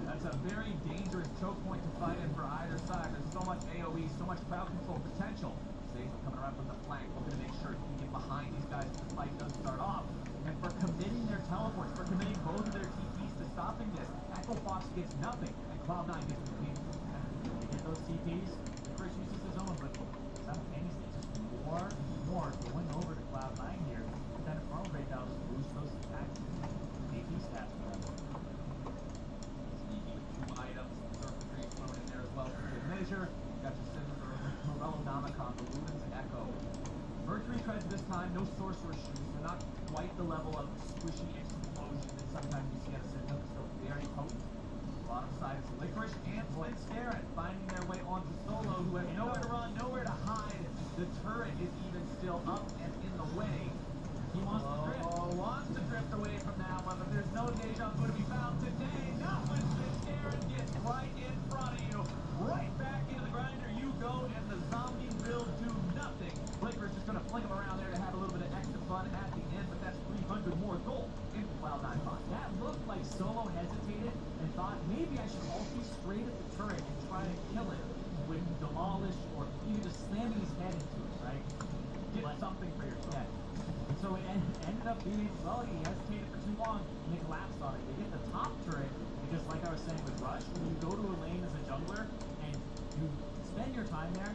That's a very dangerous choke point to fight in for either side. There's so much AoE, so much crowd control potential. Safe coming around from the flank, looking to make sure he can get behind these guys as the fight does start off. And for committing their teleports, for committing both of their TPs to stopping this, Echo Fox gets nothing, and Cloud9 gets the lead. They get those TPs, Licorice uses his own, but simultaneously, just more going over to Cloud9 here. That Infernal Drake now just boosts those attacks, TP stats for them. Items, circuitry thrown in there as well for good measure. Got your Cinder, Morello, Namicon, the Lumens, and Echo. Mercury treads this time, no Sorcerer's Shoes. They're not quite the level of squishy explosion that sometimes you see at a Cinder, still very potent. Bottom side is Licorice and Flint Staring, finding their way onto Solo, who has nowhere to run, nowhere to hide. The turret is even still up and in the way. He wants to drift away from that one, but there's no deja vu to be found today. Not when Flint Staring gets right in front of you. Right back into the grinder you go, and the zombie will do nothing. Licorice is going to fling him around there to have a little bit of extra fun at the end, but that's 300 more gold in Cloud9 fun. That looked like Solo hesitated and thought maybe I should ulti straight at the turret and try to kill it with Demolish or even just slamming his head into it, right? Get something for your head. So it ended up being, well, he hesitated for too long and they collapsed on it. They get the top turret because, like I was saying with Rush, when you go to a lane as a jungler and you spend your time there,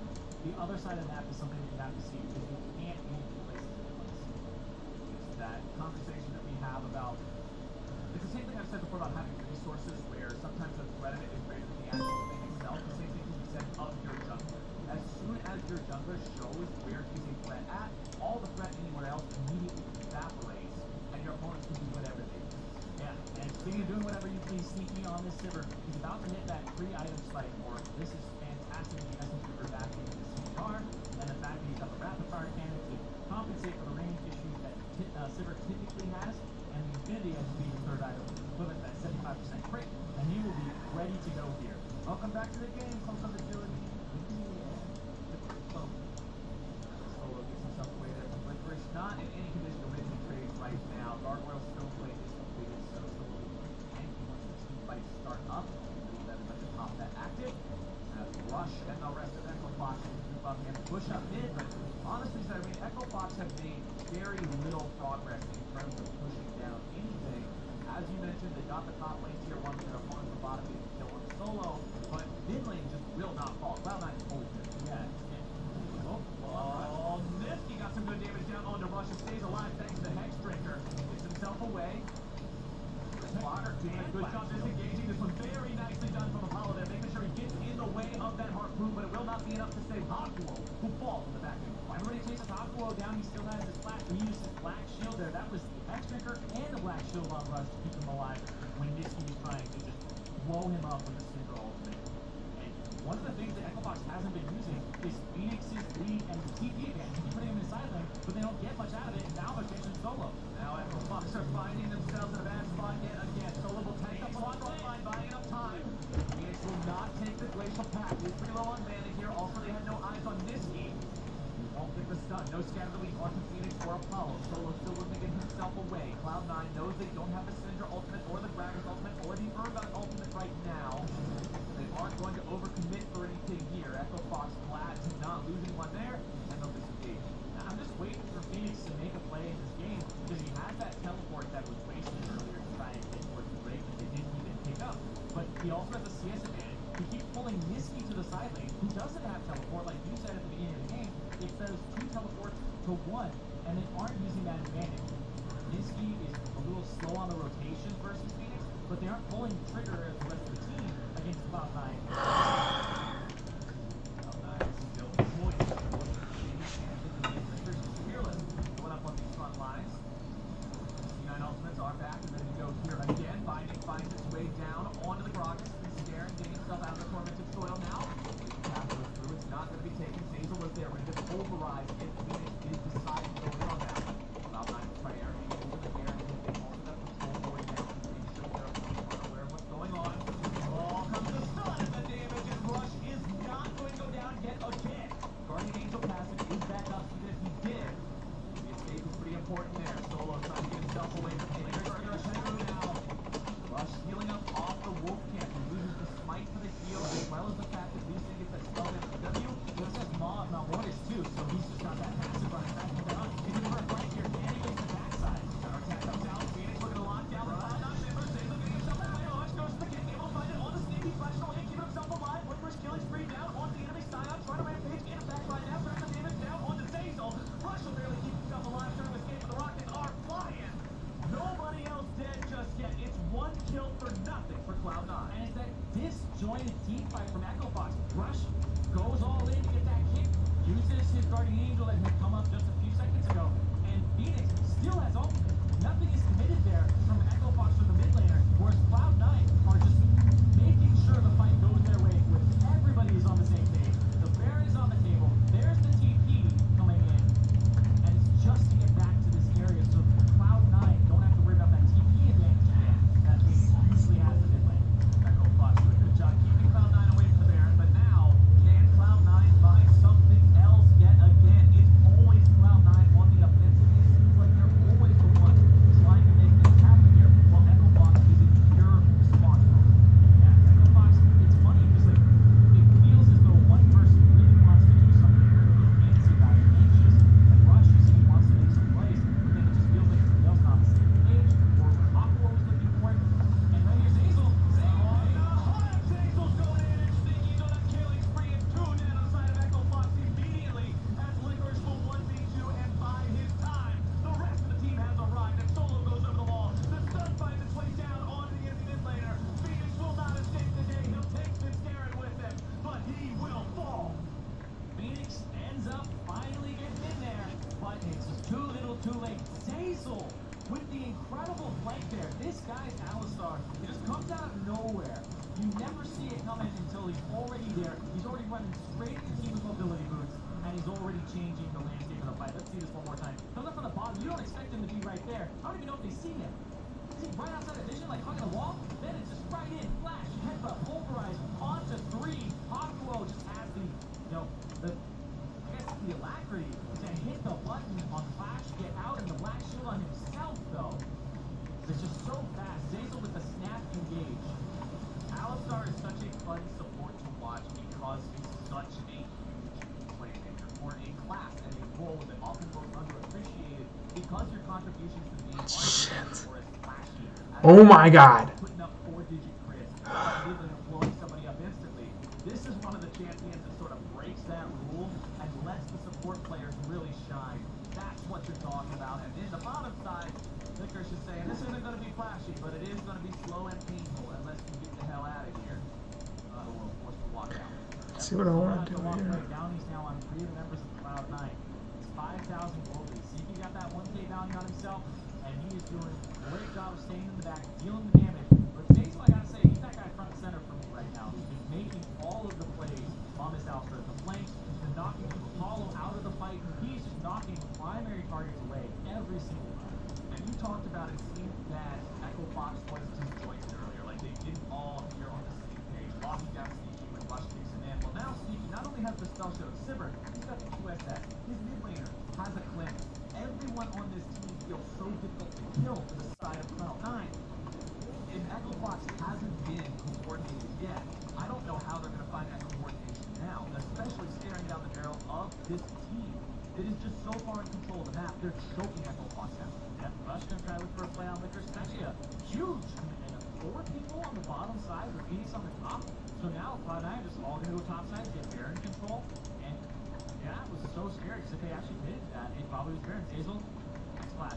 the other side of the map is something that you have to see because you can't move the places at once. It's that conversation that we have about, it's the same thing I've said before about having resources where sometimes the threat of it is greater than the actual thing itself. The same thing can be said of your jungler. As soon as your jungler shows where he's a threat at, all the threat anywhere else immediately evaporates, and your opponent can do whatever they do. Yeah, and speaking of doing whatever you please, Sneaky on this Sivir, he's about to hit that free item spike more. This is fantastic. The essence of back into the CR, and the fact that he's got the rapid fire cannon to compensate for the range issues that Sivir typically has, and the Infinity as being the third item, equivalent to that 75% crit, and he will be ready to go here. Welcome back to the game, close up agility. Solo gets himself away there from Licorice. Not in any condition to win the trade right now. Gargoyle still play is completed, so Solo and he wants the team fight to start up. Leave everybody to pop that active. As Rush and the rest of Echo Fox will move up and push up mid. but honestly, I mean, Echo Fox have made very little progress in terms of pushing down anything. As you mentioned, they got the top lane tier 1 with their opponents, the bottom lane kill on solo, but mid lane just will not fall. Cloud9 is holding it. Yeah. Oh, Nifty got some good damage down onto Rush and stays alive thanks to the Hex Drinker. Gets himself away. Slaughter doing a good job disengaging. This one very nicely done from Apollo there, making sure he gets in the way of that Harpoon, but it will not be enough to save Hakuo, who falls in the back end. Everybody chases Hakuo down, he still has his flash, but he used his black shield there. That was the Hex Drinker and a black shield on Rush to keep him alive when Nisky was trying to just blow him up with a Syndra ultimate. And one of the things that Echo Fox hasn't been using is Phoenix's lead and the TP advantage. Keep putting him in the side lane, but they don't get much out of it, and now they're chasing solo. Now Echo Fox are finding themselves in a bad spot yet again. Solo will tank up on front line, buying enough time. Phoenix will not take the glacial path. He's pretty low on mana here. Also, they had no eyes on Nisky. He won't get the stun. No scatter the weak on Phoenix or Apollo. Solo still looking to get himself away. Cloud9 knows they don't have the Syndra ultimate or the Gragas ultimate or the Urgot ultimate right now. They aren't going to overcommit for anything here. Echo Fox glad to not losing one there, and they'll disengage. Now, I'm just waiting for Phoenix to make a play in this game because he has that teleport that was wasted earlier to try and get towards the break that they didn't even pick up. But he also has a CS advantage. He keeps pulling Nisky to the side lane, who doesn't have teleport, like you said at the beginning of the game. It says 2 teleports to 1, and they aren't using that advantage. Nisky is a little slow on the rotation versus Phoenix, but they aren't pulling the trigger as the rest of the team against Cloud9. Cloud9 is still poised. Fearless going up on these front lines. C9 ultimates are back and ready to go here again. Binding finds its way down onto the Gragas. He's staring, getting himself out of the tormented soil now. Through. It's not going to be taken. Zazel was there, ready to pulverize if Phoenix did decide to go in on that. Cloud9 will try to air over the air and they also have control going down to make sure they're aware of what's going on. Oh, comes the stun and the damage, and Rush is not going to go down yet again. Guardian Angel passive is back up, even if he did. The escape is pretty important there. Solo trying to get himself away from the Rush now. Rush healing up off the Wolf Camp. He loses the smite for the heal as well as the fact that Lucian gets that spell damage to W. He also has Malmortis too, so he's just got that passive running back and down. He's in for a fight here, and he goes to the backside. Our attack comes out, Phoenix looking to lock down the Cloud9 members. Zazel getting himself out. Rush goes to the kick, able to find it on the sneaky flash, only keeping himself alive. One first killing spree down on the enemy side. Trying to rampage in back right now, trying to damage down onto Zazel. Rush will barely keep himself alive, trying to escape, but the rockets are flying. Nobody else dead just yet. It's 1 kill for nothing for Cloud9. And it's that disjointed team fight from Echo Fox. Rush goes all in to get that kick, uses his Guardian Angel that had come up just a few seconds ago, and Phoenix still has ult. Nothing is committed there from Echo Fox or the mid laner, whereas Cloud9 are just making sure the fight goes their way with everybody is on the same page. The Baron is on the table. There's the TP coming in, and it's just to get back to this area so Cloud9 don't have to worry about that TP advantage again that Phoenix usually has in mid lane. Echo Fox doing a good job keeping Cloud9 away from the Baron, but now can Cloud9 find something else yet again? It's always Cloud9 on the offensive. It seems like they're always the ones trying to make things happen here, while Echo Fox is in pure response mode. Yeah, Echo Fox, it's funny because like it feels as though one person really wants to do something here, really fancy about it, anxious, and Rush you see wants to make some plays, but then it just feels like everybody else not on the same page, or Aqua was looking for it, and right here's Zazel. Zazel's going in and sneaking on that killing spree and 2 down on the side of Echo Fox immediately as Licorice will 1v2 and buy his time. The rest of the team has arrived and Solo goes over the wall. The stun finds its way down onto the enemy mid laner. Phoenix will not escape today. He'll take this Garen with him, but he will fall. Phoenix ends up finally getting in there, but it's just too little too late. Zazel with the incredible flank there. This guy's Alistar, it just comes out of nowhere. You never see it coming until he's already there. He's already running straight into the team with mobility boots, and he's already changing the landscape of the fight. Let's see this one more time. Comes up from the bottom. You don't expect him to be right there. I don't even know if they see him. Is he right outside of vision, like hugging a wall? Then it's just right in, flash, headbutt, pulverize, onto 3. Hakuo just has the, the alacrity to hit the button on flash, get out, and the black shield on himself, though. It's just so fast. Zazel with the snap engage. Alistar is such a fun support to watch because he's such a huge playmaker for a class because your contributions to the game aren't as flashy. Oh my god. Putting up 4-digit crits, immediately blowing somebody up instantly. This is one of the champions that sort of breaks that rule and lets the support players really shine. That's what you're talking about. And in the bottom side, Licorice is saying this isn't going to be flashy, but it is going to be slow and painful unless you get the hell out of here. We're forced to walk out. Let's see what I want to do here. Down, he's now on 3 of the members of Cloud9. It's 5,000 gold. Zeke got that 1K bounty on himself, and he is doing a great job of staying in the back, dealing the damage. But Jason, I gotta say, he's that guy front and center for me right now. He's been making all of the plays on this outskirts. The flanks, the knocking Apollo out of the fight. He's just knocking primary targets away every single time. And you talked about it seemed that Echo Fox was disjointed earlier, like they didn't all appear on the same page. Locking down Sneaky when Rush takes him in. Well, now Sneaky not only has the spell shot of Sivir, he's got the QSS. His mid laner has a clip. Everyone on this team feels so difficult to kill to the side of Cloud9. If Echo Fox hasn't been coordinated yet, I don't know how they're going to find that coordination now, especially staring down the barrel of this team that is just so far in control of the map. They're choking Echo Fox out. Yep, Rush going to try to look for a play on Licorice. It's actually a huge commitment of 4 people on the bottom side with Phoenix on the top. So now Cloud9 are just all going to go top side, get Baron control, and yeah, it was so scary because if they actually did that, it probably was Baron. Hazel, splash.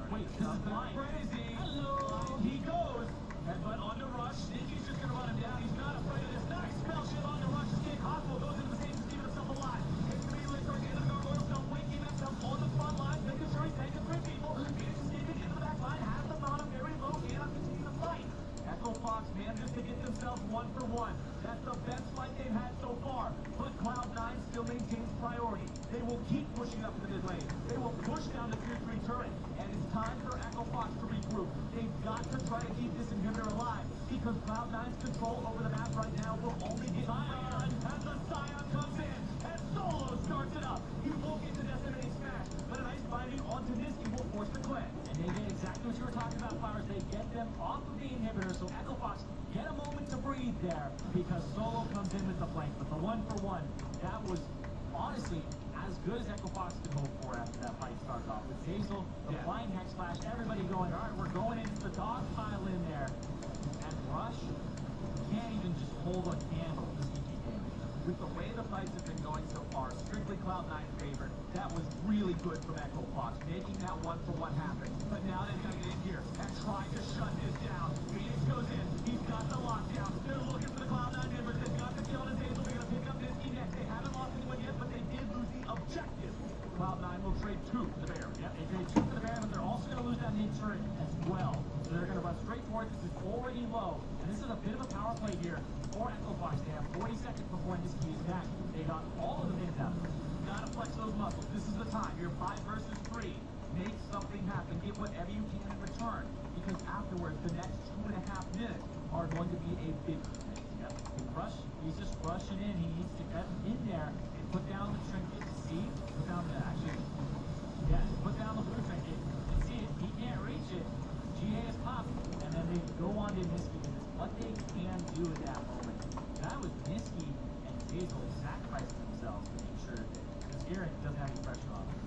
Wait, this is crazy. Hello. He goes. Headbutt onto Rush. Sneaky's just going to run him down. He's not afraid of this. Nice spell shield onto Rush. Escape Hoswell goes into the stage to keep himself alive. It's immediately towards the end of the gargoyle stuff. Waking himself on the front line, making sure he's taking 3 people. Phoenix is escaping into the back line. Has them on him very low. Cannot continue the fight. Echo Fox manages to get themselves 1-for-1. That's the best fight they've had so far. But Cloud9 still maintains priority. They will keep pushing up the mid lane. They will push down the tier 3 turret. And it's time for Echo Fox to regroup. They've got to try to keep this inhibitor alive. Because Cloud9's control over the map right now will only get Scion as the Scion comes in. And Solo starts it up. He won't get the Decimating Smash. But a nice binding onto Nisky will force the cleanse. And they get exactly what you were talking about, Flowers. They get them off of the inhibitor. So Echo Fox get a moment to breathe there. Because Solo comes in with the flank. But the 1-for-1, that was honestly as good as Echo Fox could hope for after that fight started off. With Hazel, the flying hex flash, everybody going, all right, we're going into the dog pile in there. And Rush can't even just hold a candle to Sneaky damage. With the way the fights have been going so far, strictly Cloud9 favored, that was really good from Echo Fox, making that 1-for-1 happen. But now they've got to get in here and try to shut this down. Phoenix goes in, he's got the lockdown. They're looking for the Cloud9 members, they've got the kill on his Hazel, they're going to pick up Nisky next. They haven't lost anyone yet, but they did lose the objective. Cloud9 will trade 2 for the Baron. Yep, they trade 2 for the Baron, but they're also going to lose that mid turret as well. So they're going to run straight for it. This is already low, and this is a bit of a power play here for Echo Fox. They have 40 seconds before Nisky is back. They got all of the mids out. You got to flex those muscles. This is the time. You're 5 versus 3. Make something happen. Get whatever you can in return, because afterwards, the next 2.5 minutes are going to be a big minute. Yep. Rush, he's just rushing in. He needs to get in there and put down the trinket. See? Put down the, actually, yeah, put down the blue trinket. And see it. He can't reach it. GA is popped. And then they go on to Nisky. And it's what they can do at that moment. That was Nisky and Hazel sacrificing themselves to make sure that because Garen doesn't have any pressure on him.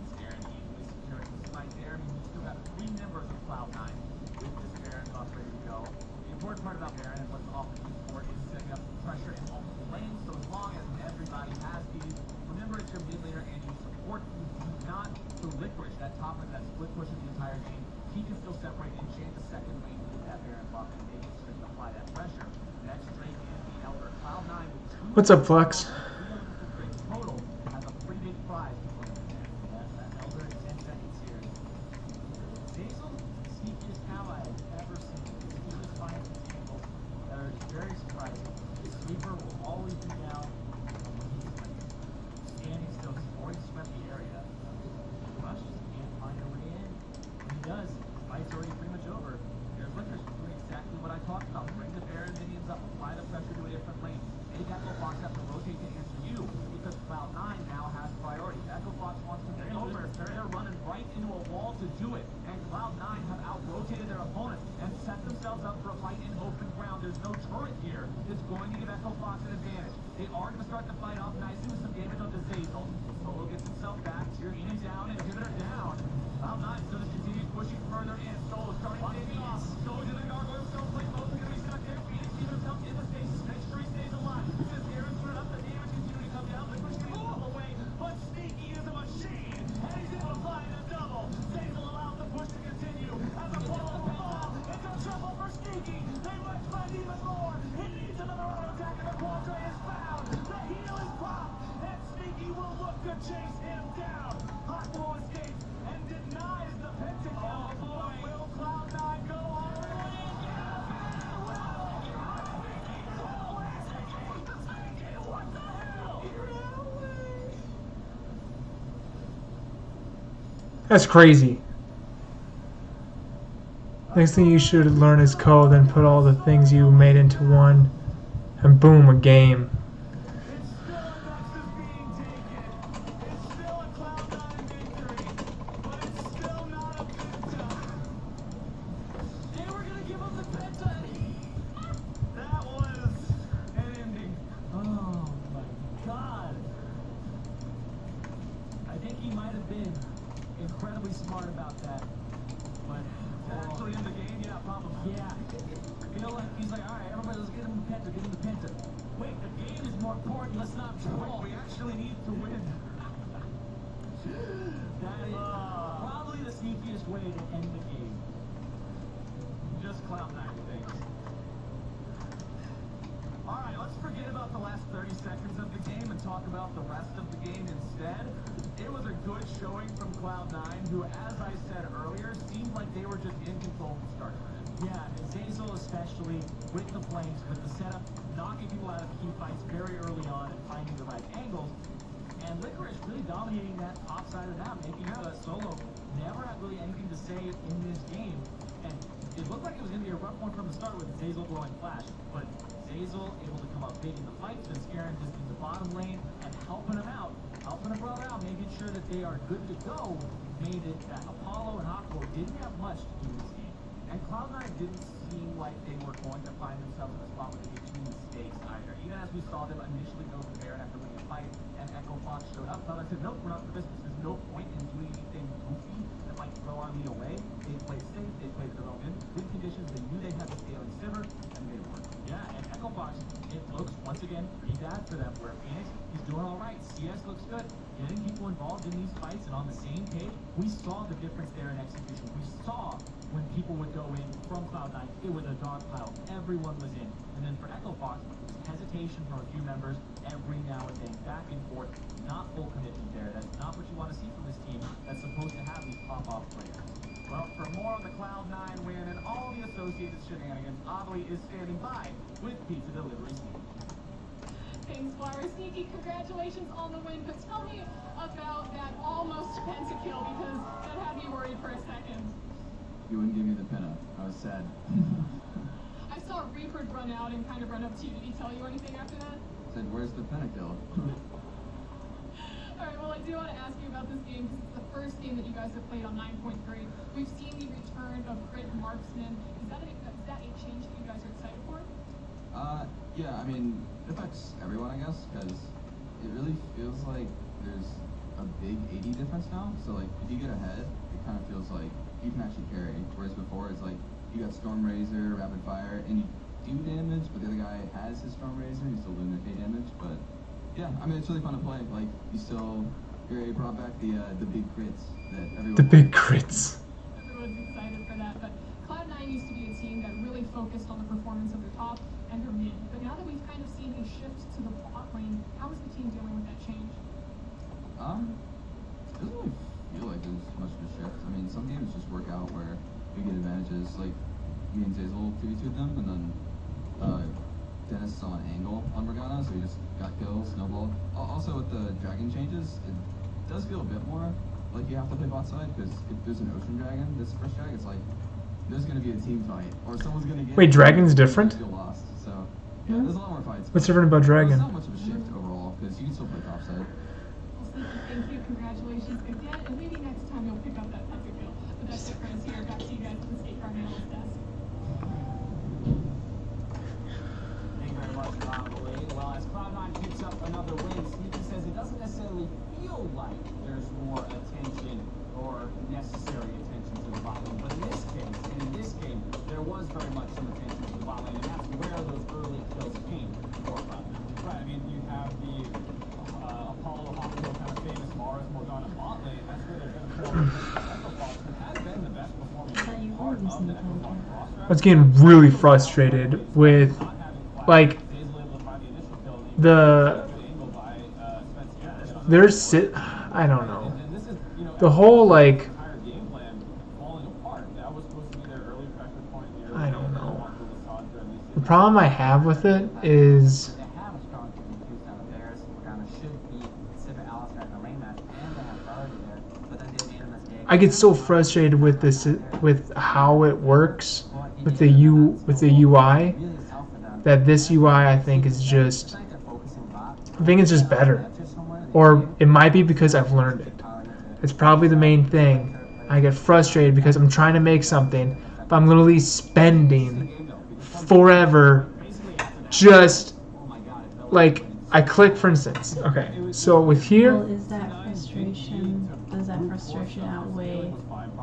It's Garen easily securing this fight there. I mean, you still got 3 members of Cloud9 with this Baron buff ready to go. The important part about Baron and what's often used for is setting up pressure in multiple lanes. So as long as everybody has these, remember it's your mid laner and you support not the Licorice, that top of that split pushes the entire game. He can still separate and change the second lane with that Baron buff and make it sort of apply that pressure. Next straight in the Elder. Cloud9 with 2 What's up, Flex? total has a pretty big prize before the end. That's that Elder in 10 seconds here. Hazel, sneakiest ally I've ever seen. He just finds these angles that are very surprising. The sweeper will always be down when he's standing still. He's already swept the area. Rush just can't find a way in. When he does, the fight's already pretty much over. There's Licorice doing exactly what I talked about. Bring the Baron minions up, apply the pressure to a different lane. Make Echo Fox have to rotate to answer you because Cloud9 now has priority. Echo Fox wants to get over. They're running right into a wall to do it. And Cloud9 have out-rotated their opponent and set themselves up for a fight in open ground. There's no turret here that's going to give Echo Fox an advantage. They are going to start the fight off nicely with some damage on the Zazel. Solo gets himself back. Tier 3 down and inhibitor down. to chase him down. Hawkmo escapes and denies the pentakill. But will Cloud9 go all the way again? What the hell? He ran away. That's crazy. Next thing you should learn is code, then put all the things you made into one, and boom, a game. It's still a Nexus being taken. It's still a Cloud9 victory. But it's still not a Penta. They were gonna give him the Penta. That was an ending. Oh my god. I think he might have been incredibly smart about that. But actually in the game, yeah, probably. Yeah. You know, like, he's like, alright, everybody, let's get him the Penta, get him the Penta. Wait, the game is more important, let's not troll. We actually need to win. That is probably the sneakiest way to end the game. Just Cloud9 things. Alright, let's forget about the last 30 seconds of the game and talk about the rest of the game instead. It was a good showing from Cloud9, who, as I said earlier, seemed like they were just in control from start to finish. Yeah, and Zeyzal especially, with the flames, with the setup, knocking people out of key fights very early on and finding the right angles. And Licorice really dominating that top side of the map, making Solo never had really anything to say in this game. And it looked like it was going to be a rough one from the start with Zeyzal blowing Flash, but Zeyzal able to come up big in the fights and scaring just in the bottom lane and helping him out, helping a brother out, making sure that they are good to go, made it that Apollo and Hawkmo didn't have much to do this game. And Cloud9 didn't seem like they were going to find themselves in a spot where they could do mistakes either. Even as we saw them initially go for Baron after winning a fight, and Echo Fox showed up, Cloud9 said, nope, we're not for this. There's no point in doing anything goofy that might throw our lead away. They played safe, they played their own in good conditions, they knew they had the scaling silver, and made it work. Yeah, and Echo Fox, it looks, once again, pretty bad for them, where Phoenix, he's doing all right. CS looks good. Getting people involved in these fights and on the same page, we saw the difference there in execution. We saw when people would go in from Cloud9, it was a dog pile. Everyone was in. And then for Echo Fox, hesitation from a few members every now and then, back and forth, not full commitment there. That's not what you want to see from this team that's supposed to have these pop-off players. Well, for more on the Cloud9 win and all the associated shenanigans, Audley is standing by with pizza delivery. Thanks, Flowers. Sneaky, congratulations on the win, but tell me about that almost pentakill, because that had me worried for a second. You wouldn't give me the penta. I was sad. I saw Reaper run out and kind of run up to you. Did he tell you anything after that? Said, where's the pentakill? Alright, well, I do want to ask you about this game, because it's the first game that you guys have played on 9.3. We've seen the return of Crit Marksman. Is that a change that you guys are excited for? Yeah, I mean, it affects everyone, I guess, because it really feels like there's a big 80 difference now. So, like, if you get ahead, it kind of feels like you can actually carry. Whereas before, it's like, you got Storm Razor, Rapid Fire, and you do damage, but the other guy has his Storm Razor, and he's still doing the K damage. But, yeah, I mean, it's really fun to play. Like, you brought back the big crits that everyone... The big crits. Everyone's excited for that, but Cloud9 used to be a team that really focused on the performance of their top and their mid. But now that we've kind of seen a shift to the bot lane, how is the team dealing with that change? It doesn't really feel like there's much of a shift. I mean, some games just work out where you get advantages, like me and Zeyzal 2v2'd them, and then Dennis saw an angle on Morgana, so he just got kills, snowballed. Also with the dragon changes, it does feel a bit more like you have to play bot side, because if there's an ocean dragon, this first drag, it's like there's going to be a team fight, or someone's going to get... Wait, dragon's different? Feel lost, so yeah, there's a lot more fights. What's different about dragon? There's not much of a shift overall, because you can still play top side. Thank you, congratulations again, and maybe next time you'll pick up that pentakill. But that's it, friends. Here, back to you guys at the Skate Card Analyst desk. Thank you very much, Audley. Well, as Cloud9 picks up another win, Sneaky says it doesn't necessarily feel like there's more attention or necessary attention to the bot lane, but in this case, and in this game, there was very much some attention to the bot lane, and that's where those early kills came for Cloud9. Right, I mean, you have the Apollo Hawkmo kind of famous Mars Morgana bot lane. That's where they're going to play Echo Fox, who has been the best performing part of the Echo Fox roster. I was getting really frustrated with, like, the there's I don't know. The whole like I don't know. The problem I have with it is I get so frustrated with this, with how it works with the UI, that this UI I think is just, I think it's just better, or it might be because I've learned it. It's probably the main thing. I get frustrated because I'm trying to make something, but I'm literally spending forever just like I click, for instance. Okay, so with here. Well, is that frustration? Does that frustration outweigh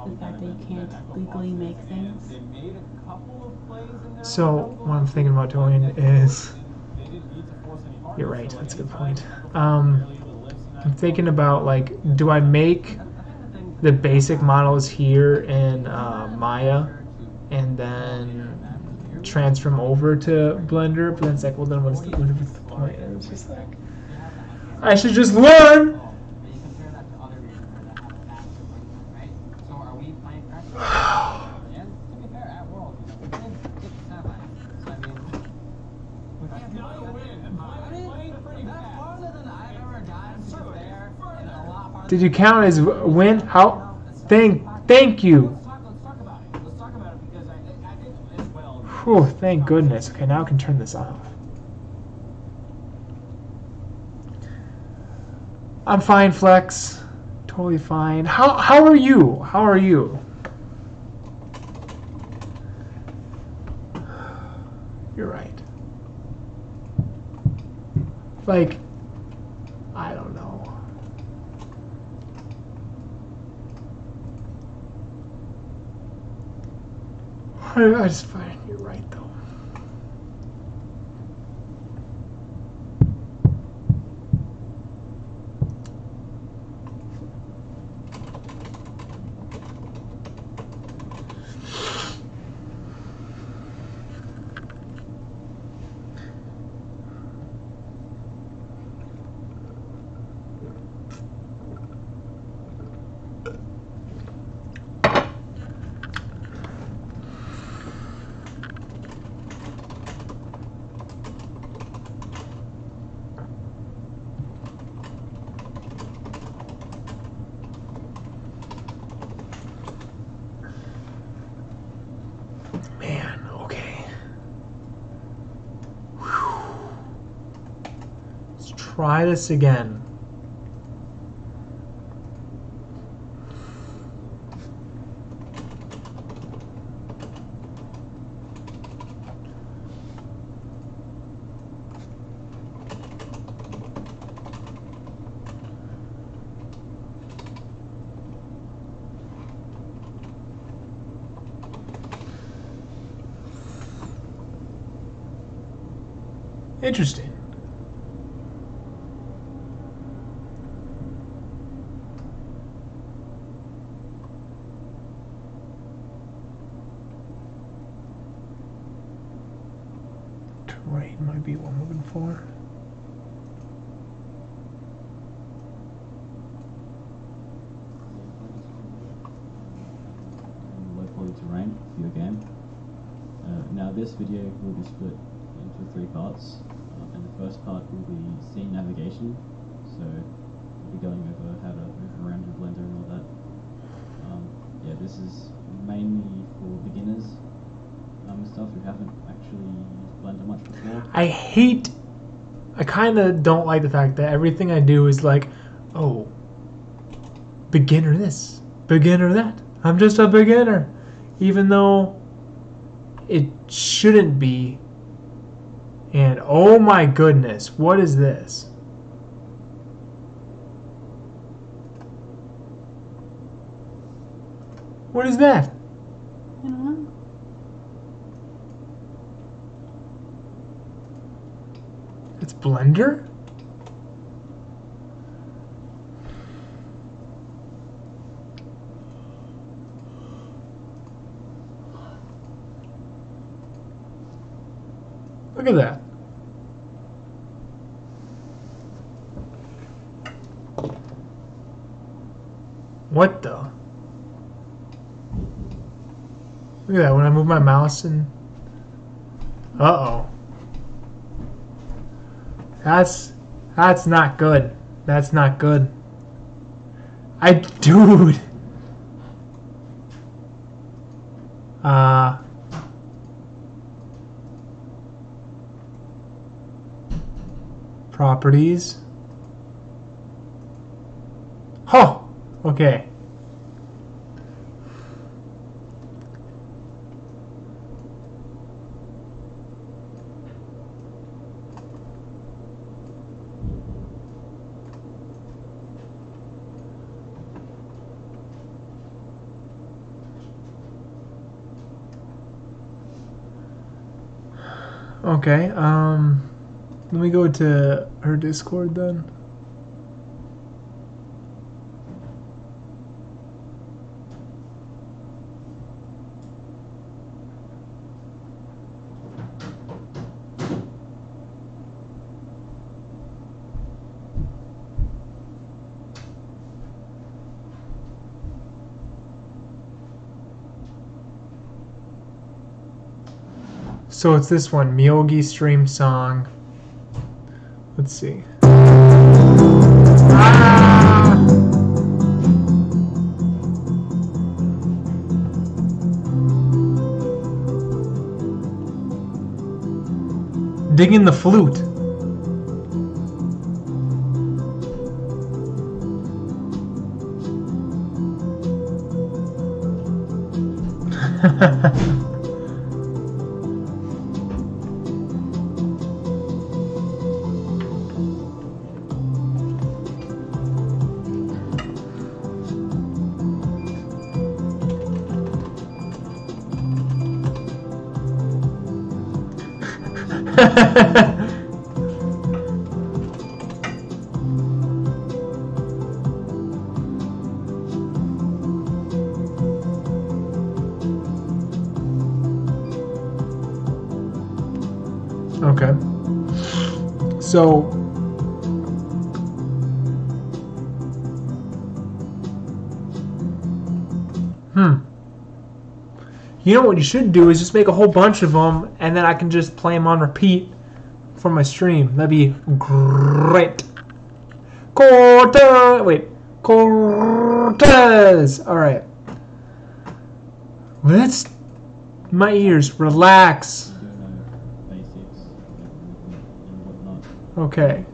the fact that you can't legally make things? So what I'm thinking about doing is, you're right, that's a good point. I'm thinking about like, do I make the basic models here in Maya and then transfer them over to Blender? But then it's like, well, then what's the point? And it's just like, I should just learn. Did you count as win? How? Thank you. Whew, thank goodness. Okay, now I can turn this off. I'm fine, Flex. Totally fine. How are you? How are you? You're right. Like, I don't know. I just find you're right, though. Man, okay. Whew. Let's try this again. Interesting. Terrain might be what I'm looking for. Low quality terrain for your game. Now this video will be split into 3 parts, and the first part will be scene navigation, so we'll be going over how to move around in Blender and all that. Yeah, this is mainly for beginners and stuff who haven't actually used Blender much before. I kind of don't like the fact that everything I do is like, oh, beginner this, beginner that. I'm just a beginner, even though it shouldn't be. And oh my goodness, what is this? What is that? I don't know. It's Blender? Look at that. What the? Look at that, when I move my mouse and... Uh-oh. That's not good. That's not good. Dude! Properties. Huh! Okay. Okay, let me go to her Discord then. So it's this one, Miyogi stream song. Let's see. Ah! Digging the flute. Okay. So you know what you should do is just make a whole bunch of them, and then I can just play them on repeat for my stream. That'd be great. Cortez. All right. Let's my ears relax. Okay.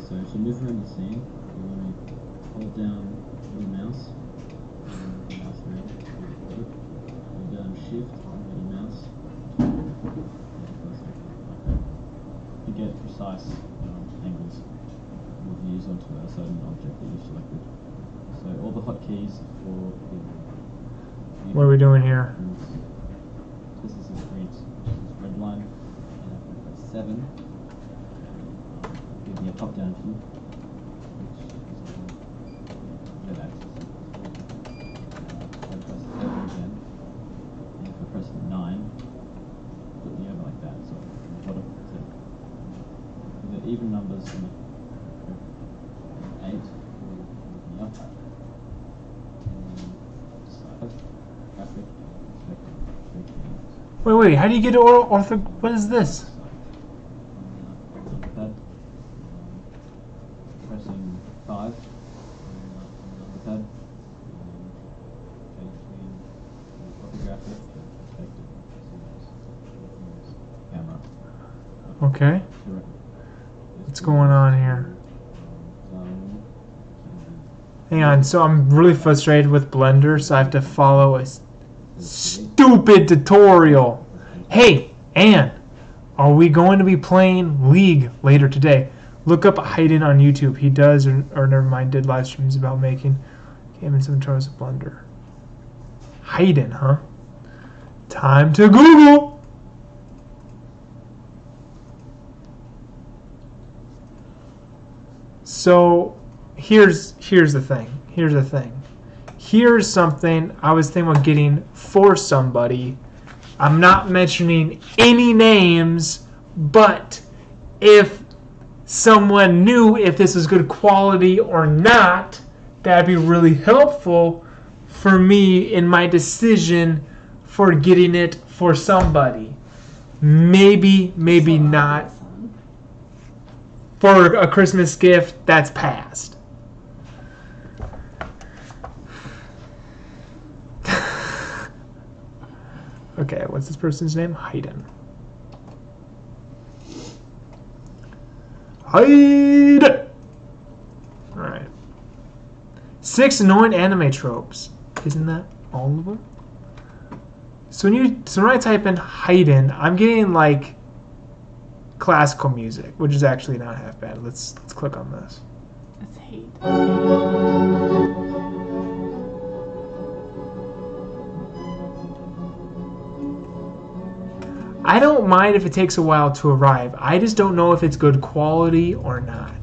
So to move around the scene, you want to hold down your mouse, hold down shift on your mouse, to get precise angles or views onto a certain object that you've selected. So all the hotkeys for what are we doing here? This is a red line, and I've got 7. Give me a pop down key, which is red axis. If I press 7 again, and if I press 9, put me over like that. So bottom 7. The even numbers on the 8, the up. Wait, how do you get to ortho? What is this? Pressing 5 on the pad. Orthographic, perspective, camera. Okay. What's going on here? Hang on, so I'm really frustrated with Blender, so I have to follow a stupid tutorial. Hey, Ann, are we going to be playing League later today? Look up Hayden on YouTube. He does, or never mind, did live streams about making game and some tutorials of Blender. Hayden, huh? Time to Google. So here's the thing. Here's something I was thinking about getting for somebody. I'm not mentioning any names, but if someone knew if this was good quality or not, that'd be really helpful for me in my decision for getting it for somebody. Maybe, maybe not. For a Christmas gift, that's past. Okay, what's this person's name? Hayden. Hide! Alright. 6 annoying anime tropes. Isn't that all of them? So when I type in Hayden, I'm getting like classical music, which is actually not half bad. Let's click on this. That's hate. I don't mind if it takes a while to arrive. I just don't know if it's good quality or not.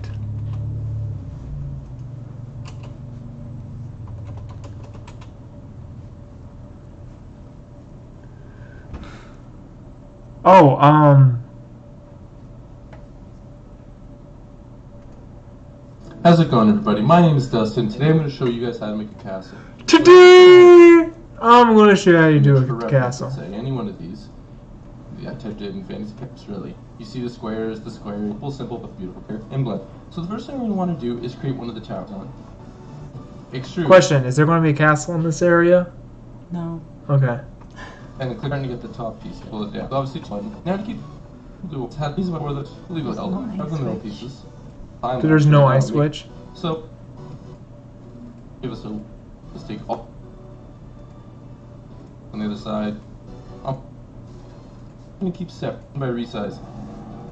Oh, How's it going, everybody? My name is Dustin. Today I'm going to show you guys how to make a castle. Today I'm going to show you how you do a castle. Say any one of these. Yeah, I typed it in fantasy picks, really. You see the squares, simple but beautiful here, and blend. So the first thing we're going to want to do is create one of the towers on. Extrude. Question, is there going to be a castle in this area? No. Okay. And then click on to get the top piece, pull it down. Obviously, now to keep these are where the leave those out of the middle pieces. So there's no eye switch. So give us a mistake up on the other side. I'm gonna keep separate by resize.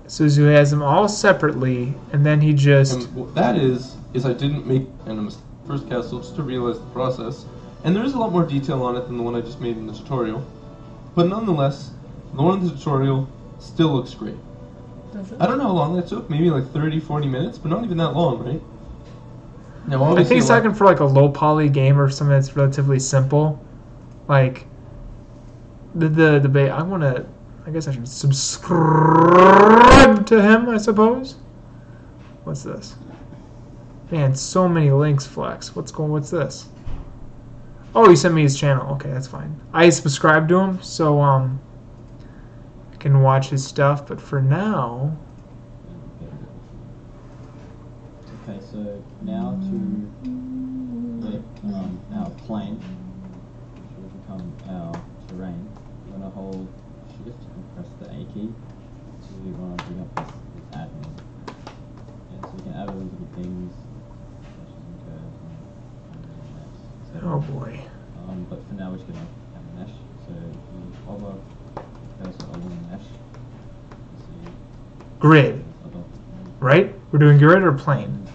So he has them all separately, and then he just. And what that is I didn't make an first castle just to realize the process, and there is a lot more detail on it than the one I just made in the tutorial. But nonetheless, the one in the tutorial still looks great. I don't know how long that took, maybe like 30-40 minutes, but not even that long, right? Now, I think he's talking for like a low poly game or something that's relatively simple. Like the debate. I guess I should subscribe to him, I suppose. What's this? Man, so many links, Flex. What's this? Oh, he sent me his channel. Okay, that's fine. I subscribe to him, so I can watch his stuff, but for now. Okay, so now to make our plane, which will become our terrain, we're going to hold Shift and press the A key to bring up this add menu. Yeah, so you can add all these little things, Oh boy. But for now we're just going to have a mesh, so you hover cursor along the mesh. Grid. Right? We're doing grid or plane?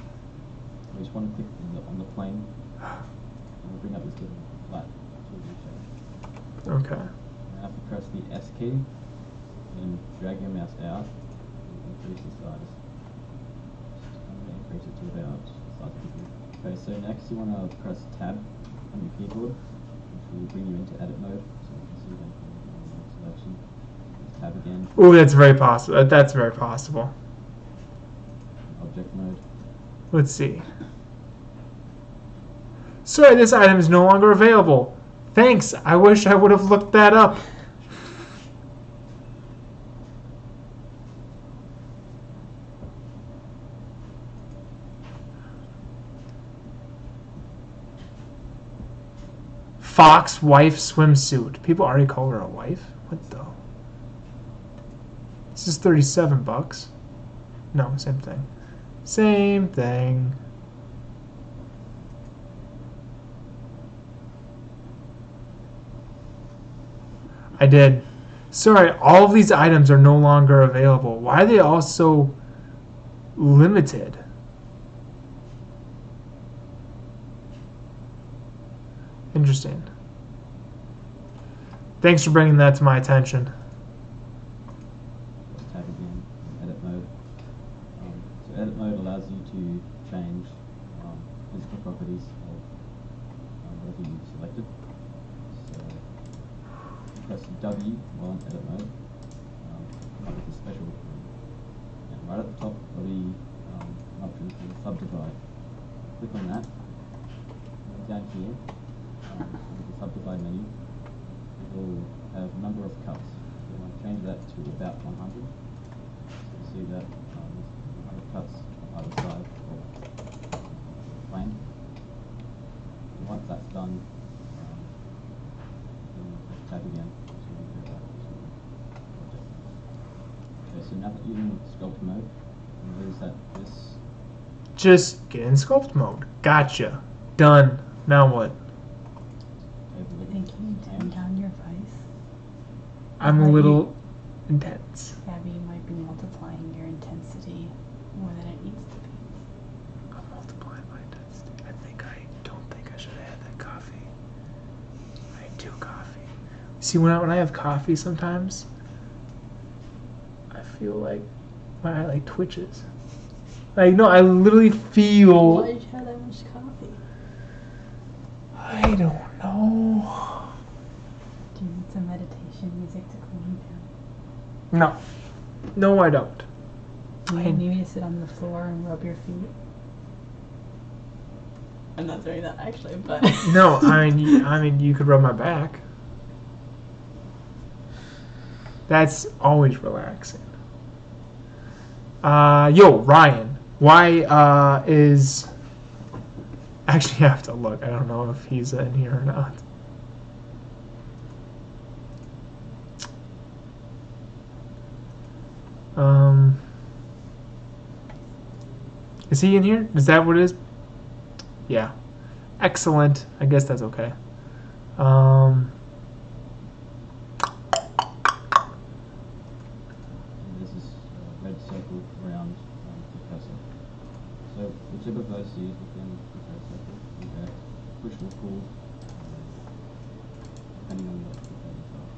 We just want to click on the plane and we'll bring up this little flat 2D shape. Okay. Now if you press the S key and drag your mouse out, increase the size. I'm going to increase it to about the size of the. Okay, so next you want to press tab on your keyboard, which will bring you into edit mode, so you can see that selection. Tab again. Oh, that's very possible. That's very possible. Object mode. Let's see. Sorry, this item is no longer available. Thanks. I wish I would have looked that up. Fox wife swimsuit. People already call her a wife? What the? This is $37. No, same thing. Same thing. I did. Sorry, all of these items are no longer available. Why are they all so limited? Interesting. Thanks for bringing that to my attention. Tab again, edit mode. So edit mode allows you to change physical properties of whatever you've selected. So press W while in edit mode. Come up with a special. And right right at the top will be an option for subdivide. Click on that. And down here, with the subdivide menu, it will have number of cuts. So you want to change that to about 100. So you see that there's 100 cuts on either side of the plane. And once that's done, then just tab again. Okay, so now that you're in sculpt mode, notice that this... Just get in sculpt mode. Gotcha. Done. Now what? I think you need to turn down your voice. I'm a little intense. Abby, you might be multiplying your intensity more than it needs to be. I'm multiplying my intensity. I don't think I should have had that coffee. I had 2 coffee. See, when I have coffee sometimes, I feel like my eye like twitches. Like, no, I literally feel... Why did you have that much coffee? I don't know. Do you need some meditation music to calm you No. No, I don't. down? You need me to sit on the floor and rub your feet? I'm not doing that actually, but... No, I mean, you could rub my back. That's always relaxing. Yo, Ryan, why is... Actually, I have to look. I don't know if he's in here or not. Is he in here? Is that what it is? Yeah. Excellent. I guess that's okay. This is a red circle around the cursor. So whichever verse you use within the red circle, you get push or pull, depending on what the buttons are.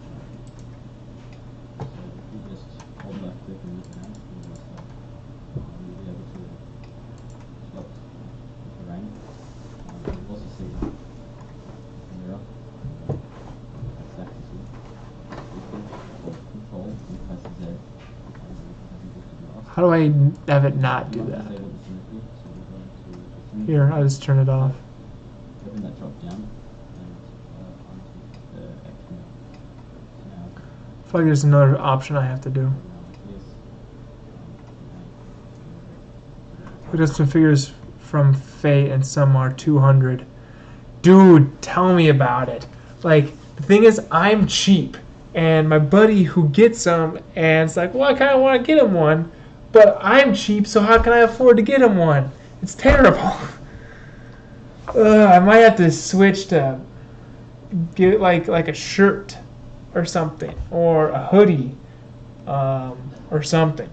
So if you just hold left click and move around, you'll be able to select the terrain. You'll also see the mirror. That's actually control and press Z. How do I have it not do that? Here, I'll just turn it off. Open that drop down and onto the X mode. I feel like there's another option I have to do. We got some figures from Fate and some are 200. Dude, tell me about it. Like, the thing is, I'm cheap. And my buddy who gets them, and it's like, well, I kind of want to get him one. But I'm cheap, so how can I afford to get him one? It's terrible. I might have to switch to get like a shirt or something, or a hoodie, or something.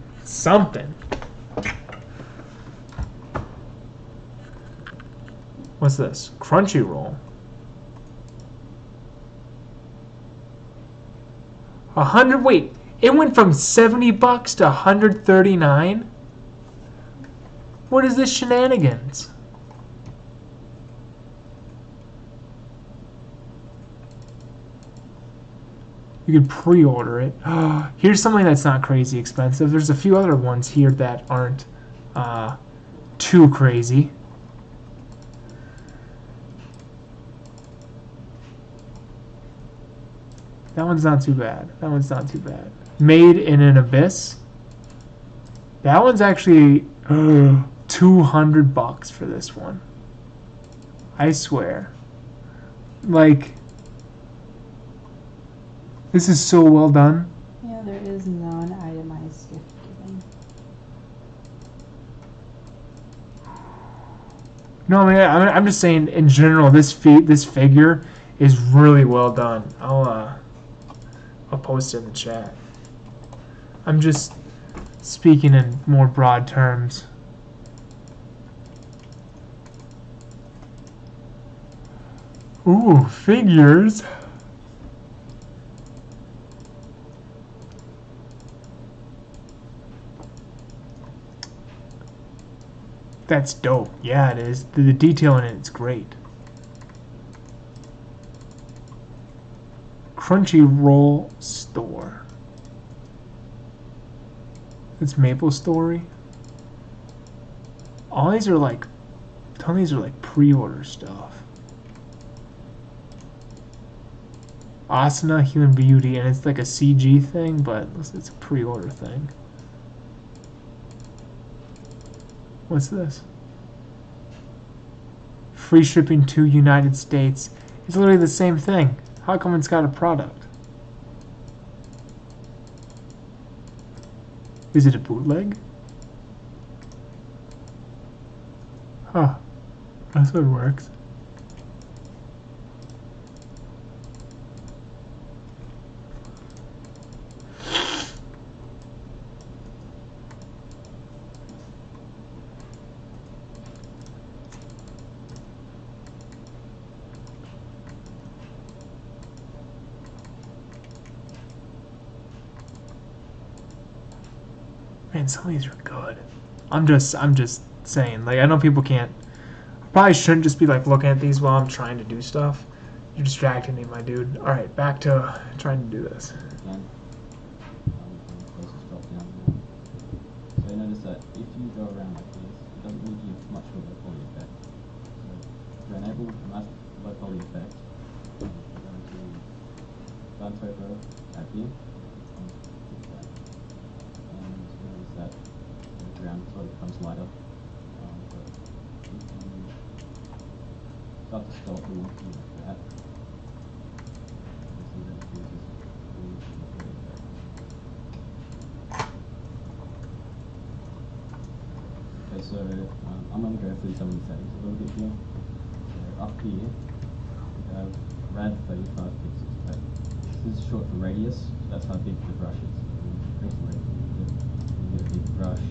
What's this? Crunchyroll. 100. Wait, it went from $70 to $139. What is this shenanigans? You could pre-order it. Here's something that's not crazy expensive. There's a few other ones here that aren't too crazy. That one's not too bad. Made in an Abyss. That one's actually $200 for this one. I swear. Like, this is so well done. Yeah, there is non-itemized gift giving. No, I mean, I'm just saying in general, this figure is really well done. I'll post it in the chat. I'm just speaking in more broad terms. Ooh, figures. That's dope. Yeah, it is. The detail in it's great. Crunchyroll store. It's Maple Story. All these are like, some of these are like pre-order stuff. Asana Human Beauty, and it's like a CG thing, but it's a pre-order thing. What's this? Free shipping to United States. It's literally the same thing. How come it's got a product? Is it a bootleg? Huh. That's how it works. Man, some of these are good. I'm just saying, like, I know people can't, I probably shouldn't just be like looking at these while I'm trying to do stuff. You're distracting me, my dude. Alright, back to trying to do this. So notice that if you go around like this, it doesn't really give much of a low quality effect. So to enable a nice low quality effect, we're going to run topo at here. And notice that the ground sort of becomes lighter. But if you start to scale up the water like that, you see that it gives us really good effect. Okay, so I'm going to go through some of the settings a little bit here. So up here, we have rad 35 pixels. Okay. This is short for radius, so that's how big the brush is. Increase the radius a little bit. You get a big brush,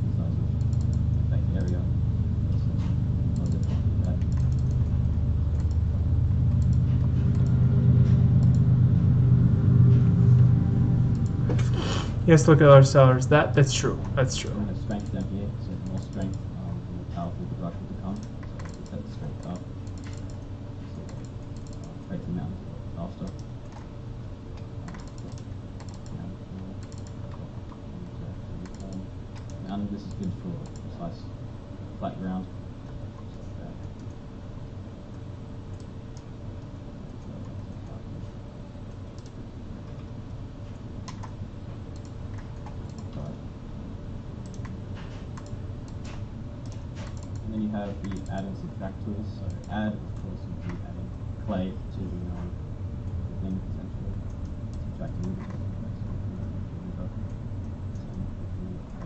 the size of that area. Yes, look at our sellers. That's true. That's true. And the strength down here, so the more strength, the more powerful the brush will become. So we set the strength up. So break the mountain faster. Mountain, this is good for precise flat ground. And then you have the add and subtract tools. So add, of course, would be adding clay to the thing essentially. Subtract a little bit.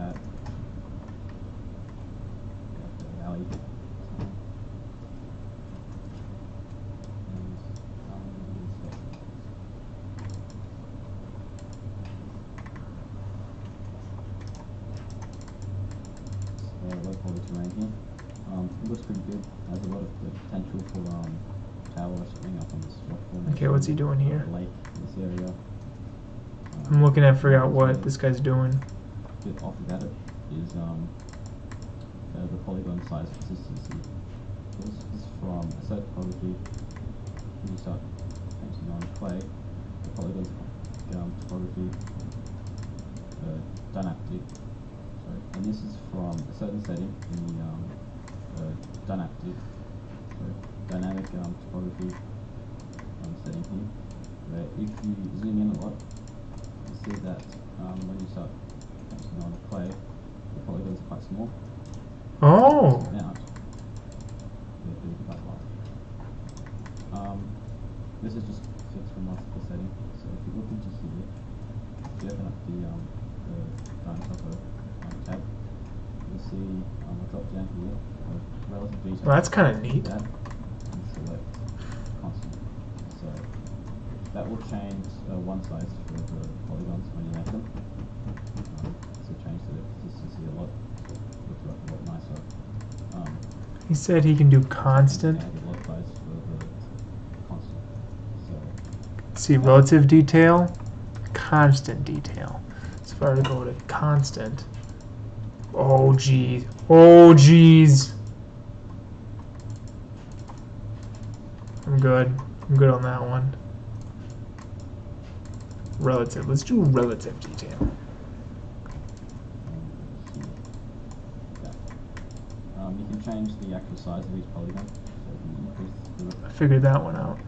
Add the valley. Low quality terrain here. It looks pretty good. Has a lot of potential for tower or something up on this rock formation. Okay, what's he doing here? Lake in this area. I'm looking at figure out what this guy's doing. A bit off about it is the polygon size consistency. This is from a set topography. When you start painting on clay, the polygons topography dynamic. And this is from a certain setting in the dynamic topography setting here, where if you zoom in a lot, you see that when you start painting on clay, the polygons are quite small. Oh! Now, they're quite large. This is just fixed from multiple settings. So if you look into here, if you open up the topo tab, you'll see a drop down here of relative detail. Well, that's kind of neat. And select constant. So that will change one size for the polygons when you make them. So change the consistency a lot. Looks like a lot nicer. He said he can do constant. And a lot size for the constant. So see, relative detail, constant detail. So if I were to go to constant. Oh geez. Oh geez. I'm good. I'm good on that one. Relative. Let's do relative detail. You can change the actual size of each polygon. So you can increase the I figured that one out.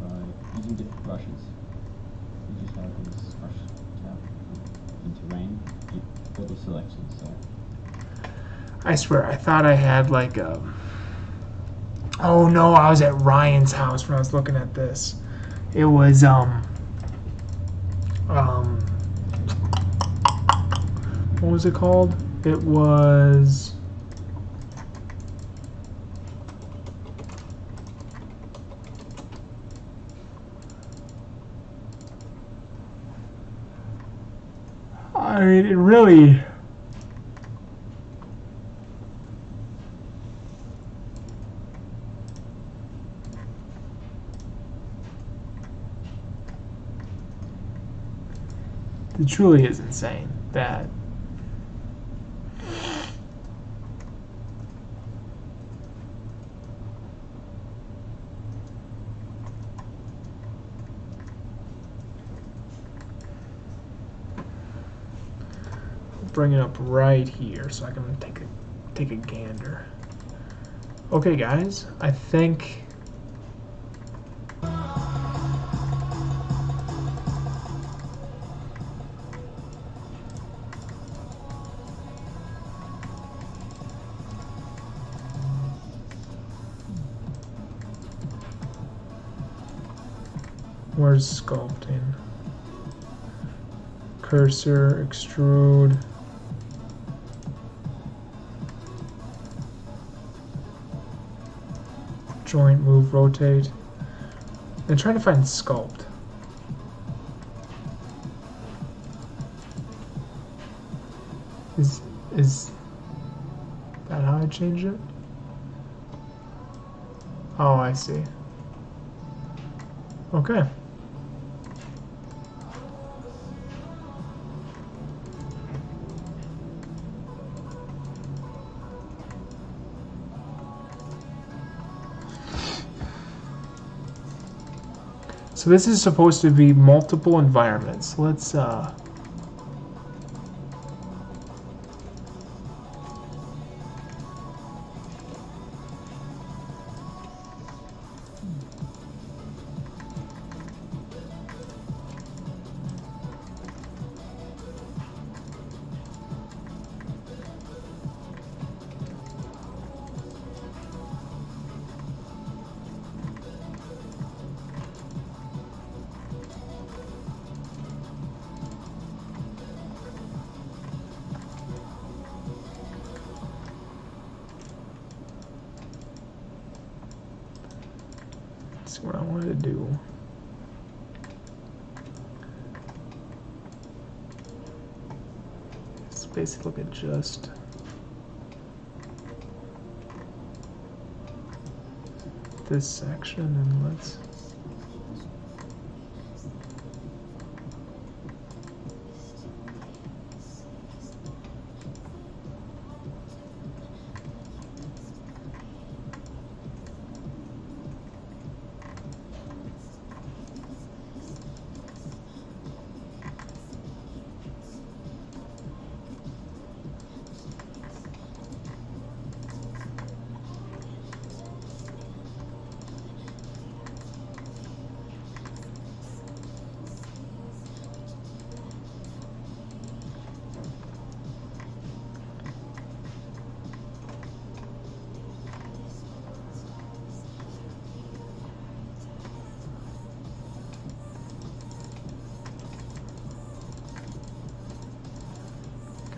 by using different brushes. You just have this brush tab into rain, you global selection. So I swear, I thought I had like a. Oh no, I was at Ryan's house when I was looking at this. It was what was it called? It was I mean, it really it truly is insane that bring it up right here so I can take a gander. Okay, guys, I think where's sculpting? Cursor, extrude. Joint, move, rotate. I'm trying to find sculpt. Is that how I change it? Oh, I see. Okay. So this is supposed to be multiple environments. Let's see what I wanted to do. Let's basically look at just this section and let's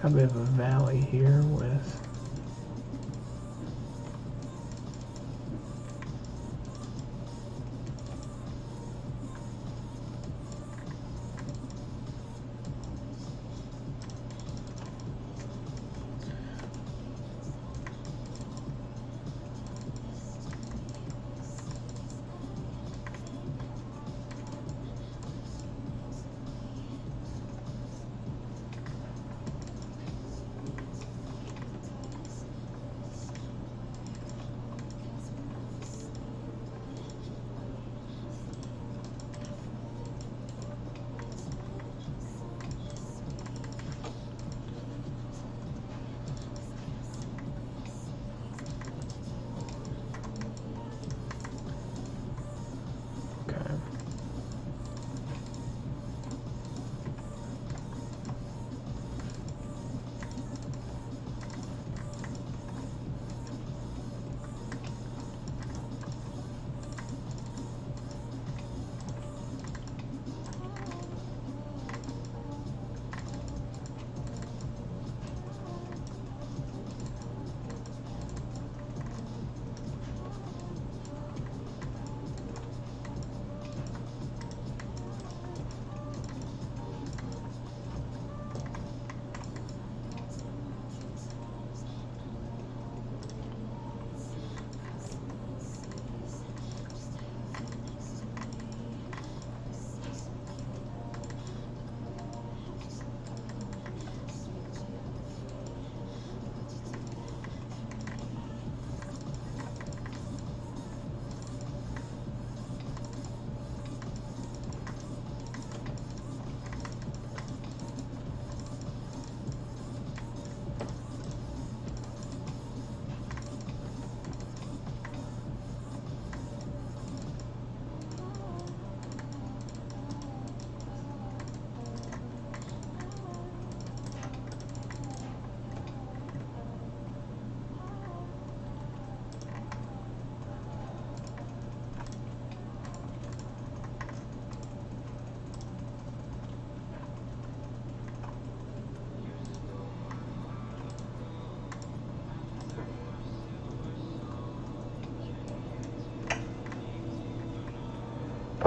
got a bit of a valley here with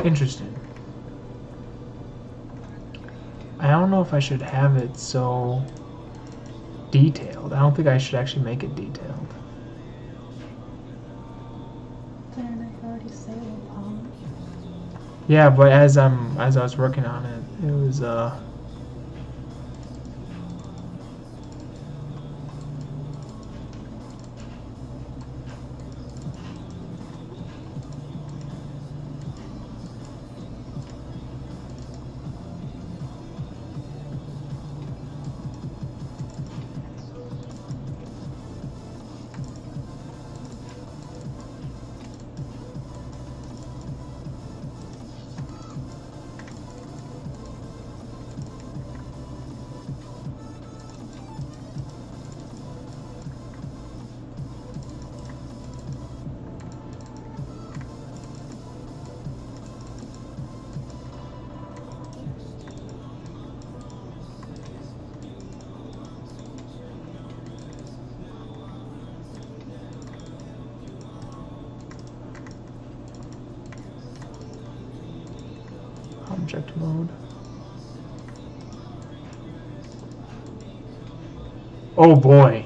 Interesting. I don't know if I should have it so detailed. I don't think I should actually make it detailed. Didn't I already say it, Paul? Yeah, but as I was working on it, it was object mode. Oh boy.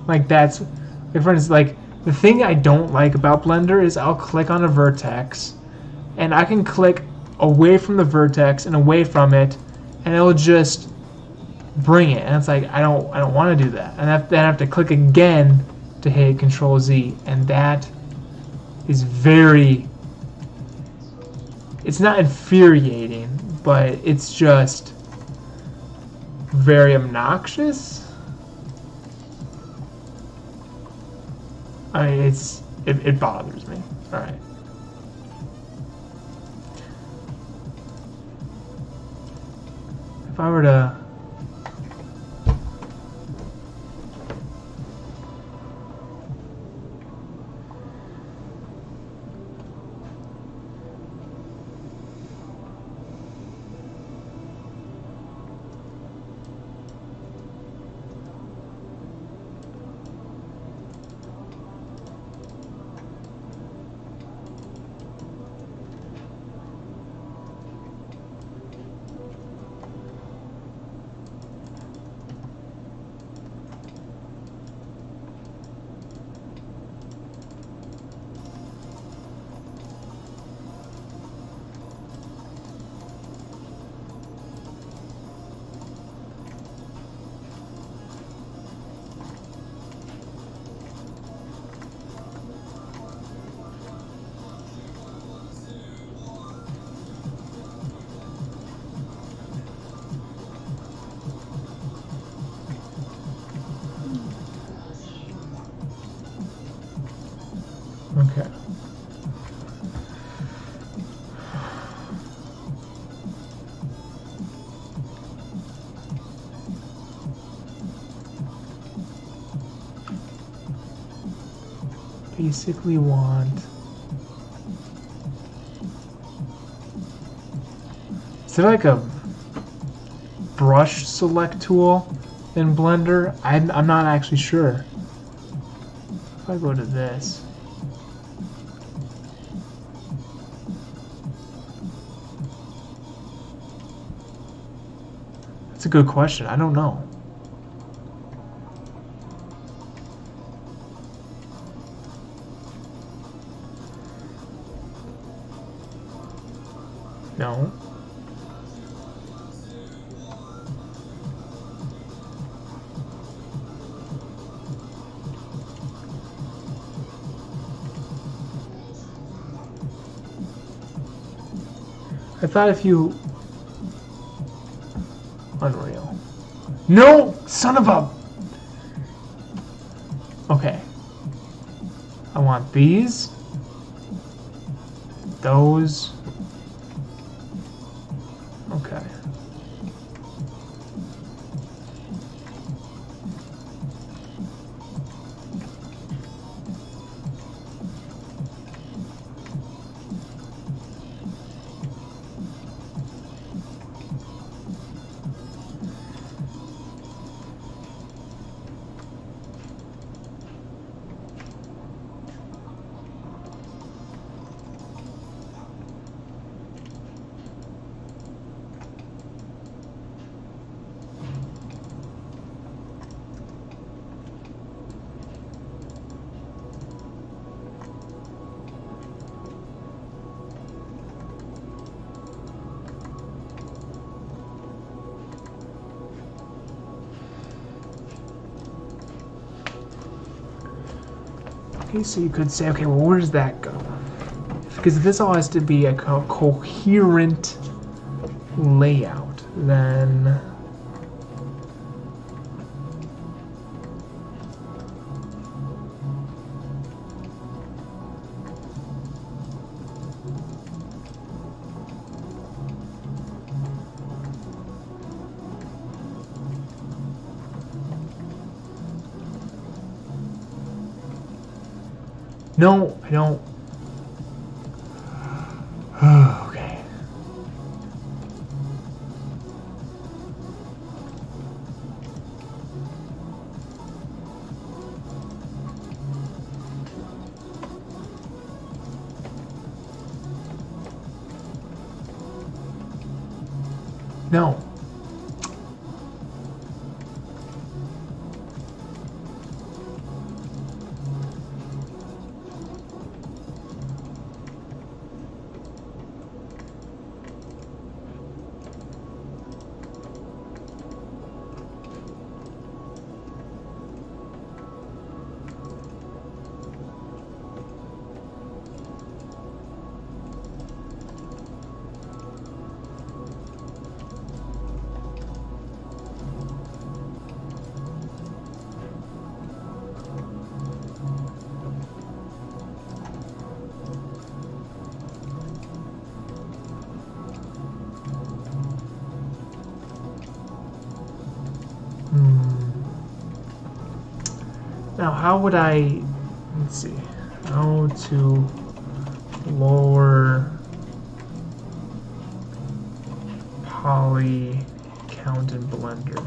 Like that's, like for instance, like the thing I don't like about Blender is I'll click on a vertex and I can click away from the vertex and away from it and it'll just bring it, and it's like I don't want to do that, and then I have to click again to hit Control Z, and that is very, it's not infuriating, but it's just very obnoxious. I mean, it bothers me. All right. If I were to okay. Basically want, is there like a brush select tool in Blender? I'm not actually sure. If I go to this, that's a good question. I don't know. No. I thought if you... Unreal. No! Son of a... Okay. I want these. Those. Okay. Okay, so you could say, okay, well, where does that go? Because if this all has to be a coherent layout, then no, I don't. Okay. No. Now, how would I, let's see, how to lower poly count in Blender?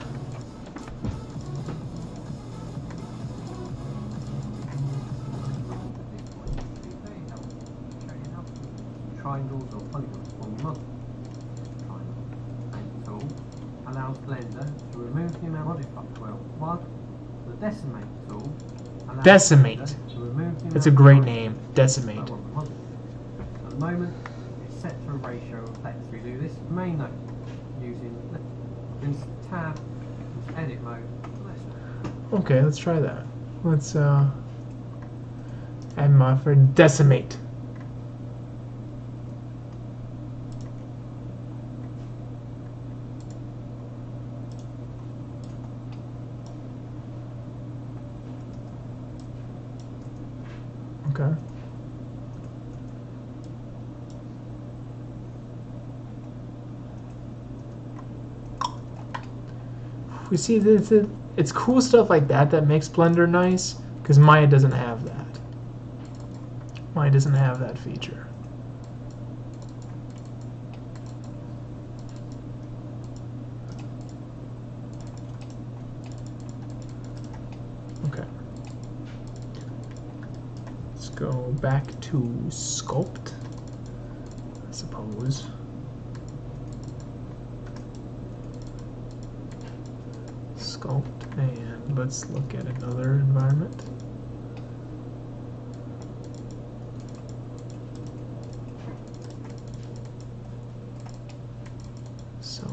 Triangles or polygons from your model. Triangle. Paint tool allows Blender to remove the amount modified. Well, what? The decimate tool allows Decimate. Blender to remove the That's a amount great modified name. Decimate. on the model. At the moment, it's set to a ratio of, let's redo this, main note, using this tab, into edit mode. Okay, let's try that. Let's add mod for decimate. Okay. We see it's cool stuff like that that makes Blender nice, because Maya doesn't have that. Maya doesn't have that feature. Okay. Let's go back to sculpt, I suppose. Sculpt, and let's look at another environment. So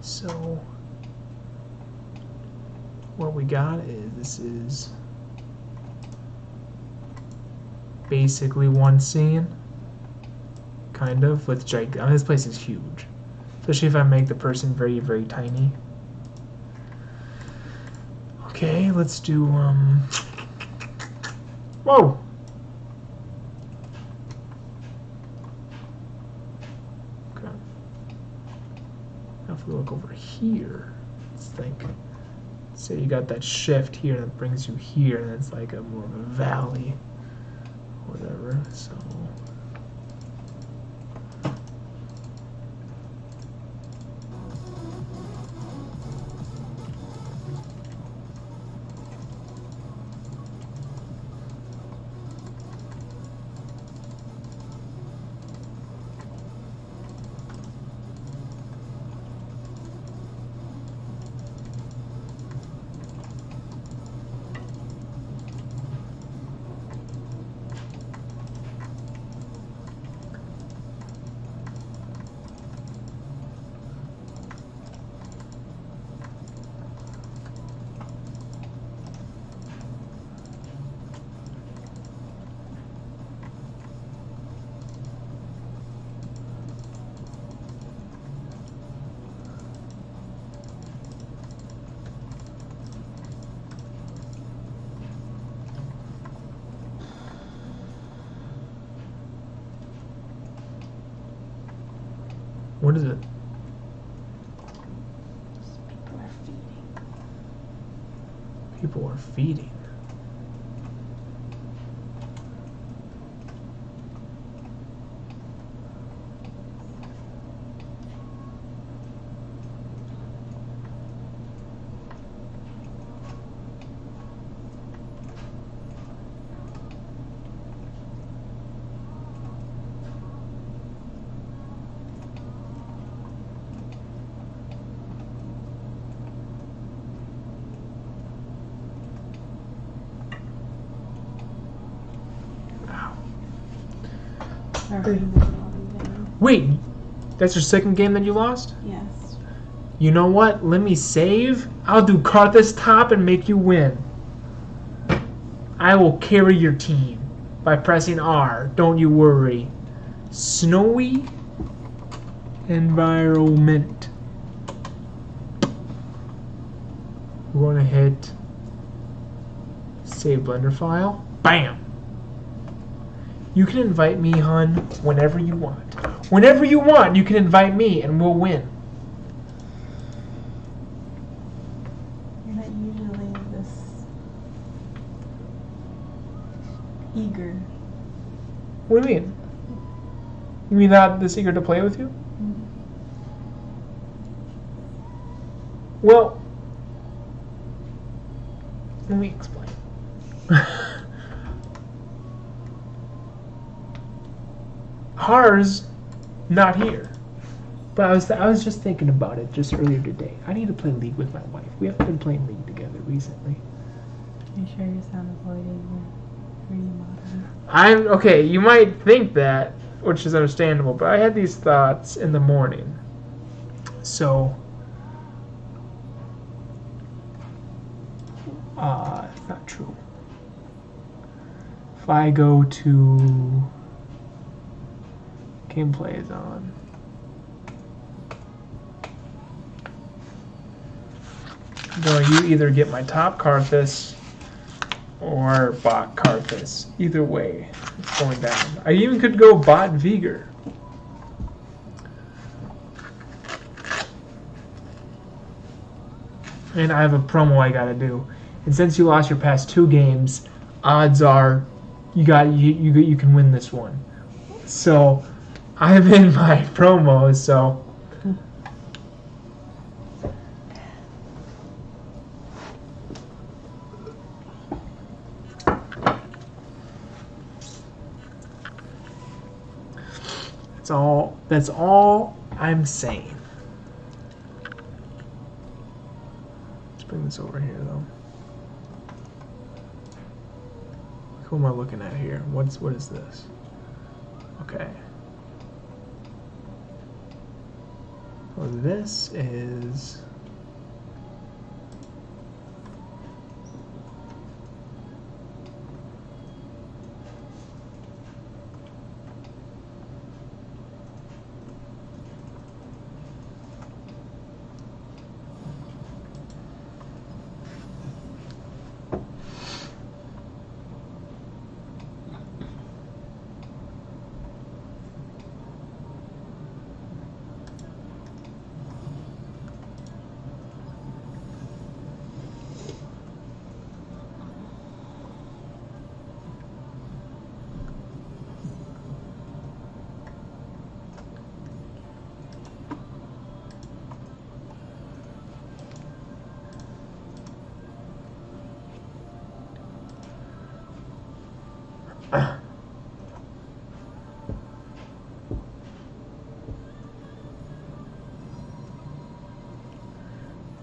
So what we got is this is basically one scene, kind of, with this place is huge, especially if I make the person very, very tiny. Okay. Okay, let's do, whoa! Okay. Now if we look over here, let's think. Say you got that shift here that brings you here, and it's like a more of a valley, whatever, so. What is it? People are feeding. People are feeding. Wait, that's your second game that you lost? Yes. You know what? Let me save. I'll do Karthus top and make you win. I will carry your team by pressing R. Don't you worry. Snowy environment. We're going to hit save Blender file. Bam! You can invite me, hun, whenever you want. Whenever you want, you can invite me and we'll win. You're not usually this eager. What do you mean? You mean not this eager to play with you? Mm-hmm. Well, let me explain. Har's not here. But I was just thinking about it just earlier today. I need to play League with my wife. We haven't been playing League together recently. You sure you're not avoiding your 3D modeling? I'm okay, you might think that, which is understandable, but I had these thoughts in the morning. So it's not true. If I go to gameplay is on. No, you either get my top Karthus or bot Karthus. Either way, it's going down. I even could go bot Vigor. And I have a promo I gotta do. And since you lost your past 2 games, odds are you can win this one. So I'm in my promos, so that's all I'm saying. Let's bring this over here though. Who am I looking at here? What is this? Okay. Well, this is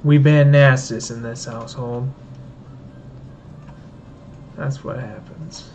We ban Nassus in this household. That's what happens.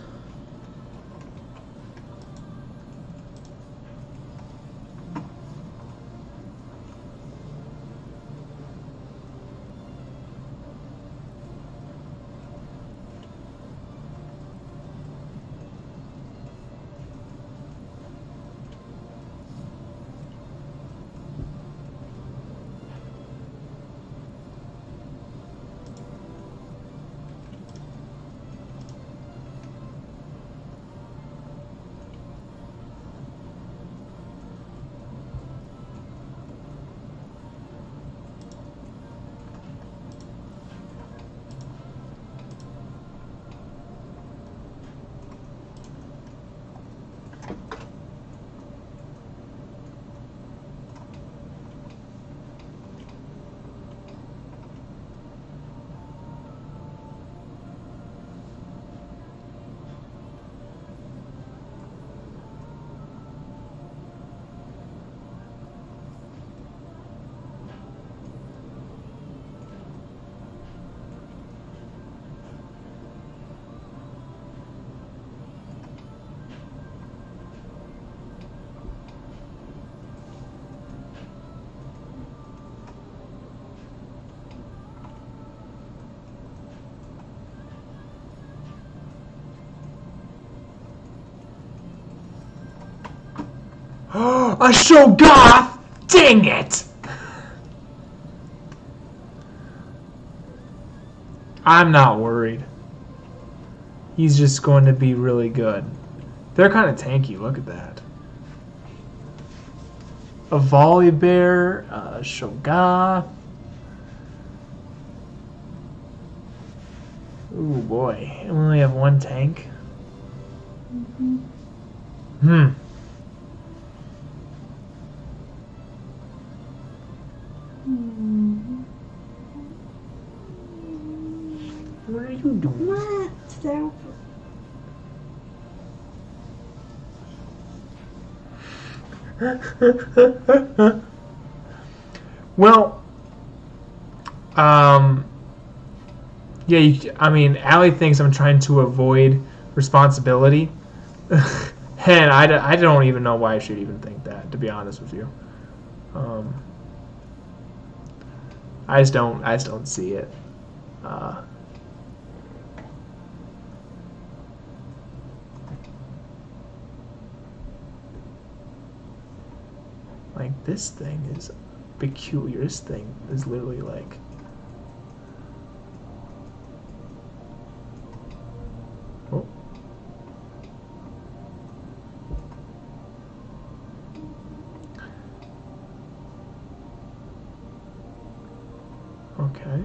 A Shogoth! Dang it! I'm not worried. He's just going to be really good. They're kind of tanky, look at that. A Volibear, a Shogoth. Ooh boy, we only have one tank. What are you doing? What? Stop. Well, yeah, I mean, Allie thinks I'm trying to avoid responsibility. And I don't even know why I should even think that, to be honest with you. I just don't see it. Like, this thing is peculiar. This thing is literally like... Oh. Okay.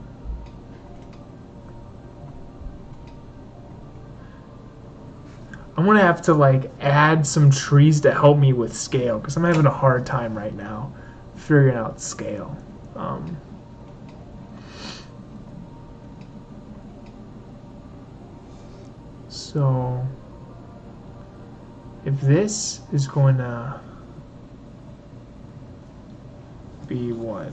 I'm gonna have to like add some trees to help me with scale because I'm having a hard time right now figuring out scale. So if this is going to be what?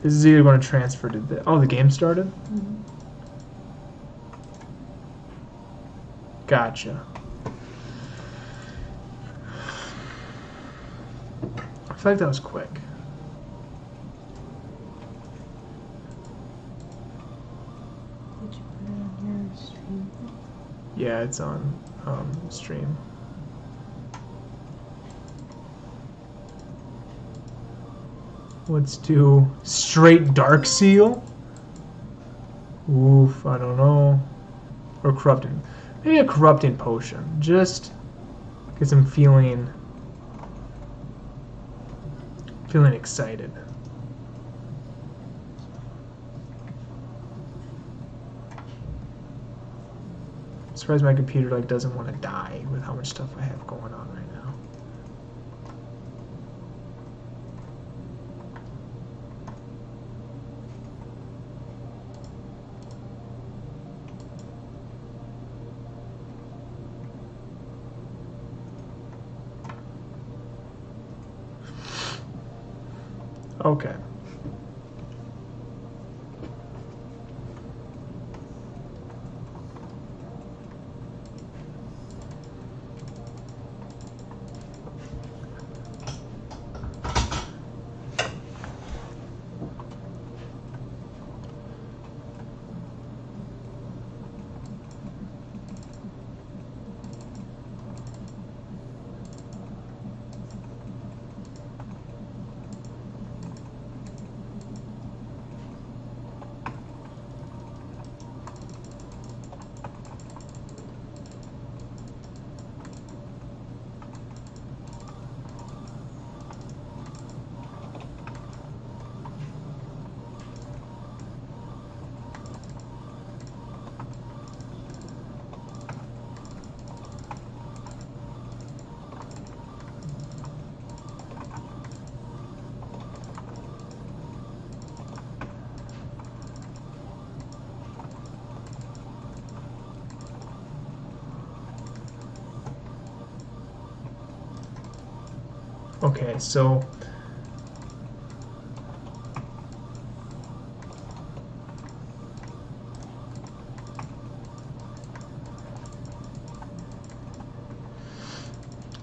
This is either going to transfer to the... Oh, the game started? Mm-hmm. Gotcha. I feel like that was quick. Did you put it on your stream? Yeah, it's on stream. Let's do straight Dark Seal. Oof, I don't know. Or corrupting. Maybe a corrupting potion. Just because I'm feeling excited. I'm surprised my computer like doesn't want to die with how much stuff I have going on right now. Okay. Okay, so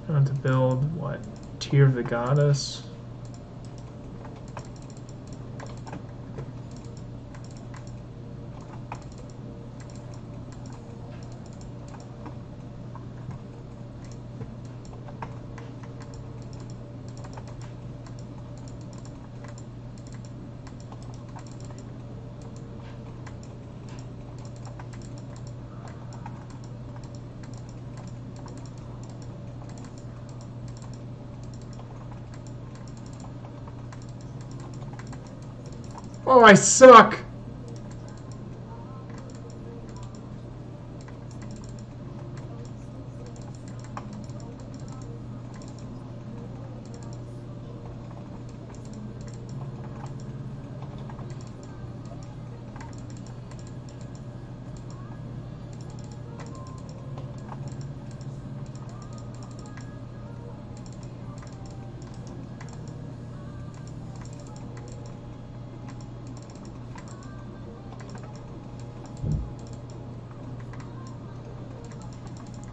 I want to build what? Tear of the Goddess. Oh, I suck!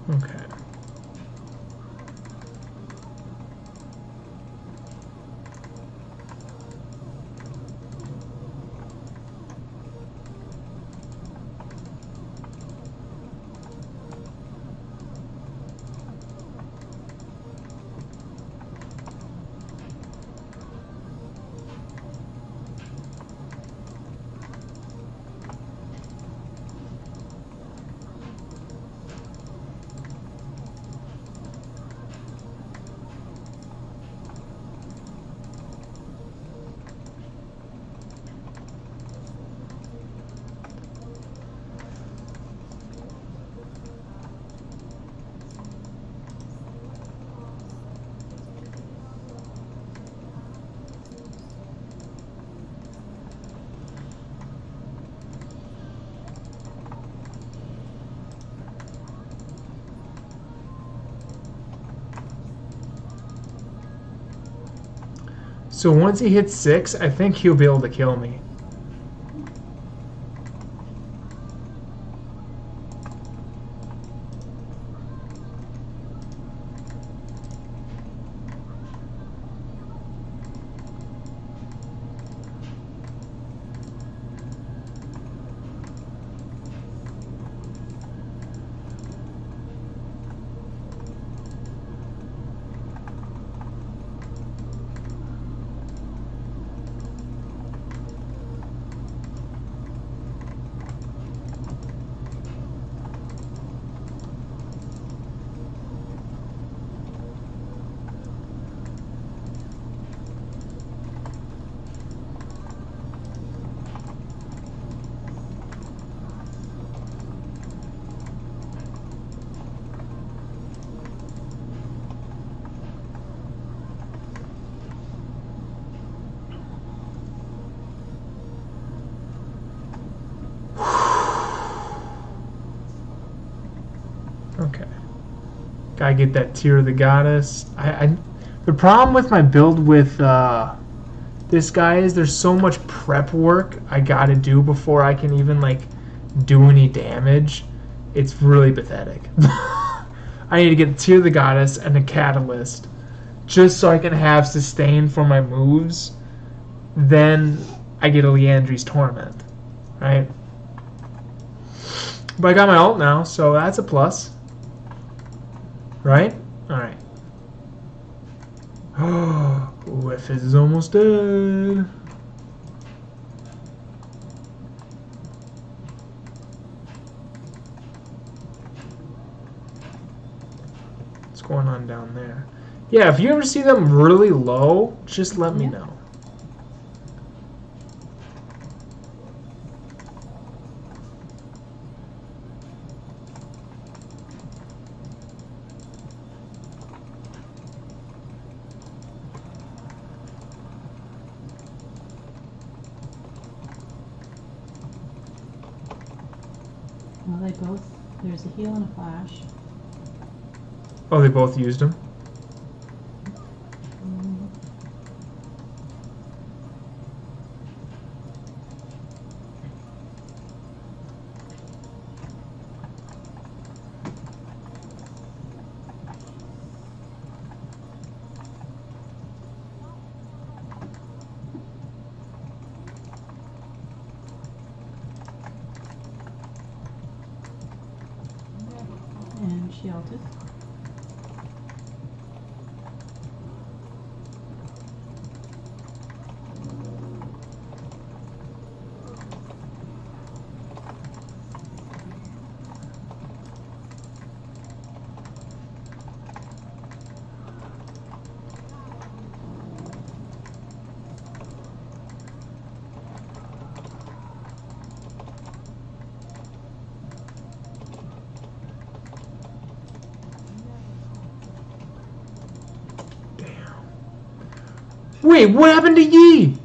Okay. So once he hits 6, I think he'll be able to kill me. Okay. Gotta get that Tear of the Goddess. The problem with my build with this guy is. There's so much prep work I gotta do before I can even like do any damage. It's really pathetic. I need to get the Tear of the Goddess and a Catalyst just so I can have sustain for my moves. Then I get a Leandri's Torment, right? But I got my ult now, so that's a plus. Right? Alright. Oh, F is almost dead. What's going on down there? Yeah, if you ever see them really low, just let me know. Well, they both, there's a heal and a flash. Oh, they both used them? And she ulted. Wait, what happened to Yi?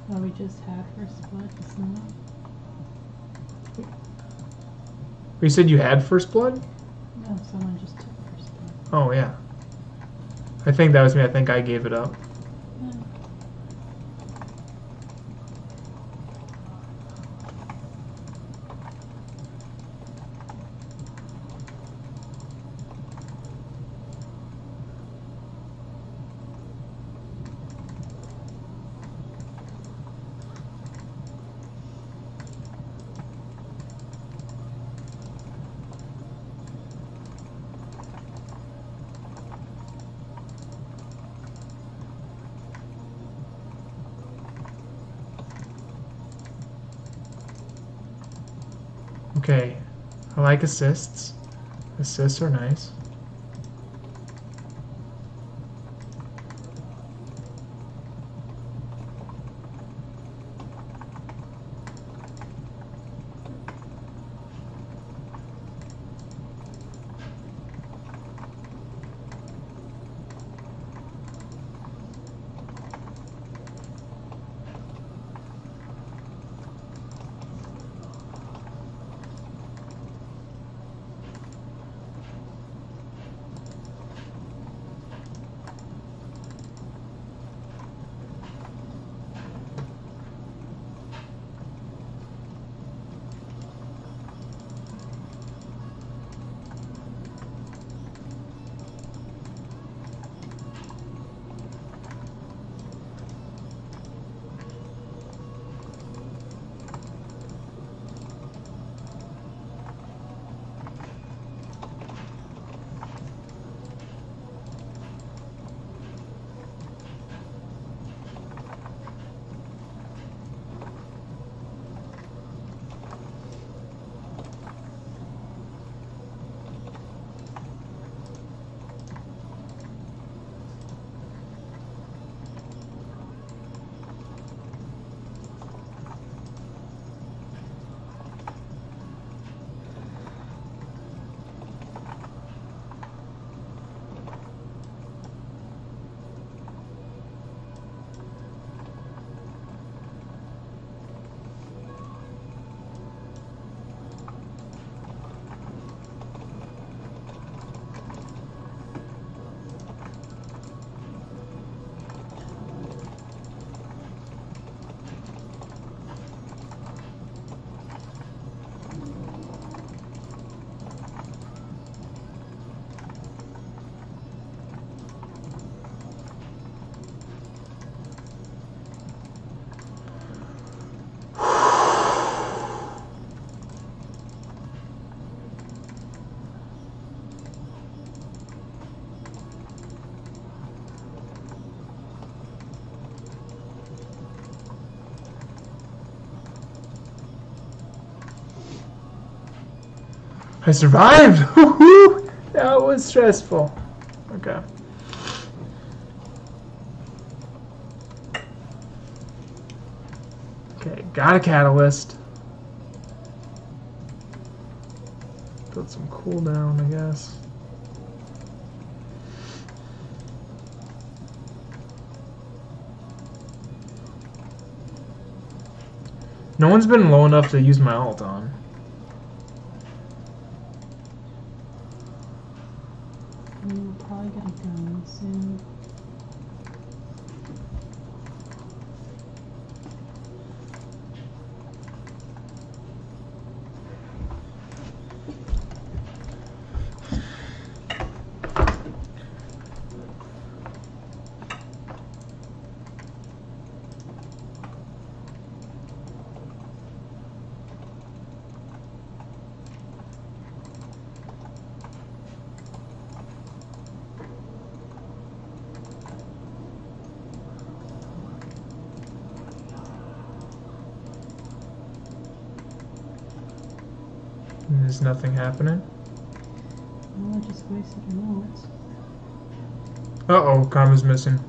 Oh, we just had first blood, isn't it? You said you had first blood? No, someone just took first blood. Oh, yeah. I think that was me. I think I gave it up. Okay, I like assists. Assists are nice. I survived! Woohoo! That was stressful. Okay. Okay, got a catalyst. Put some cooldown, I guess. No one's been low enough to use my ult on. We'll probably get a gun soon. There's nothing happening. Well, I just wasted an ult. Uh-oh, Karma's missing.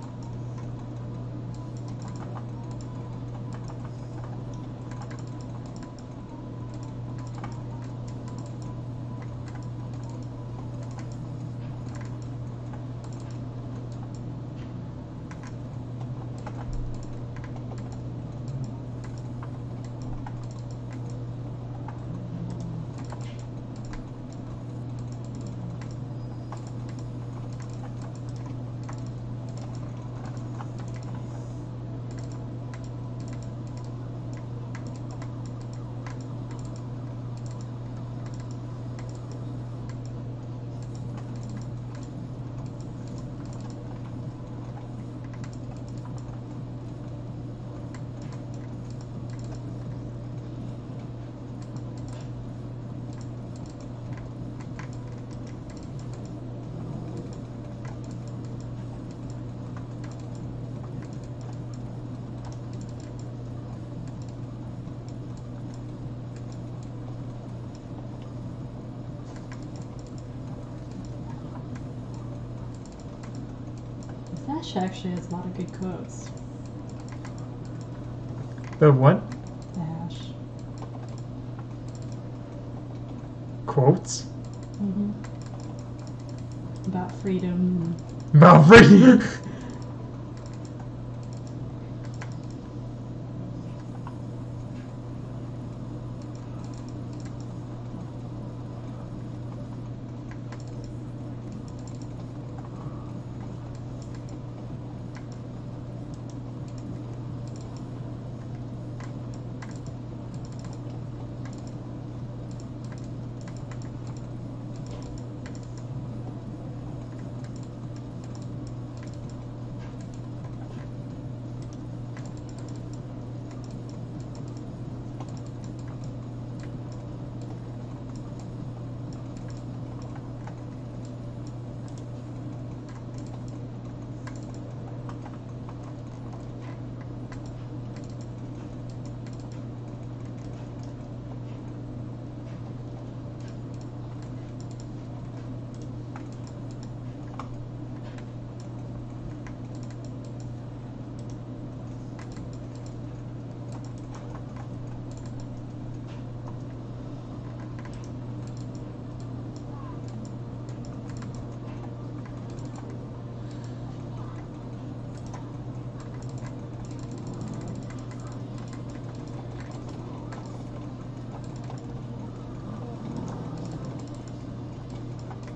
Dash actually has a lot of good quotes. The what? Dash. Quotes? Mm-hmm. About freedom. About freedom?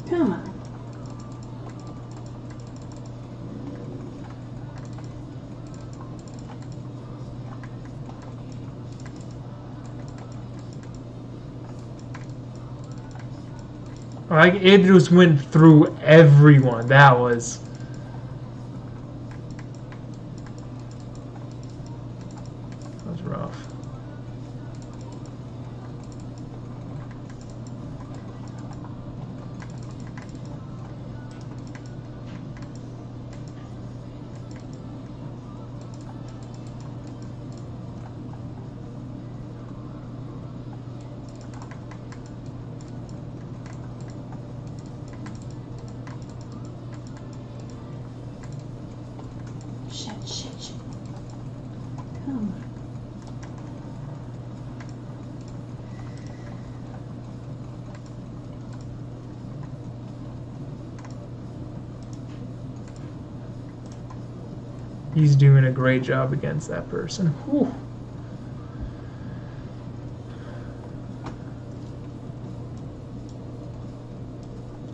Come on. Like, it just went through everyone. That was rough. He's doing a great job against that person. Whew.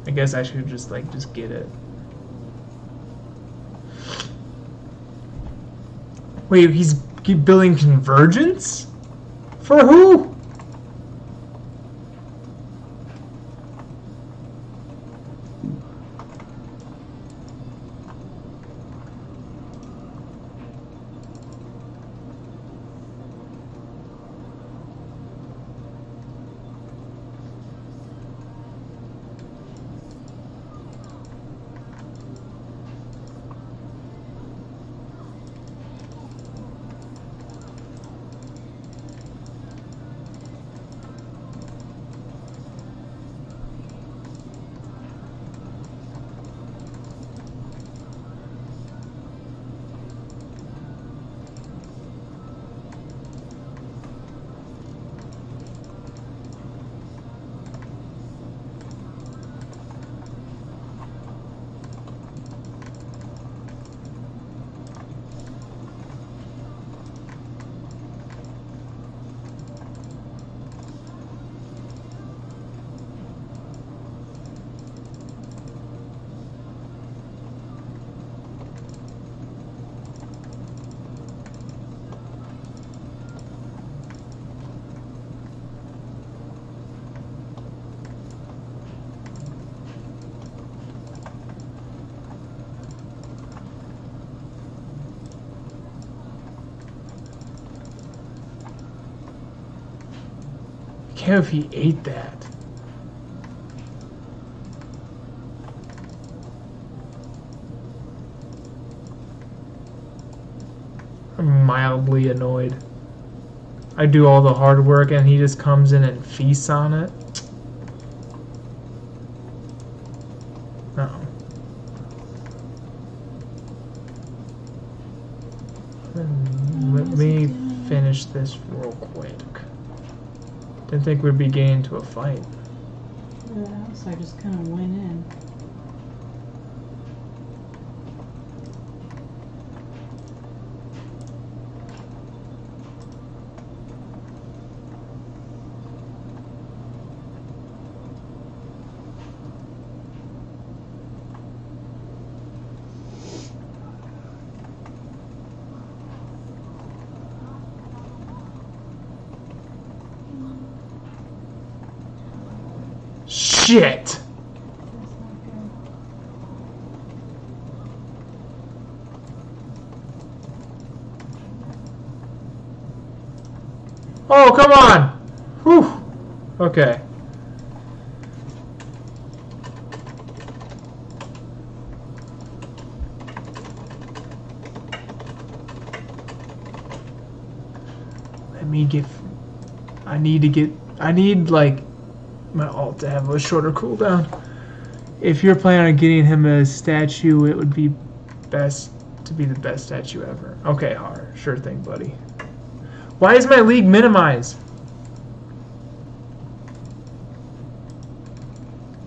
I guess I should just get it. Wait, he's building convergence? For who? I can't know if he ate that. I'm mildly annoyed. I do all the hard work and he just comes in and feasts on it. Uh-oh. Let me finish this real quick. Didn't think we'd be getting into a fight. Yeah, so I just kind of went in. Shit! Oh, come on! Whew! Okay. Let me get... I need, like, my ult to have a shorter cooldown. If you're planning on getting him a statue, it would be best to be the best statue ever. Okay, Har. Sure thing, buddy. Why is my league minimized?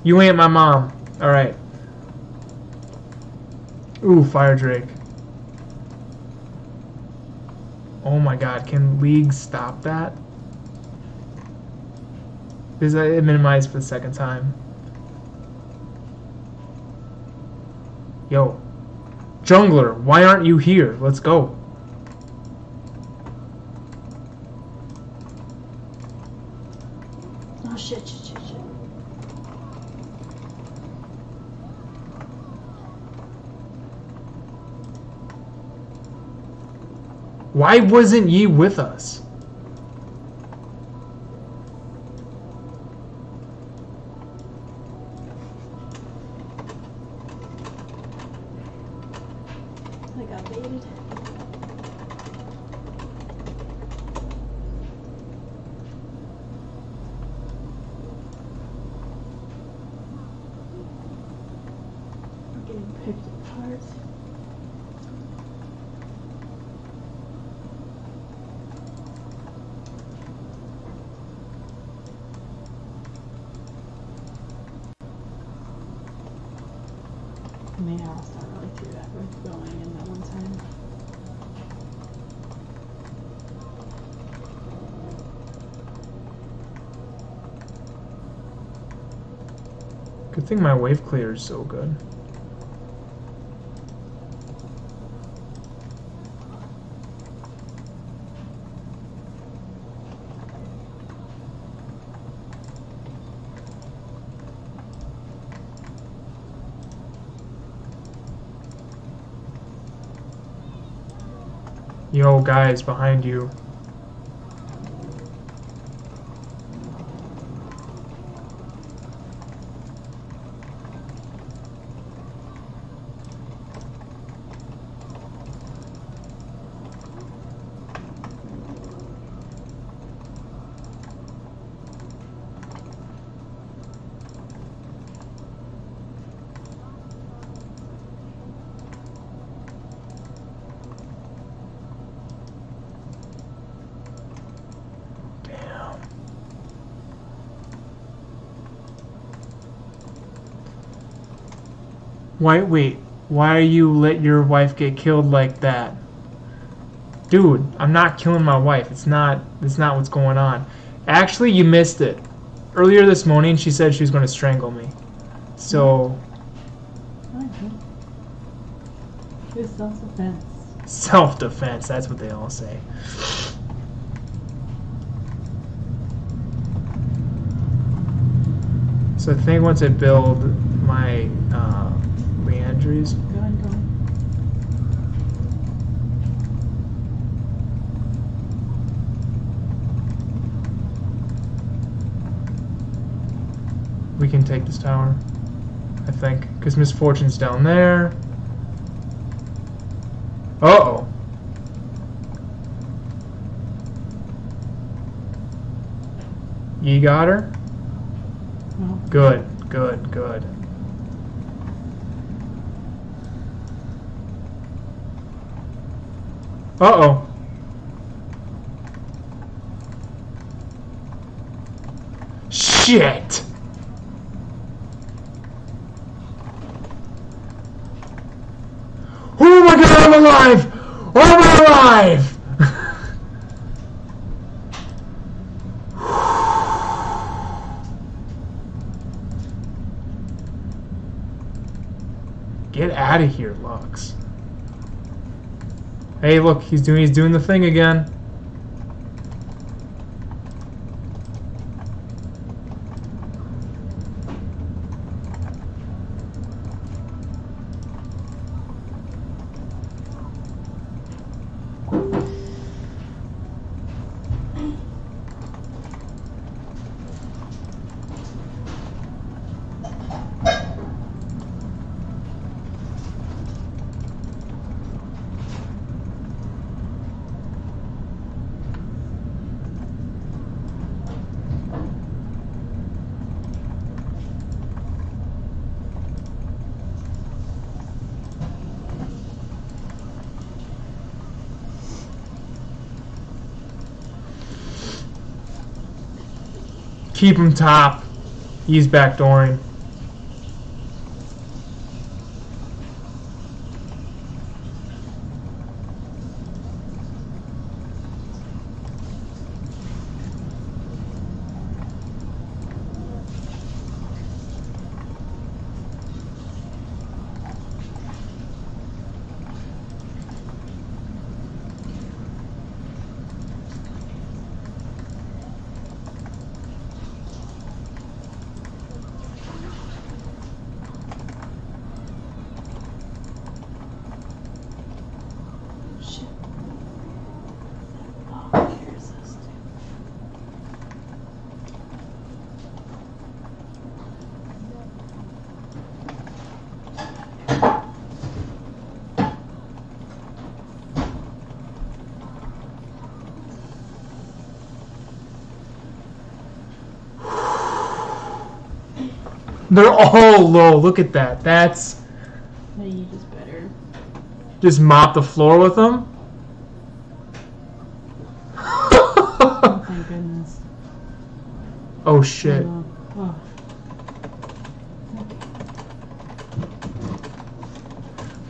You ain't my mom. Alright. Ooh, Fire Drake. Oh my god, can League stop that? Because it minimized for the second time. Yo. Jungler, why aren't you here? Let's go. Oh shit. Why wasn't ye with us? I got baited. I'm getting picked apart. Man, I was not really through that with going in that one time. Good thing my wave clear is so good. Yo, guys, behind you. Wait, why are you let your wife get killed like that? Dude, I'm not killing my wife. That's not what's going on. Actually, you missed it. Earlier this morning, she said she was going to strangle me. So... It's self-defense. Self-defense, that's what they all say. So I think once I build my re-entries... Go ahead, go ahead. we can take this tower, I think, because Misfortune's down there. Uh-oh. You got her? No. Good, good, good. Uh-oh. Shit! Oh my god, I'm alive! Oh, I'm alive! Get out of here, Lux. Hey, look, he's doing the thing again. Keep him top. He's backdooring. They're all low. Look at that. That's... No, you just better. Just mop the floor with them? Oh, thank goodness. Oh, shit. Oh.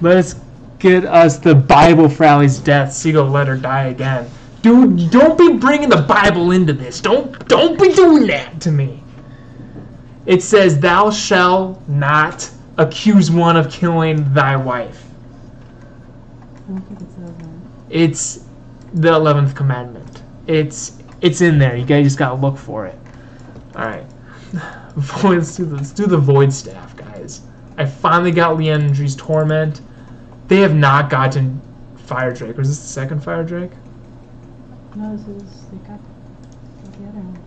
Let's get us the Bible for Allie's death so you go let her die again. Dude, don't be bringing the Bible into this. Don't be doing that to me. It says, "Thou shalt not accuse one of killing thy wife." I don't think it says that. It's the 11th commandment. It's in there. You guys just gotta look for it. All right. Let's do the void staff, guys. I finally got Leandri's torment. They have not gotten Fire Drake. Was this the second Fire Drake? No, this is they got the other one.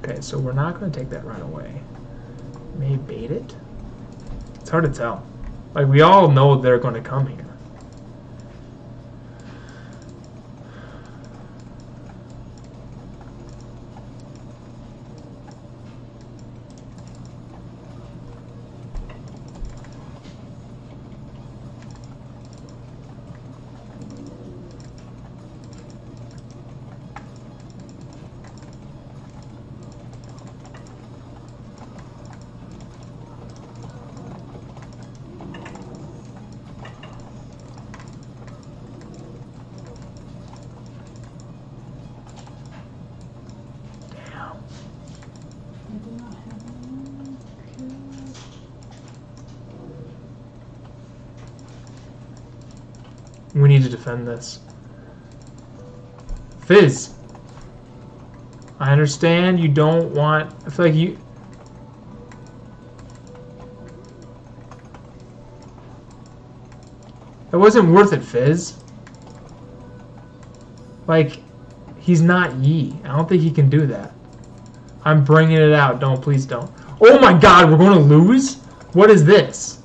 Okay, so we're not going to take that right away. May bait it? It's hard to tell. Like, we all know they're going to come here. We need to defend this. Fizz! I understand you don't want... I feel like you... It wasn't worth it, Fizz. Like, he's not Yi. I don't think he can do that. I'm bringing it out. Please don't. Oh my god, we're going to lose? What is this?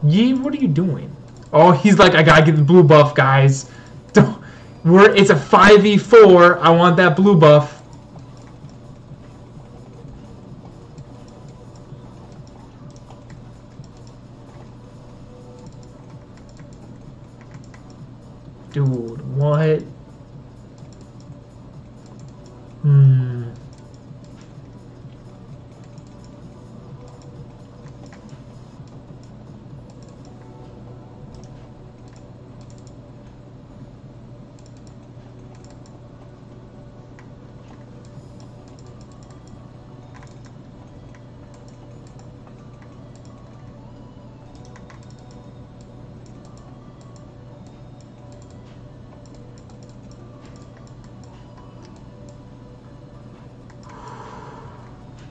Yi, what are you doing? Oh, he's like, I gotta get the blue buff, guys. It's a 5v4. I want that blue buff. Dude, what?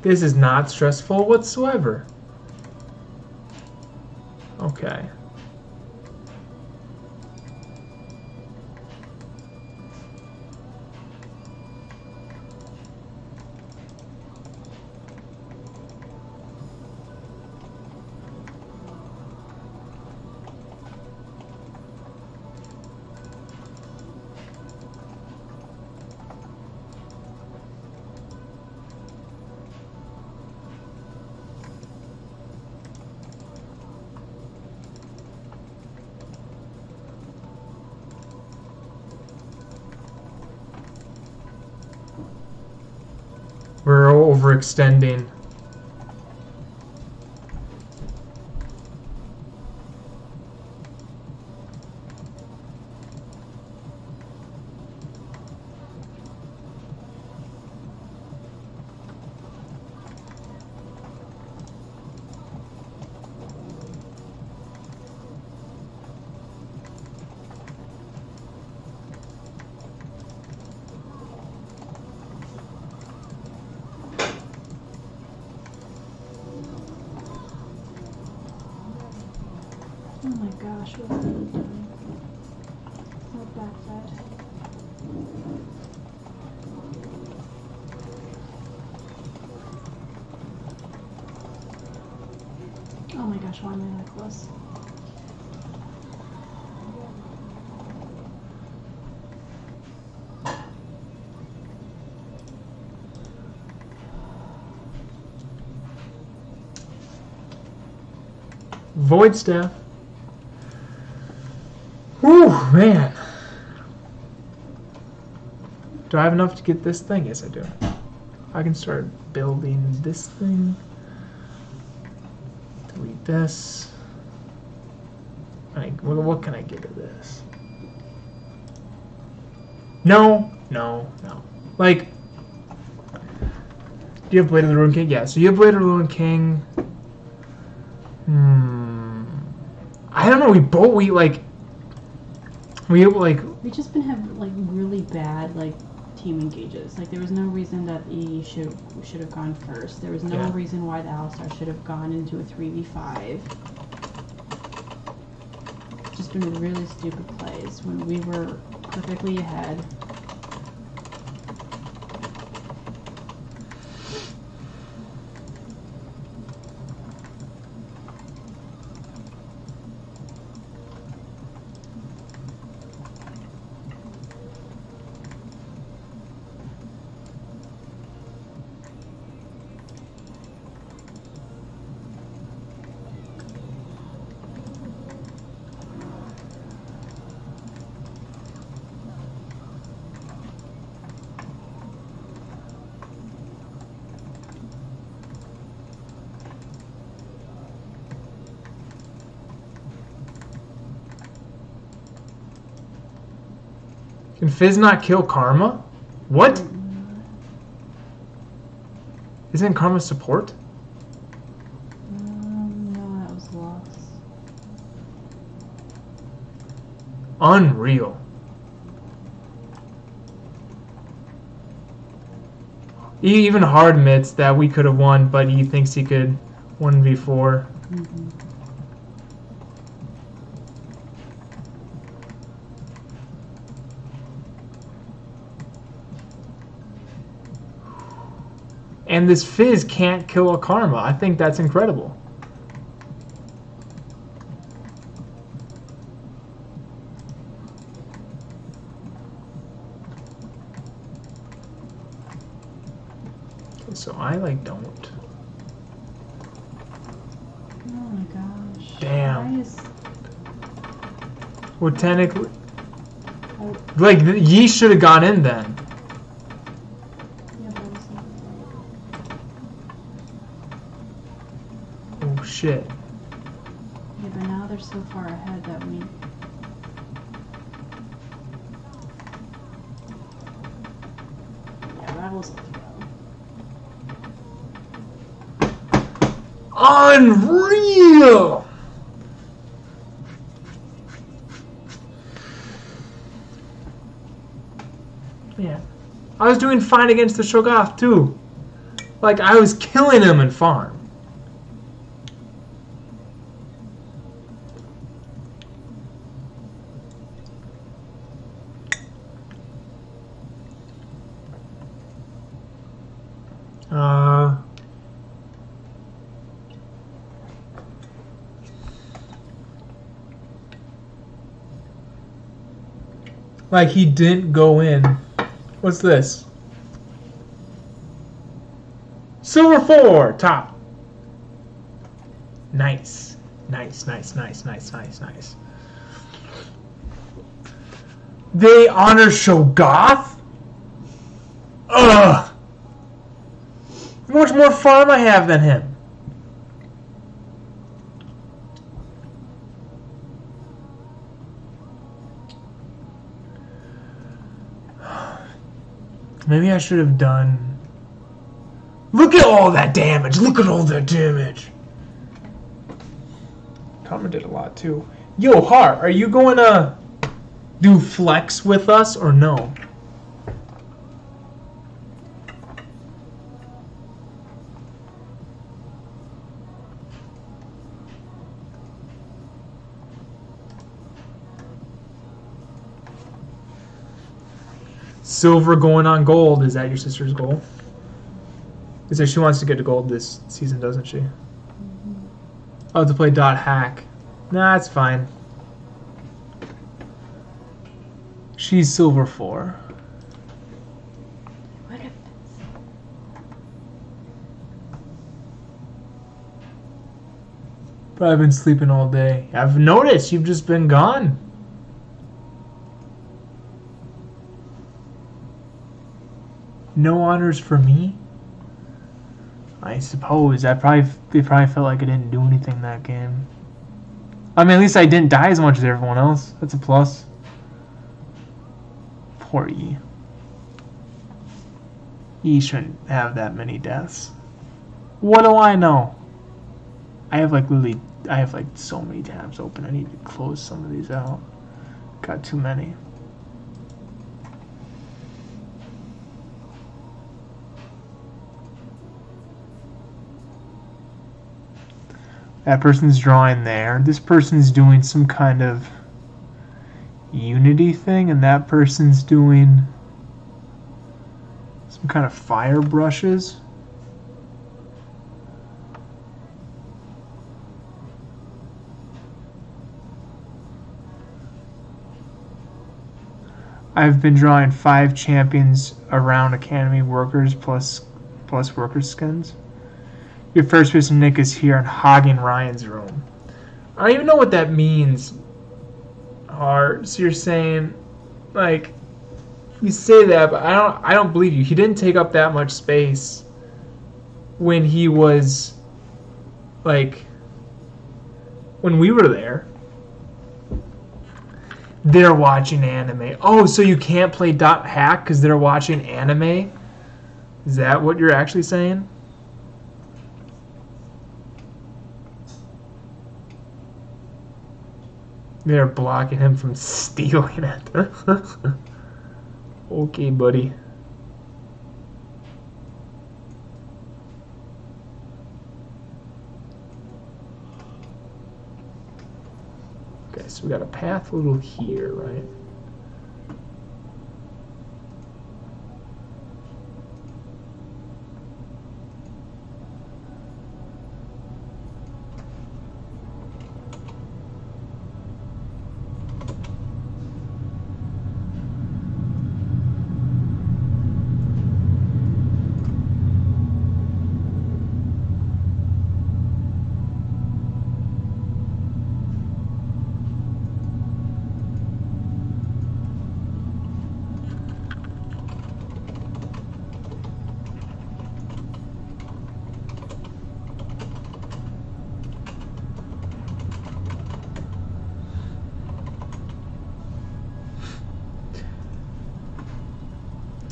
This is not stressful whatsoever. Okay. We're overextending. Oh my gosh, what have I done? Not that bad. Oh my gosh, why am I that close? Void Staff. Whew, man. Do I have enough to get this thing? Yes, I do. I can start building this thing. Delete this. What can I get of this? No. Like, do you have Blade of the Ruined King? Yeah, so you have Blade of the Ruined King. I don't know, We just been having like really bad like team engages. Like there was no reason that E should have gone first. There was no reason why the Alistar should have gone into a 3v5. Just been really stupid plays when we were perfectly ahead. Can Fizz not kill Karma? What? Isn't Karma support? No, that was lost. Unreal. He even hard admits that we could have won, but he thinks he could 1v4. And this Fizz can't kill a Karma. I think that's incredible. Okay, so I don't. Oh my gosh. Damn. Why is... Well, technically, like Yi should have gone in then. Oh shit. Yeah, but now they're so far ahead that we... Yeah, that was a throw. Unreal! Yeah. I was doing fine against the Shogoth too. Like, I was killing him in farm. Like, he didn't go in. What's this? Silver 4, top. Nice. Nice. They honor Shogoth? Ugh! How much more farm I have than him? Maybe I should have done... Look at all that damage! Look at all that damage! Karma did a lot too. Yo, Har, are you going to do flex with us or no? Silver going on gold. Is that your sister's goal? Is that she wants to get to gold this season, doesn't she? Oh, to play dot hack. Nah, it's fine. She's silver 4. What if... But I've been sleeping all day. I've noticed you've just been gone. No honors for me? I suppose. They probably felt like I didn't do anything that game. I mean, at least I didn't die as much as everyone else. That's a plus. Poor E. E shouldn't have that many deaths. What do I know? I have like so many tabs open. I need to close some of these out. Got too many. That person's drawing there. This person's doing some kind of Unity thing, and that person's doing some kind of fire brushes. I've been drawing 5 champions around Academy workers plus worker skins. Your first person Nick is here and hogging Ryan's room. I don't even know what that means. So you're saying, like, you say that, but I don't believe you. He didn't take up that much space when he was, like, when we were there. They're watching anime. Oh, so you can't play .hack because they're watching anime? Is that what you're actually saying? They're blocking him from stealing it. Okay, buddy. Okay, so we got a path a little here, right?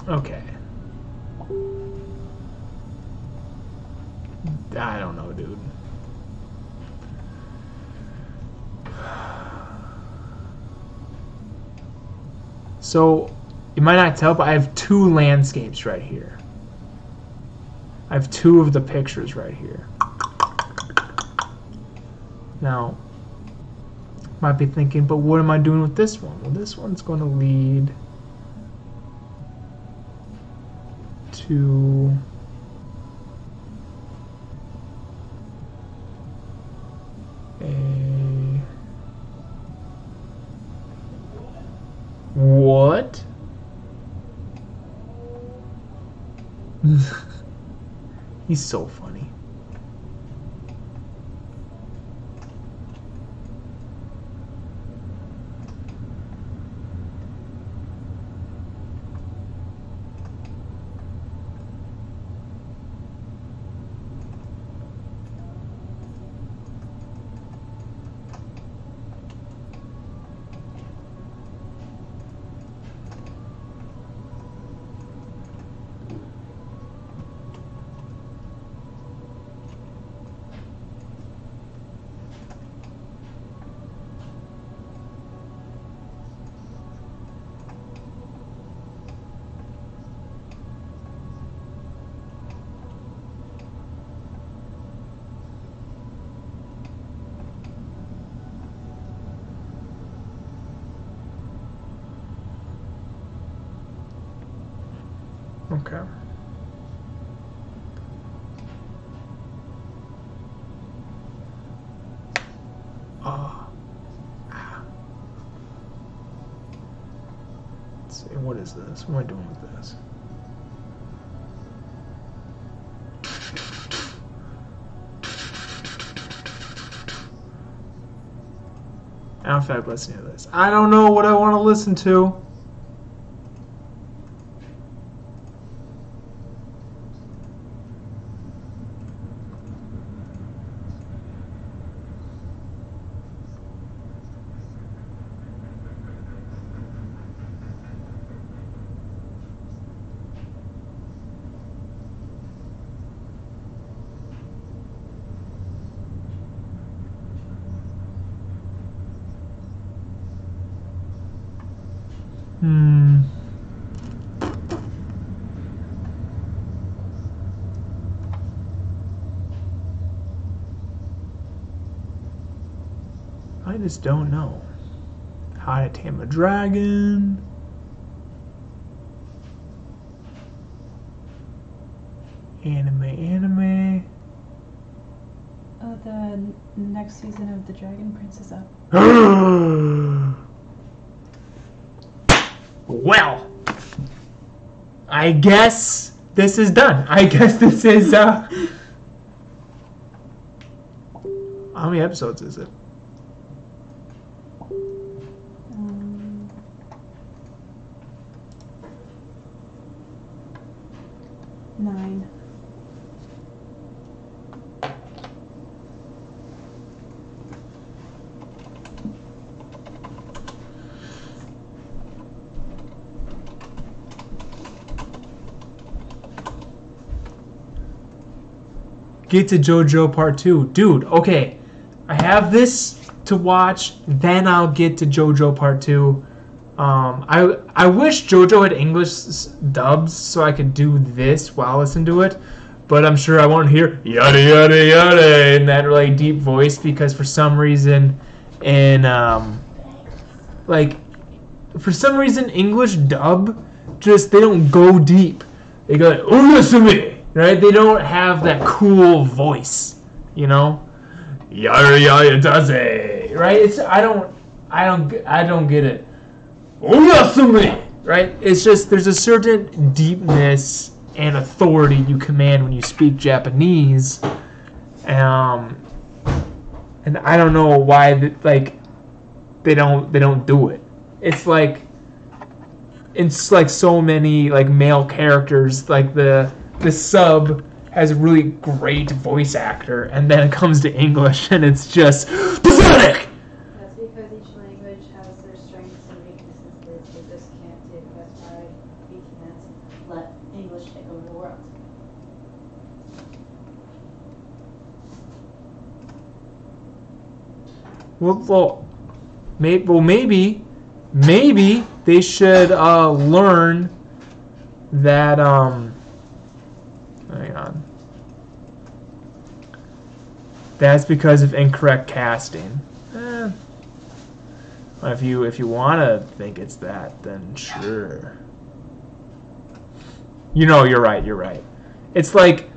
Okay. I don't know, dude. So, you might not tell, but I have 2 landscapes right here. I have 2 of the pictures right here. Now, might be thinking, but what am I doing with this one? Well, this one's going to lead to a what? He's so funny. Okay. Let's see, what is this? What am I doing with this? I don't feel like listening to this. I don't know what I want to listen to. I just don't know. How to Tame a Dragon. Anime. Oh, the next season of The Dragon Prince is up. Well, I guess this is done. I guess this is, how many episodes is it? 9. Get to JoJo Part 2. Dude, okay. I have this to watch, then I'll get to JoJo Part 2. I wish JoJo had English dubs so I could do this while I listen to it, but I'm sure I won't hear yada yada yada in that really deep voice because for some reason English dub just they don't go deep. They go Urasumi, right? They don't have that cool voice, you know? Yada yada daze, right? It's I don't get it. Right? It's just there's a certain deepness and authority you command when you speak Japanese, and I don't know why they don't do it. It's like so many like male characters. Like the sub has a really great voice actor, and then it comes to English and it's just pathetic. That's because each language has their strengths and weaknesses. They just can't do. That's why we can't let English take over the world. Maybe they should learn that hang on. That's because of incorrect casting. If you want to think it's that, then sure. You're right. It's like,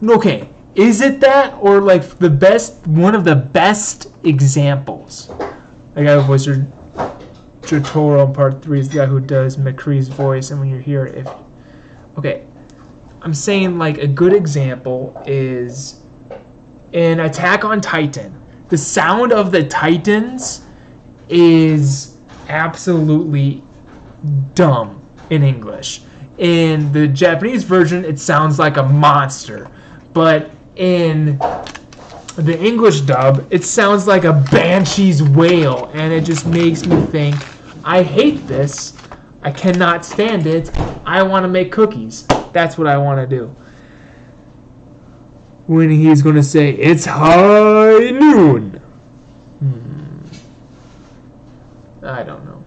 okay, is it that or like one of the best examples? Like I voiced Jotaro in Part 3 is the guy who does McCree's voice, and when you hear it, okay, I'm saying like a good example is in Attack on Titan. The sound of the Titans is absolutely dumb in English. In the Japanese version, it sounds like a monster, but in the English dub, it sounds like a banshee's wail, and it just makes me think, I hate this. I cannot stand it. I want to make cookies. That's what I want to do. When he's going to say, it's high noon. I don't know.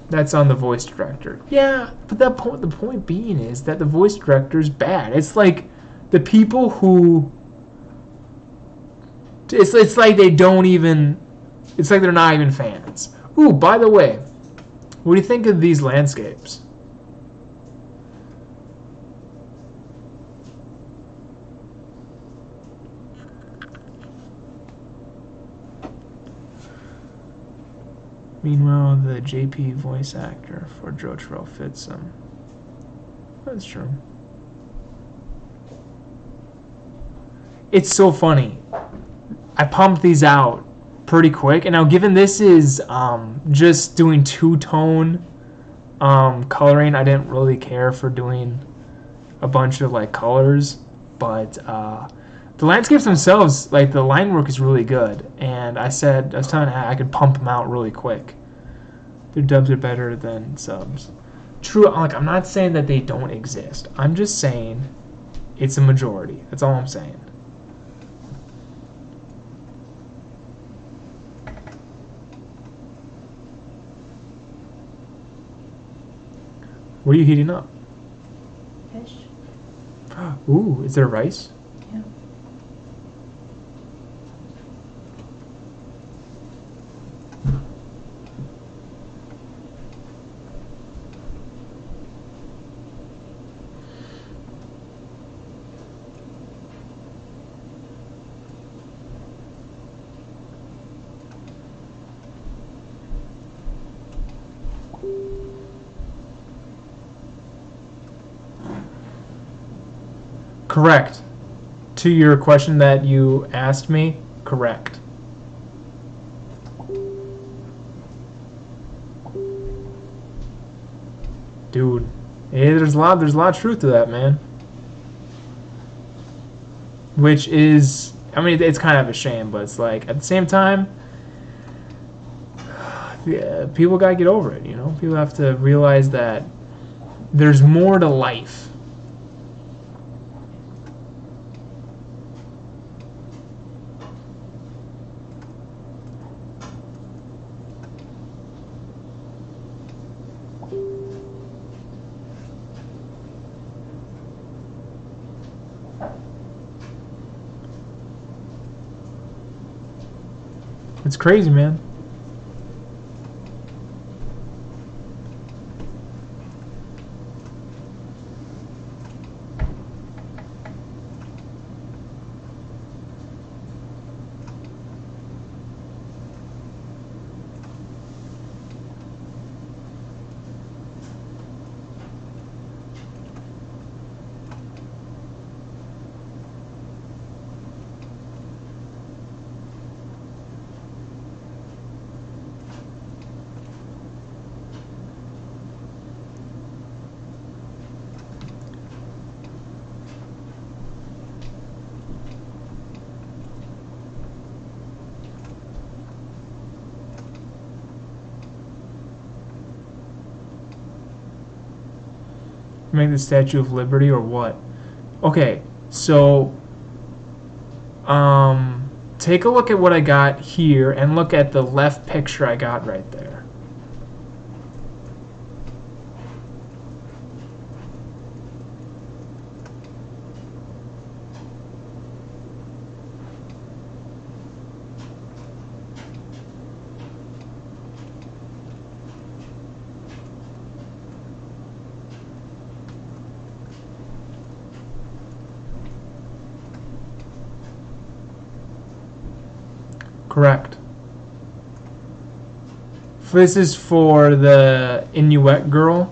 That's on the voice director. Yeah, but the point being is that the voice director is bad. It's like the people who... It's like they don't even... It's like they're not even fans. Ooh, by the way, what do you think of these landscapes? Meanwhile, the JP voice actor for Jotaro fits him. That's true. It's so funny. I pump these out pretty quick. And now, given this is just doing two-tone coloring, I didn't really care for doing a bunch of like colors, but the landscapes themselves, like the line work is really good. And I was telling Anna I could pump them out really quick. Their dubs are better than subs. True, like I'm not saying that they don't exist. I'm just saying it's a majority. That's all I'm saying. What are you heating up? Fish. Ooh, is there rice? Yeah. Correct. To your question that you asked me, correct. Dude, hey, there's a lot of truth to that, man. Which is, I mean, it's kind of a shame, but it's like at the same time, yeah, people gotta get over it. You know, people have to realize that there's more to life. It's crazy, man. Make the Statue of Liberty or what? Okay, so take a look at what I got here and look at the left picture I got right there. Correct. This is for the Inuit girl.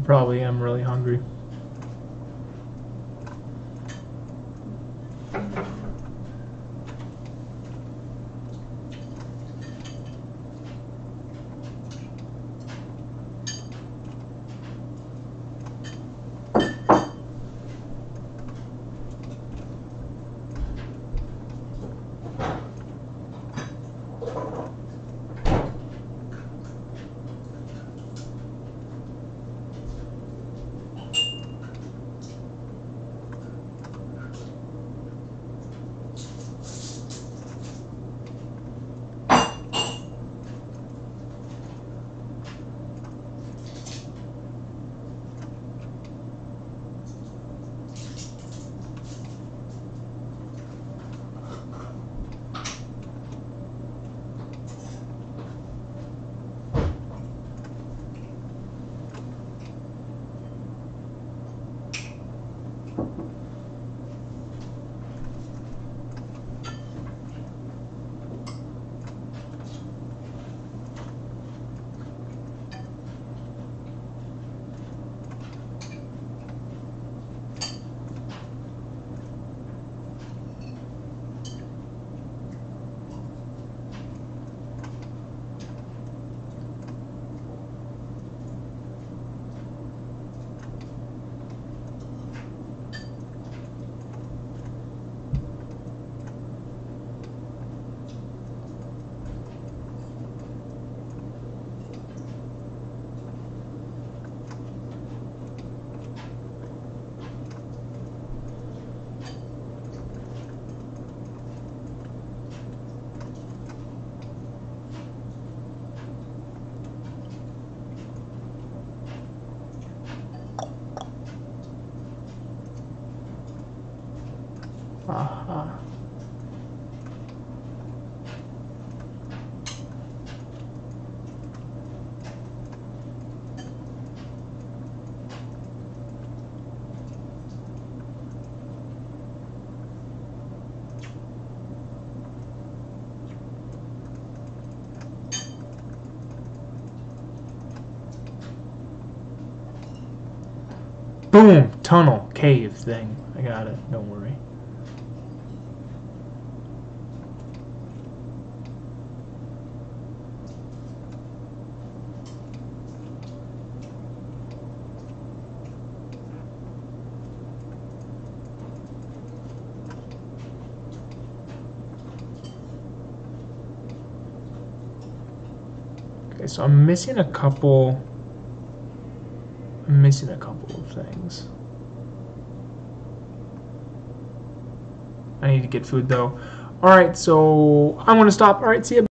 probably am really hungry. Boom! Tunnel, cave thing. I got it. Don't worry. Okay, so I'm missing a couple. I'm missing a couple of things. I need to get food though. Alright, so I'm gonna stop. Alright, see ya.